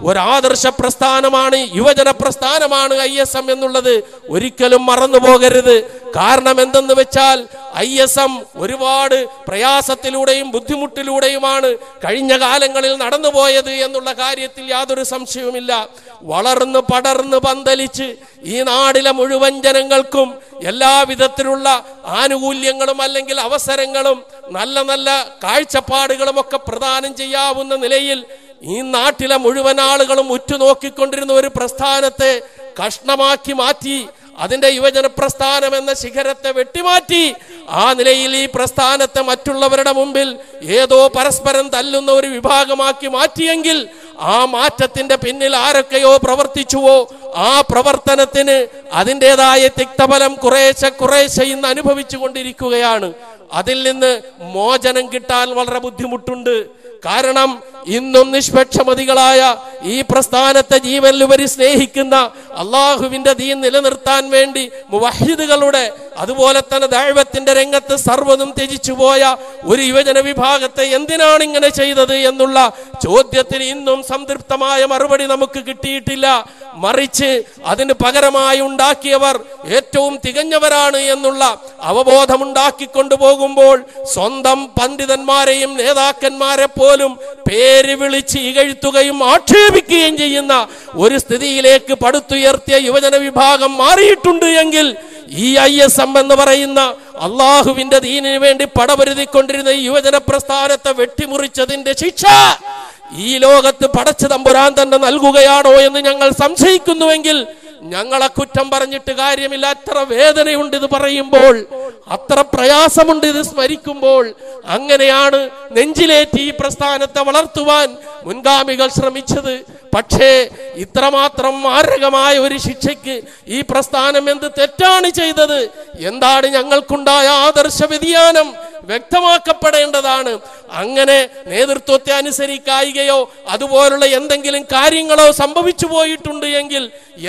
ഒരു ആദർശ പ്രസ്ഥാനമാണ്, യുവജന പ്രസ്ഥാനമാണ് ISM എന്നുള്ളത് ഒരിക്കലും മറന്നു പോകരുത്. കാരണം എന്തെന്ന് വെച്ചാൽ ISM ഒരുപാട് പ്രയാസത്തിലൂടെയും ബുദ്ധിമുട്ടിലൂടെയുമാണ് കഴിഞ്ഞ കാലങ്ങളിൽ നടന്നുപോയത് എന്നുള്ള കാര്യത്തിൽ യാതൊരു സംശയവുമില്ല. വളർന്ന് പടർന്ന് പന്തലിച്ച് ഈ നാടിലെ മുഴുവൻ ജനങ്ങൾക്കും എല്ലാവിധത്തിലുള്ള ആനുകൂല്യങ്ങളും അല്ലെങ്കിൽ അവസരങ്ങളും നല്ല നല്ല കാഴ്ചപ്പാടുകളും ഒക്കെ പ്രദാനം ചെയ്യാവുന്ന നിലയിൽ ഈ നാട്ടിലെ മുഴുവൻ ആളുകളും ഉറ്റുനോക്കിക്കൊണ്ടിരുന്ന ഒരു പ്രസ്ഥാനത്തെ കഷ്ണമാക്കി മാറ്റി, അതിന്റെ യുവജന പ്രസ്ഥാനം എന്ന ശിഖരത്തെ വെട്ടിമാറ്റി ആ നിലയിൽ ഈ പ്രസ്ഥാനത്തെ മറ്റുള്ളവരുടെ മുമ്പിൽ ഏതോ പരസ്പരം തല്ലുന്ന ഒരു വിഭാഗമാക്കി മാറ്റിയെങ്കിൽ ആ മാറ്റത്തിന്റെ പിന്നിൽ ആരൊക്കെയോ പ്രവർത്തിച്ചുവോ ആ പ്രവർത്തനത്തിന് അതിൻ്റെതായ തിക്തഫലം കുറേശ്ശെ ഇന്ന് അനുഭവിച്ചു കൊണ്ടിരിക്കുകയാണ്. അതിൽ നിന്ന് മോചനം കിട്ടാൻ വളരെ ബുദ്ധിമുട്ടുണ്ട്. കാരണം ഇന്നും നിഷ്പക്ഷമതികളായ ഈ പ്രസ്ഥാനത്തെ ജീവനിലുപരി സ്നേഹിക്കുന്ന അള്ളാഹുവിന്റെ ദീൻ നിലനിർത്താൻ വേണ്ടി മുവഹിദുകളുടെ, അതുപോലെ തന്നെ ദഅവത്തിന്റെ രംഗത്ത് സർവ്വതും ത്യജിച്ചു പോയ ഒരു യുവജന വിഭാഗത്തെ എന്തിനാണ് ഇങ്ങനെ ചെയ്തത് എന്നുള്ള ചോദ്യത്തിന് ഇന്നും സംതൃപ്തമായ മറുപടി നമുക്ക് കിട്ടിയിട്ടില്ല. മറിച്ച് അതിന് പകരമായി ഉണ്ടാക്കിയവർ ഏറ്റവും തികഞ്ഞവരാണ് എന്നുള്ള അവബോധമുണ്ടാക്കിക്കൊണ്ടു പോകുമ്പോൾ സ്വന്തം പണ്ഡിതന്മാരെയും നേതാക്കന്മാരെ പോലും പേര് വിളിച്ച് ഇകഴ്ത്തുകയും ആക്ഷേപിക്കുകയും ചെയ്യുന്ന ഒരു സ്ഥിതിയിലേക്ക് പടുത്തുയർത്തിയ യുവജന വിഭാഗം മാറിയിട്ടുണ്ട് എങ്കിൽ ഈ ISM എന്ന് പറയുന്ന അള്ളാഹുവിന്റെ ദീനിന് വേണ്ടി പടപൊരുതിക്കൊണ്ടിരുന്ന ഈ യുവജന പ്രസ്ഥാനത്തെ വെട്ടിമുറിച്ചതിന്റെ ശിക്ഷ ഈ ലോകത്ത് പടച്ച തമ്പുരാൻ തന്നെ നൽകുകയാണോ എന്ന് ഞങ്ങൾ സംശയിക്കുന്നുവെങ്കിൽ ഞങ്ങളെ കുറ്റം പറഞ്ഞിട്ട് കാര്യമില്ല. അത്ര വേദനയുണ്ട് ഇത് പറയുമ്പോൾ, അത്ര പ്രയാസമുണ്ട് ഇത് സ്മരിക്കുമ്പോൾ. അങ്ങനെയാണ് നെഞ്ചിലേറ്റി ഈ പ്രസ്ഥാനത്തെ വളർത്തുവാൻ മുൻഗാമികൾ ശ്രമിച്ചത്. പക്ഷേ ഇത്രമാത്രം മാരകമായ ഒരു ശിക്ഷയ്ക്ക് ഈ പ്രസ്ഥാനം എന്ത് തെറ്റാണ് ചെയ്തത്, എന്താണ് ഞങ്ങൾക്കുണ്ടായ ആദർശ വ്യതിയാനം വ്യക്തമാക്കപ്പെടേണ്ടതാണ്. അങ്ങനെ നേതൃത്വത്തെ അനുസരിക്കായികയോ അതുപോലുള്ള എന്തെങ്കിലും കാര്യങ്ങളോ സംഭവിച്ചു പോയിട്ടുണ്ട് എങ്കിൽ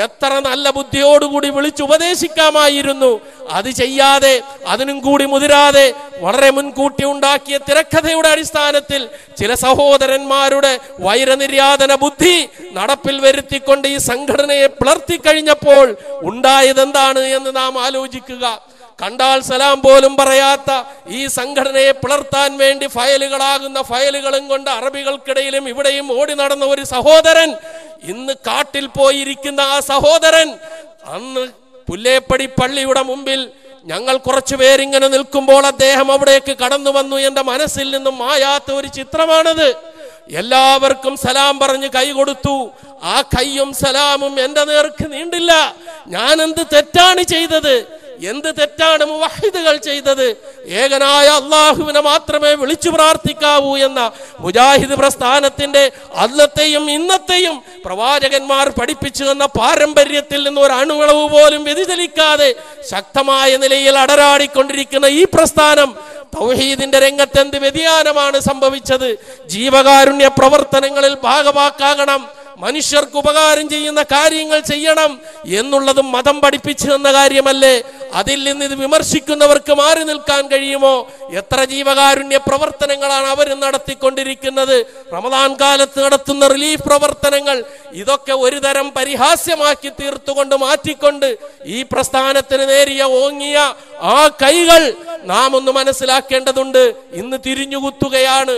എത്ര നല്ല ബുദ്ധിയോടുകൂടി വിളിച്ചുപദേശിക്കാമായിരുന്നു. അത് ചെയ്യാതെ അതിനും കൂടി മുതിരാതെ വളരെ മുൻകൂട്ടി ഉണ്ടാക്കിയ തിരക്കഥയുടെ അടിസ്ഥാനത്തിൽ ചില സഹോദരന്മാരുടെ വൈരനിര്യാതന ബുദ്ധി നടപ്പിൽ വരുത്തിക്കൊണ്ട് ഈ സംഘടനയെ പിളർത്തിക്കഴിഞ്ഞപ്പോൾ ഉണ്ടായത് എന്താണ് എന്ന് നാം ആലോചിക്കുക. കണ്ടാൽ സലാം പോലും പറയാത്ത ഈ സംഘടനയെ പിളർത്താൻ വേണ്ടി ഫയലുകളാകുന്ന ഫയലുകളും കൊണ്ട് അറബികൾക്കിടയിലും ഇവിടെയും ഓടി നടന്ന ഒരു സഹോദരൻ, ഇന്ന് കാട്ടിൽ പോയിരിക്കുന്ന ആ സഹോദരൻ, അന്ന് പുല്ലേപ്പടി പള്ളിയുടെ മുമ്പിൽ ഞങ്ങൾ കുറച്ചു പേരിങ്ങനെ നിൽക്കുമ്പോൾ അദ്ദേഹം അവിടേക്ക് കടന്നു വന്നു. എന്റെ മനസ്സിൽ നിന്നും മായാത്ത ഒരു ചിത്രമാണത്. എല്ലാവർക്കും സലാം പറഞ്ഞ് കൈ കൊടുത്തു. ആ കൈയും സലാമും എന്റെ നേർക്ക് നീണ്ടില്ല. ഞാൻ എന്ത് തെറ്റാണ് ചെയ്തത്? എന്ത് തെറ്റാണ് മുവഹിദുകൾ ചെയ്തത്? ഏകനായ അള്ളാഹുവിനെ മാത്രമേ വിളിച്ചു പ്രാർത്ഥിക്കാവൂ എന്ന മുജാഹിദ് പ്രസ്ഥാനത്തിന്റെ അന്നത്തെയും ഇന്നത്തെയും പ്രവാചകന്മാർ പഠിപ്പിച്ചു തന്ന പാരമ്പര്യത്തിൽ നിന്ന് ഒരു അണുവളവ് പോലും വ്യതിചലിക്കാതെ ശക്തമായ നിലയിൽ അടരാടിക്കൊണ്ടിരിക്കുന്ന ഈ പ്രസ്ഥാനം തൗഹീദിന്റെ രംഗത്ത് എന്ത് വ്യതിയാനമാണ് സംഭവിച്ചത്? ജീവകാരുണ്യ പ്രവർത്തനങ്ങളിൽ ഭാഗവാക്കാകണം, മനുഷ്യർക്ക് ഉപകാരം ചെയ്യുന്ന കാര്യങ്ങൾ ചെയ്യണം എന്നുള്ളത് മതം പഠിപ്പിച്ചു തന്ന കാര്യമല്ലേ? അതിൽ നിന്ന് ഇത് വിമർശിക്കുന്നവർക്ക് മാറി നിൽക്കാൻ കഴിയുമോ? എത്ര ജീവകാരുണ്യ പ്രവർത്തനങ്ങളാണ് അവർ നടത്തിക്കൊണ്ടിരിക്കുന്നത്. റമദാൻ കാലത്ത് നടത്തുന്ന റിലീഫ് പ്രവർത്തനങ്ങൾ, ഇതൊക്കെ ഒരു തരം പരിഹാസ്യമാക്കി തീർത്തുകൊണ്ട് മാറ്റിക്കൊണ്ട് ഈ പ്രസ്ഥാനത്തിന് നേരിയ ഓങ്ങിയ ആ കൈകൾ നാം ഒന്ന് മനസ്സിലാക്കേണ്ടതുണ്ട്. ഇന്ന് തിരിഞ്ഞുകുത്തുകയാണ്.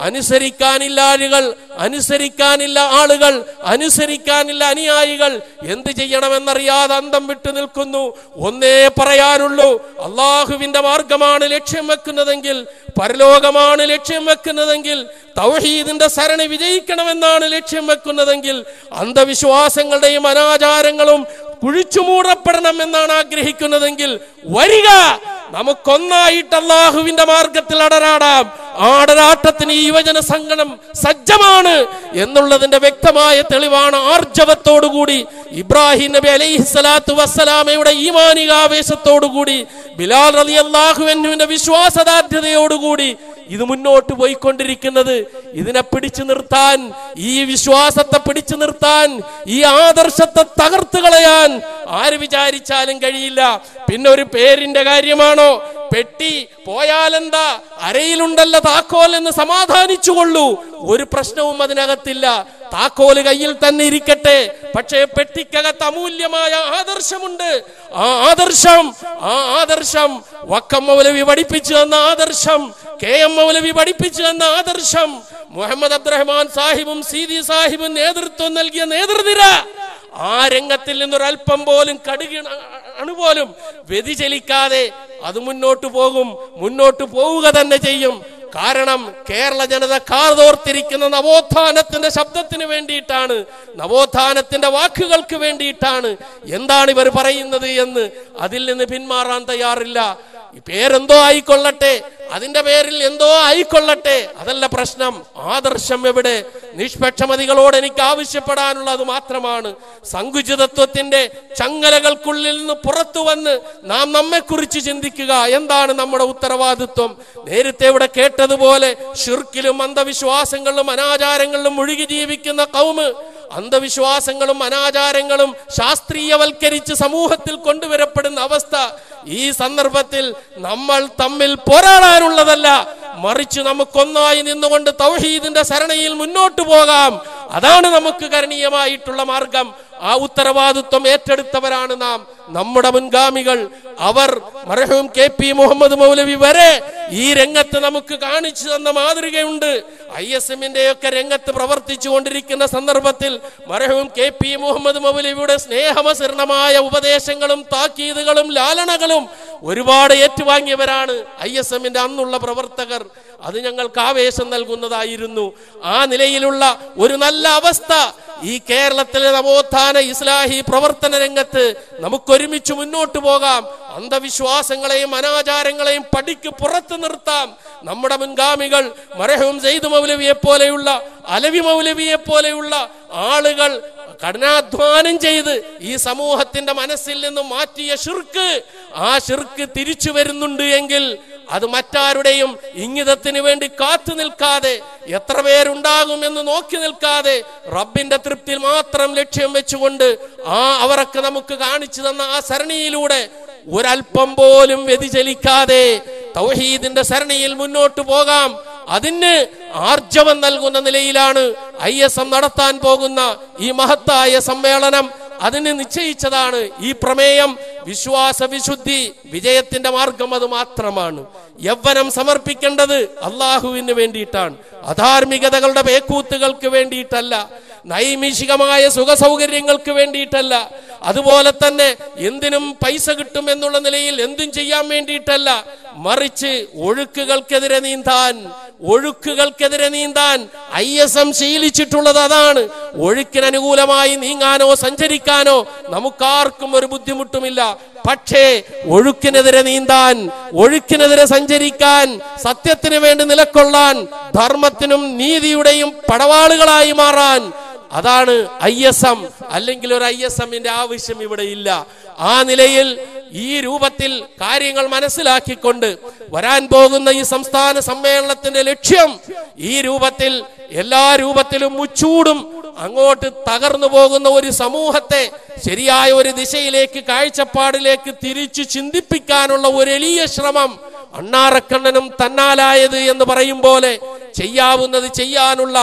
അനുസരിക്കാനില്ല ആളുകൾ, അനുസരിക്കാനില്ല ആളുകൾ, അനുസരിക്കാനില്ല അനുയായികൾ. എന്ത് ചെയ്യണമെന്നറിയാതെ അന്തം വിട്ടു നിൽക്കുന്നു. ഒന്നേ പറയാനുള്ളൂ, അള്ളാഹുവിന്റെ മാർഗമാണ് ലക്ഷ്യം വെക്കുന്നതെങ്കിൽ, പരലോകമാണ് ലക്ഷ്യം വെക്കുന്നതെങ്കിൽ, തൗഹീദിന്റെ സരണി വിജയിക്കണമെന്നാണ് ലക്ഷ്യം വെക്കുന്നതെങ്കിൽ, അന്ധവിശ്വാസങ്ങളുടെയും അനാചാരങ്ങളും കുഴിച്ചു മൂടപ്പെടണം എന്നാണ് ആഗ്രഹിക്കുന്നതെങ്കിൽ വരിക, നമുക്കൊന്നായിട്ട് അള്ളാഹുവിന്റെ മാർഗത്തിൽ അടരാടാം. ആടരാട്ടത്തിന് ഈ യുവജന സംഘടന സജ്ജമാണ് എന്നുള്ളതിന്റെ വ്യക്തമായ തെളിവാണ് ആർജവത്തോടുകൂടി ഇബ്രാഹിം നബി അലൈഹിസ്സലാത്തു വസ്സലാമയുടെ ഈമാനികാവേശത്തോടുകൂടി ബിലാൽ റളിയല്ലാഹു അൻഹുവിന്റെ വിശ്വാസദാർഢ്യതയോടുകൂടി ഇത് മുന്നോട്ട് പോയിക്കൊണ്ടിരിക്കുന്നത്. ഇതിനെ പിടിച്ചു നിർത്താൻ, ഈ വിശ്വാസത്തെ പിടിച്ചു നിർത്താൻ, ഈ ആദർശത്തെ തകർത്ത് കളയാൻ ആര് വിചാരിച്ചാലും കഴിയില്ല. പിന്നെ ഒരു പേരിന്റെ കാര്യമാണോ? പെട്ടി പോയാലെന്താ, അരയിലുണ്ടല്ലോ താക്കോൽ എന്ന് സമാധാനിച്ചുകൊള്ളൂ. ഒരു പ്രശ്നവും അതിനകത്തില്ല. താക്കോല് കയ്യിൽ തന്നെ ഇരിക്കട്ടെ. പക്ഷേ പെട്ടിക്കകത്ത് അമൂല്യമായ ആദർശമുണ്ട്. ആ ആദർശം വക്കം മൗലവി പഠിപ്പിച്ചു തന്ന ആദർശം, KM മൗലവി പഠിപ്പിച്ചു തന്ന ആദർശം, മുഹമ്മദ് അബ്ദുറഹ്മാൻ സാഹിബും സീതി സാഹിബും നേതൃത്വം നൽകിയ നേതൃനിര, ആ രംഗത്തിൽ നിന്നൊരൽപ്പം പോലും അണുപോലും വ്യതിചലിക്കാതെ അത് മുന്നോട്ട് പോവുക തന്നെ ചെയ്യും. കാരണം കേരള ജനത കാതോർത്തിരിക്കുന്ന നവോത്ഥാനത്തിന്റെ ശബ്ദത്തിന് വേണ്ടിയിട്ടാണ്, നവോത്ഥാനത്തിന്റെ വാക്കുകൾക്ക് വേണ്ടിയിട്ടാണ്. എന്താണ് ഇവർ പറയുന്നത് എന്ന് അതിൽ നിന്ന് പിന്മാറാൻ തയ്യാറില്ല. ഈ പേരെന്തോ ആയിക്കൊള്ളട്ടെ, അതിന്റെ പേരിൽ എന്തോ ആയിക്കൊള്ളട്ടെ, അതല്ല പ്രശ്നം. ആദർശം എവിടെ? നിഷ്പക്ഷമതികളോട് എനിക്ക് ആവശ്യപ്പെടാനുള്ളത് മാത്രമാണ്, സങ്കുചിതത്വത്തിന്റെ ചങ്ങലകൾക്കുള്ളിൽ നിന്ന് പുറത്തു വന്ന് നാം നമ്മെക്കുറിച്ച് ചിന്തിക്കുക. എന്താണ് നമ്മുടെ ഉത്തരവാദിത്വം? നേരത്തെ ഇവിടെ കേട്ടതുപോലെ ഷിർക്കിലും അന്ധവിശ്വാസങ്ങളിലും അനാചാരങ്ങളിലും മുഴുകി ജീവിക്കുന്ന കൗമ്, അന്ധവിശ്വാസങ്ങളും അനാചാരങ്ങളും ശാസ്ത്രീയവൽക്കരിച്ച് സമൂഹത്തിൽ കൊണ്ടുവരപ്പെടുന്ന അവസ്ഥ, ഈ സന്ദർഭത്തിൽ നമ്മൾ തമ്മിൽ പോരാടാനുള്ളതല്ല, മറിച്ച് നമുക്കൊന്നായി നിന്നുകൊണ്ട് തൗഹീദിന്റെ സരണയിൽ മുന്നോട്ട് പോകാം. അതാണ് നമുക്ക് കരണീയമായിട്ടുള്ള മാർഗം. ആ ഉത്തരവാദിത്വം ഏറ്റെടുത്തവരാണ് നാം, നമ്മുടെ മുൻഗാമികൾ. അവർ മർഹൂം KP മുഹമ്മദ് മൗലവി വരെ ഈ രംഗത്ത് നമുക്ക് കാണിച്ചു തന്ന മാതൃകയുണ്ട്. ISM-ന്റെ ഒക്കെ രംഗത്ത് പ്രവർത്തിച്ചു കൊണ്ടിരിക്കുന്ന സന്ദർഭത്തിൽ മർഹൂം KP മുഹമ്മദ് മൗലവിയുടെ സ്നേഹമസൃണമായ ഉപദേശങ്ങളും താക്കീതുകളും ലാലനകളും ഒരുപാട് ഏറ്റുവാങ്ങിയവരാണ് ISM-ന്റെ അന്നുള്ള പ്രവർത്തകർ. അത് ഞങ്ങൾക്ക് ആവേശം നൽകുന്നതായിരുന്നു. ആ നിലയിലുള്ള ഒരു നല്ല അവസ്ഥ ഈ കേരളത്തിലെ നവോത്ഥാന ഇസ്ലാഹി പ്രവർത്തന രംഗത്ത് നമുക്കൊരുമിച്ച് മുന്നോട്ട് പോകാം. അന്ധവിശ്വാസങ്ങളെയും അനാചാരങ്ങളെയും പടിക്ക് പുറത്തു നിർത്താം. നമ്മുടെ മുൻഗാമികൾ മർഹൂം സെയ്ദ് മൗലവിയെ പോലെയുള്ള, അലവി മൗലവിയെ പോലെയുള്ള ആളുകൾ കഠിനാധ്വാനം ചെയ്ത് ഈ സമൂഹത്തിന്റെ മനസ്സിൽ നിന്ന് മാറ്റിയ ഷിർക്ക്, ആ ഷിർക്ക് തിരിച്ചു വരുന്നുണ്ട് എങ്കിൽ അത് മറ്റാരുടെയും ഇംഗിതത്തിന് വേണ്ടി കാത്തു നിൽക്കാതെ, എത്ര പേരുണ്ടാകുമെന്ന് നോക്കി നിൽക്കാതെ, റബ്ബിന്റെ തൃപ്തിയിൽ മാത്രം ലക്ഷ്യം വെച്ചുകൊണ്ട് അവരൊക്കെ നമുക്ക് കാണിച്ചു തന്ന ആ സരണിയിലൂടെ ഒരൽപ്പം പോലും വ്യതിചലിക്കാതെ തൗഹീദിന്റെ സരണിയിൽ മുന്നോട്ട് പോകാം. അതിന് ആർജവം നൽകുന്ന നിലയിലാണ് ISM നടത്താൻ പോകുന്ന ഈ മഹത്തായ സമ്മേളനം. അതിന് നിശ്ചയിച്ചതാണ് ഈ പ്രമേയം. വിശ്വാസ വിശുദ്ധി വിജയത്തിന്റെ മാർഗം അത് മാത്രമാണ്. യൗവനം സമർപ്പിക്കേണ്ടത് അള്ളാഹുവിന് വേണ്ടിയിട്ടാണ്, അധാർമികതകളുടെ പേക്കൂത്തുകൾക്ക് വേണ്ടിയിട്ടല്ല, നൈമിഷികമായ സുഖസൗകര്യങ്ങൾക്ക് വേണ്ടിയിട്ടല്ല, അതുപോലെ തന്നെ എന്തിനും പൈസ കിട്ടും എന്നുള്ള നിലയിൽ എന്തും ചെയ്യാൻ വേണ്ടിയിട്ടല്ല, മറിച്ച് ഒഴുക്കുകൾക്കെതിരെ നീന്താൻ ISM ശീലിച്ചിട്ടുള്ളത് അതാണ്. ഒഴുക്കിനനുകൂലമായി നീങ്ങാനോ സഞ്ചരിക്കാനോ നമുക്കാർക്കും ഒരു ബുദ്ധിമുട്ടുമില്ല. പക്ഷേ ഒഴുക്കിനെതിരെ നീന്താൻ, ഒഴുക്കിനെതിരെ സഞ്ചരിക്കാൻ, സത്യത്തിന് വേണ്ടി നിലകൊള്ളാൻ, ധർമ്മത്തിനും നീതിയുടെയും പടവാളുകളായി മാറാൻ, അതാണ് ISM. അല്ലെങ്കിൽ ഒരു ISMന്റെ ആവശ്യം ഇവിടെ ഇല്ല. ആ നിലയിൽ ഈ രൂപത്തിൽ കാര്യങ്ങൾ മനസ്സിലാക്കിക്കൊണ്ട് വരാൻ പോകുന്ന ഈ സംസ്ഥാന സമ്മേളനത്തിന്റെ ലക്ഷ്യം ഈ രൂപത്തിൽ എല്ലാ രൂപത്തിലും മുച്ചൂടും അങ്ങോട്ട് തകർന്നു പോകുന്ന ഒരു സമൂഹത്തെ ശരിയായ ഒരു ദിശയിലേക്ക്, കാഴ്ചപ്പാടിലേക്ക് തിരിച്ചു ചിന്തിപ്പിക്കാനുള്ള ഒരു എളിയ ശ്രമം, അണ്ണാറക്കണ്ണനും തന്നാലായത് എന്ന് പറയും പോലെ ചെയ്യാവുന്നത് ചെയ്യാനുള്ള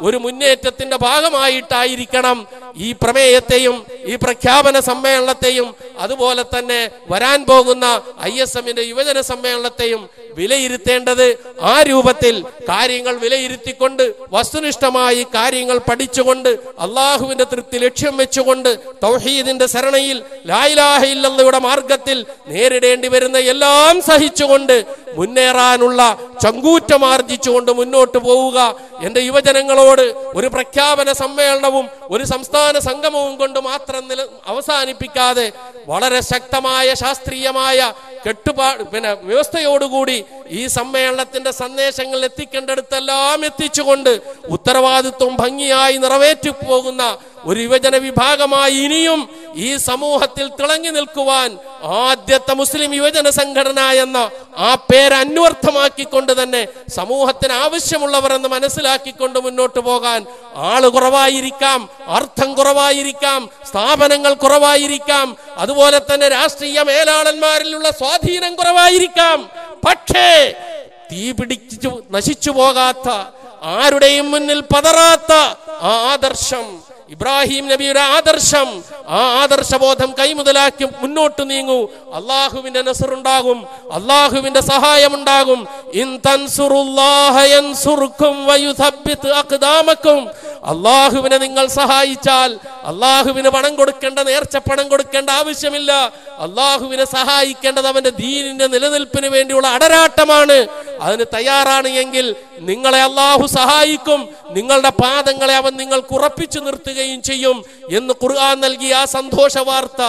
ഒരു മുന്നേറ്റത്തിന്റെ ഭാഗമായിട്ടായിരിക്കണം ഈ പ്രമേയത്തെയും ഈ പ്രഖ്യാപന സമ്മേളനത്തെയും അതുപോലെ തന്നെ വരാൻ പോകുന്ന ISMന്റെ യുവജന സമ്മേളനത്തെയും വിലയിരുത്തേണ്ടത്. ആ രൂപത്തിൽ കാര്യങ്ങൾ വിലയിരുത്തിക്കൊണ്ട് വസ്തുനിഷ്ഠമായി കാര്യങ്ങൾ പഠിച്ചുകൊണ്ട് അള്ളാഹുവിന്റെ തൃപ്തി ലക്ഷ്യം വെച്ചുകൊണ്ട് തൗഹീദിന്റെ സരണയിൽ ലാ ഇലാഹ ഇല്ലല്ലാഹയുടെ മാർഗത്തിൽ നേരിടേണ്ടി വരുന്ന എല്ലാം സഹിച്ചുകൊണ്ട് മുന്നേറാനുള്ള ചങ്കൂറ്റമാർജിച്ചുകൊണ്ട് മുന്നോട്ട് പോവുക. എന്റെ യുവജനങ്ങളോട് ഒരു പ്രഖ്യാപന സമ്മേളനവും ഒരു സംസ്ഥാന സംഗമവും കൊണ്ട് മാത്രം അവസാനിപ്പിക്കാതെ വളരെ ശക്തമായ ശാസ്ത്രീയമായ വ്യവസ്ഥയോടുകൂടി ഈ സമ്മേളനത്തിന്റെ സന്ദേശങ്ങൾ എത്തിക്കേണ്ടടുത്തെല്ലാം എത്തിച്ചുകൊണ്ട് ഉത്തരവാദിത്വം ഭംഗിയായി നിറവേറ്റി പോകുന്ന ഒരു യുവജന വിഭാഗമായി ഇനിയും ഈ സമൂഹത്തിൽ തിളങ്ങി നിൽക്കുവാൻ ആദ്യത്തെ മുസ്ലിം യുവജന സംഘടന എന്ന ആ പേര് അന്വർത്ഥമാക്കിക്കൊണ്ട് തന്നെ സമൂഹത്തിന് ആവശ്യമുള്ളവർ എന്ന് മനസ്സിലാക്കിക്കൊണ്ട് മുന്നോട്ട് പോകാൻ ആള് കുറവായിരിക്കാം, അർത്ഥം കുറവായിരിക്കാം, സ്ഥാപനങ്ങൾ കുറവായിരിക്കാം, അതുപോലെ തന്നെ രാഷ്ട്രീയ മേലാളന്മാരിലുള്ള സ്വാധീനം കുറവായിരിക്കാം. പക്ഷേ തീ പിടിച്ചു നശിച്ചു പോകാത്ത, ആരുടെയും മുന്നിൽ പതറാത്ത ആ ആദർശം, ഇബ്രാഹിം നബിയുടെ ആദർശം, ആ ആദർശബോധം കൈമുതലാക്കി മുന്നോട്ട് നീങ്ങൂ. അള്ളാഹുവിന്റെ നസ്റുണ്ടാകും, അള്ളാഹുവിന്റെ സഹായമുണ്ടാകും. ഇൻ തൻസുറുല്ലാഹ യൻസുർകും വയുസബ്ബിത് അഖ്ദാമകും. അള്ളാഹുവിനെ നിങ്ങൾ സഹായിച്ചാൽ അള്ളാഹുവിന് പണം കൊടുക്കേണ്ട, നേർച്ച പണം കൊടുക്കേണ്ട ആവശ്യമില്ല. അള്ളാഹുവിനെ സഹായിക്കേണ്ടത് അവന്റെ ദീനിന്റെ നിലനിൽപ്പിന് വേണ്ടിയുള്ള അടരാട്ടമാണ്. അതിന് തയ്യാറാണ് എങ്കിൽ നിങ്ങളെ അള്ളാഹു സഹായിക്കും, നിങ്ങളുടെ പാദങ്ങളെ അവൻ നിങ്ങൾക്ക് ഉറപ്പിച്ചു നിർത്തുകയും ചെയ്യും എന്ന് ഖുർആൻ നൽകിയ ആ സന്തോഷ വാർത്ത.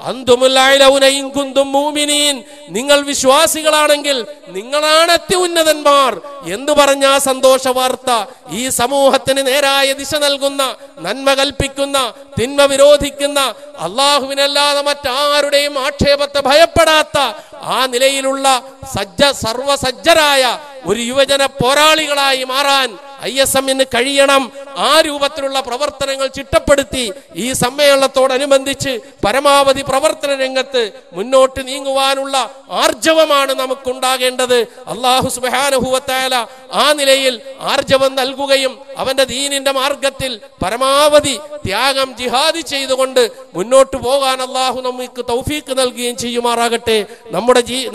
അന്തുമുൽ അഅ്ലൗന ഇൻ കുന്തും മുഅ്മിനീൻ, നിങ്ങൾ വിശ്വാസികളാണെങ്കിൽ നിങ്ങളാണ് അത്യുന്നതന്മാർ എന്ന് പറഞ്ഞ ആ സന്തോഷ വാർത്ത ഈ സമൂഹത്തിന് നേരായ ദിശ നൽകുന്ന, നന്മ കൽപ്പിക്കുന്ന, തിന്മ വിരോധിക്കുന്ന, അള്ളാഹുവിനല്ലാതെ മറ്റാരുടെയും ആക്ഷേപത്തെ ഭയപ്പെടാത്ത ആ നിലയിലുള്ള സർവസജ്ജരായ ഒരു യുവജന പോരാളികളായി മാറാൻ ISMന് കഴിയണം. ആ രൂപത്തിലുള്ള പ്രവർത്തനങ്ങൾ ചിട്ടപ്പെടുത്തി ഈ സമ്മേളനത്തോടനുബന്ധിച്ച് പരമാവധി പ്രവർത്തന രംഗത്ത് മുന്നോട്ട് നീങ്ങുവാനുള്ള ആർജവമാണ് നമുക്കുണ്ടാകേണ്ടത്. അല്ലാഹു സുബ്ഹാനഹു വ തആല ആ നിലയിൽ ആർജവം നൽകുകയും അവന്റെ ദീനിന്റെ മാർഗത്തിൽ പരമാവധി ത്യാഗം ജിഹാദ് ചെയ്തുകൊണ്ട് മുന്നോട്ട് പോകാൻ അല്ലാഹു നമുക്ക് തൗഫീഖ് നൽകുകയും ചെയ്യുമാറാകട്ടെ.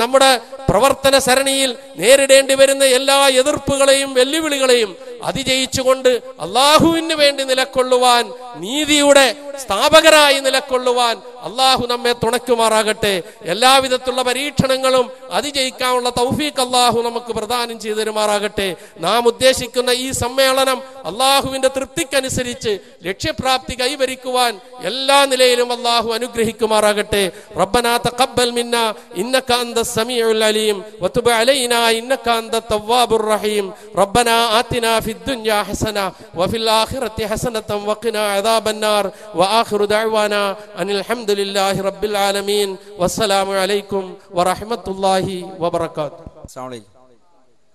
നമ്മുടെ പ്രവർത്തന സരണിയിൽ നേരിടേണ്ടി വരുന്ന എല്ലാ എതിർപ്പുകളെയും വെല്ലുവിളികളെയും അതിജയിച്ചുകൊണ്ട് അള്ളാഹുവിന് വേണ്ടി നിലകൊള്ളുവാൻ, നീതിയുടെ സ്ഥാപകരായി നിലകൊള്ളുവാൻ അള്ളാഹു നമ്മെ തുണയ്ക്കുമാറാകട്ടെ. എല്ലാവിധത്തിലുള്ള പരീക്ഷണങ്ങളും അതിജയിക്കാനുള്ള തൗഫീഖ് അള്ളാഹു നമുക്ക് പ്രദാനം ചെയ്തു തരുമാറാകട്ടെ. നാം ഉദ്ദേശിക്കുന്ന ഈ സമ്മേളനം അള്ളാഹുവിന്റെ തൃപ്തിക്കനുസരിച്ച് ലക്ഷ്യപ്രാപ്തി കൈവരിക്കുവാൻ എല്ലാ നിലയിലും അള്ളാഹു അനുഗ്രഹിക്കുമാറാകട്ടെ. റബ്ബനാ തഖബ്ബൽ മിന്നാ ഇന്നക അന്തസ് സമീഉൽ അലീം വതുബ് അലൈനാ ഇന്നക അന്തത് തവ്വാബുർ റഹീം. റബ്ബനാ ആതിനാ ഫിദ് ദുനിയാ ഹസന വഫിൽ ആഖിറതി ഹസനതൻ വഖിനാ അദാബന്നാർ. വആഖിറു ദഅ്വാനാ അനിൽ ഹംദുലില്ലാഹി റബ്ബിൽ ആലമീൻ. വസ്സലാമു അലൈക്കും വറഹ്മത്തുള്ളാഹി വബറകാതുഹു. അസ്സലാമു അലൈക്കും.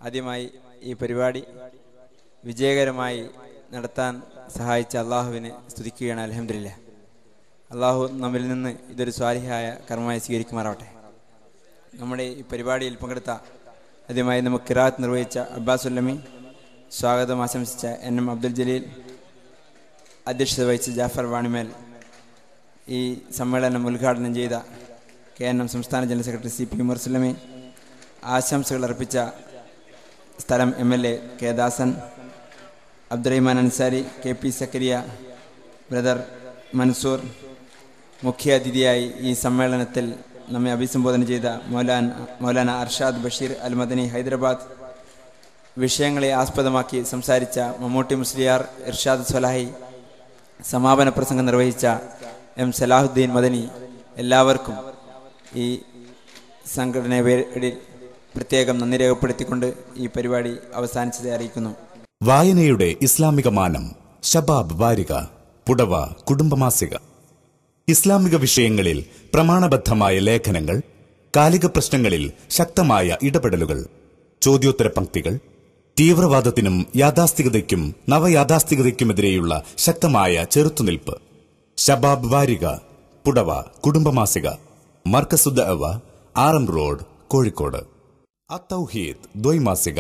ആദ്യമായി ഈ പരിപാടി വിജയകരമായി നടത്താൻ സഹായിച്ച അള്ളാഹുവിനെ സ്തുതിക്കുകയാണ്. അൽഹംദുലില്ലാഹ്. അള്ളാഹു നമ്മിൽ നിന്ന് ഇതൊരു സ്വാലിഹായ കർമ്മമായി സ്വീകരിക്കുമാറാവട്ടെ. നമ്മുടെ ഈ പരിപാടിയിൽ പങ്കെടുത്ത ആദ്യമായി നമുക്ക് ഖിറാഅത്ത് നിർവഹിച്ച അബ്ബാസുല്ലമി, സ്വാഗതം ആശംസിച്ച NM അബ്ദുൽ ജലീൽ, അധ്യക്ഷത വഹിച്ച ജാഫർ വാണിമേൽ, ഈ സമ്മേളനം ഉദ്ഘാടനം ചെയ്ത KNM സംസ്ഥാന ജനറൽ സെക്രട്ടറി CP ഉമർസുല്ലമി, ആശംസകൾ അർപ്പിച്ച സ്ഥലം MLA K ദാസൻ, അബ്ദുറഹിമാൻ അൻസാരി, KP സക്കരിയ, ബ്രദർ മൻസൂർ, മുഖ്യ അതിഥിയായി ഈ സമ്മേളനത്തിൽ നമ്മെ അഭിസംബോധന ചെയ്ത മൗലാന അർഷാദ് ബഷീർ അൽ മദനി ഹൈദരാബാദ്, വിഷയങ്ങളെ ആസ്പദമാക്കി സംസാരിച്ച മമ്മൂട്ടി മുസ്ലിയാർ, ഇർഷാദ് സ്വലാഹി, സമാപന പ്രസംഗം നിർവഹിച്ച M സലാഹുദ്ദീൻ മദനി, എല്ലാവർക്കും ഈ സംഘടനയുടെ പ്രത്യേകം നന്ദി രേഖപ്പെടുത്തിക്കൊണ്ട് ഈ പരിപാടി അവസാനിച്ചதை അറിയിക്കുന്നു. വായനയുടെ ഇസ്ലാമിക മാനം, ശബാബ് വാരിക, പുടവ കുടുംബമാസിക. ഇസ്ലാമിക വിഷയങ്ങളിൽ പ്രമാണബദ്ധമായ ലേഖനങ്ങൾ, കാലിക പ്രശ്നങ്ങളിൽ ശക്തമായ ഇടപെടലുകൾ, ചോദ്യോത്തര പംക്തികൾ, തീവ്രവാദത്തിനും യാഥാസ്ഥികതയ്ക്കും നവയാഥാസ്ഥികതയ്ക്കുമെതിരെയുള്ള ശക്തമായ ചെറുത്തുനിൽപ്പ്. ശബാബ് വാരിക, പുടവ കുടുംബമാസിക, മർക്കസുദ്ദഅവ, RM റോഡ്, കോഴിക്കോട്. അത്തൗഹീദ് ദ്വൈമാസിക,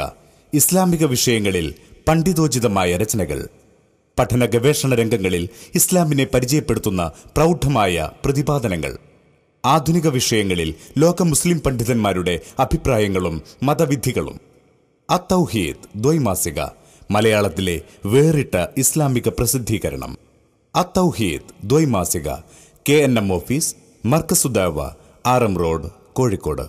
ഇസ്ലാമിക വിഷയങ്ങളിൽ പണ്ഡിതോചിതമായ രചനകൾ, പഠന ഗവേഷണ രംഗങ്ങളിൽ ഇസ്ലാമിനെ പരിചയപ്പെടുത്തുന്ന പ്രൗഢമായ പ്രതിപാദനങ്ങൾ, ആധുനിക വിഷയങ്ങളിൽ ലോക മുസ്ലിം പണ്ഡിതന്മാരുടെ അഭിപ്രായങ്ങളും മതവിധികളും. അത്തൗഹീദ് ദ്വൈമാസിക, മലയാളത്തിലെ വേറിട്ട ഇസ്ലാമിക പ്രസിദ്ധീകരണം. അത്തൗഹീദ് ദ്വൈമാസിക, KNM office, Markazuddawa, RM road, Kozhikode.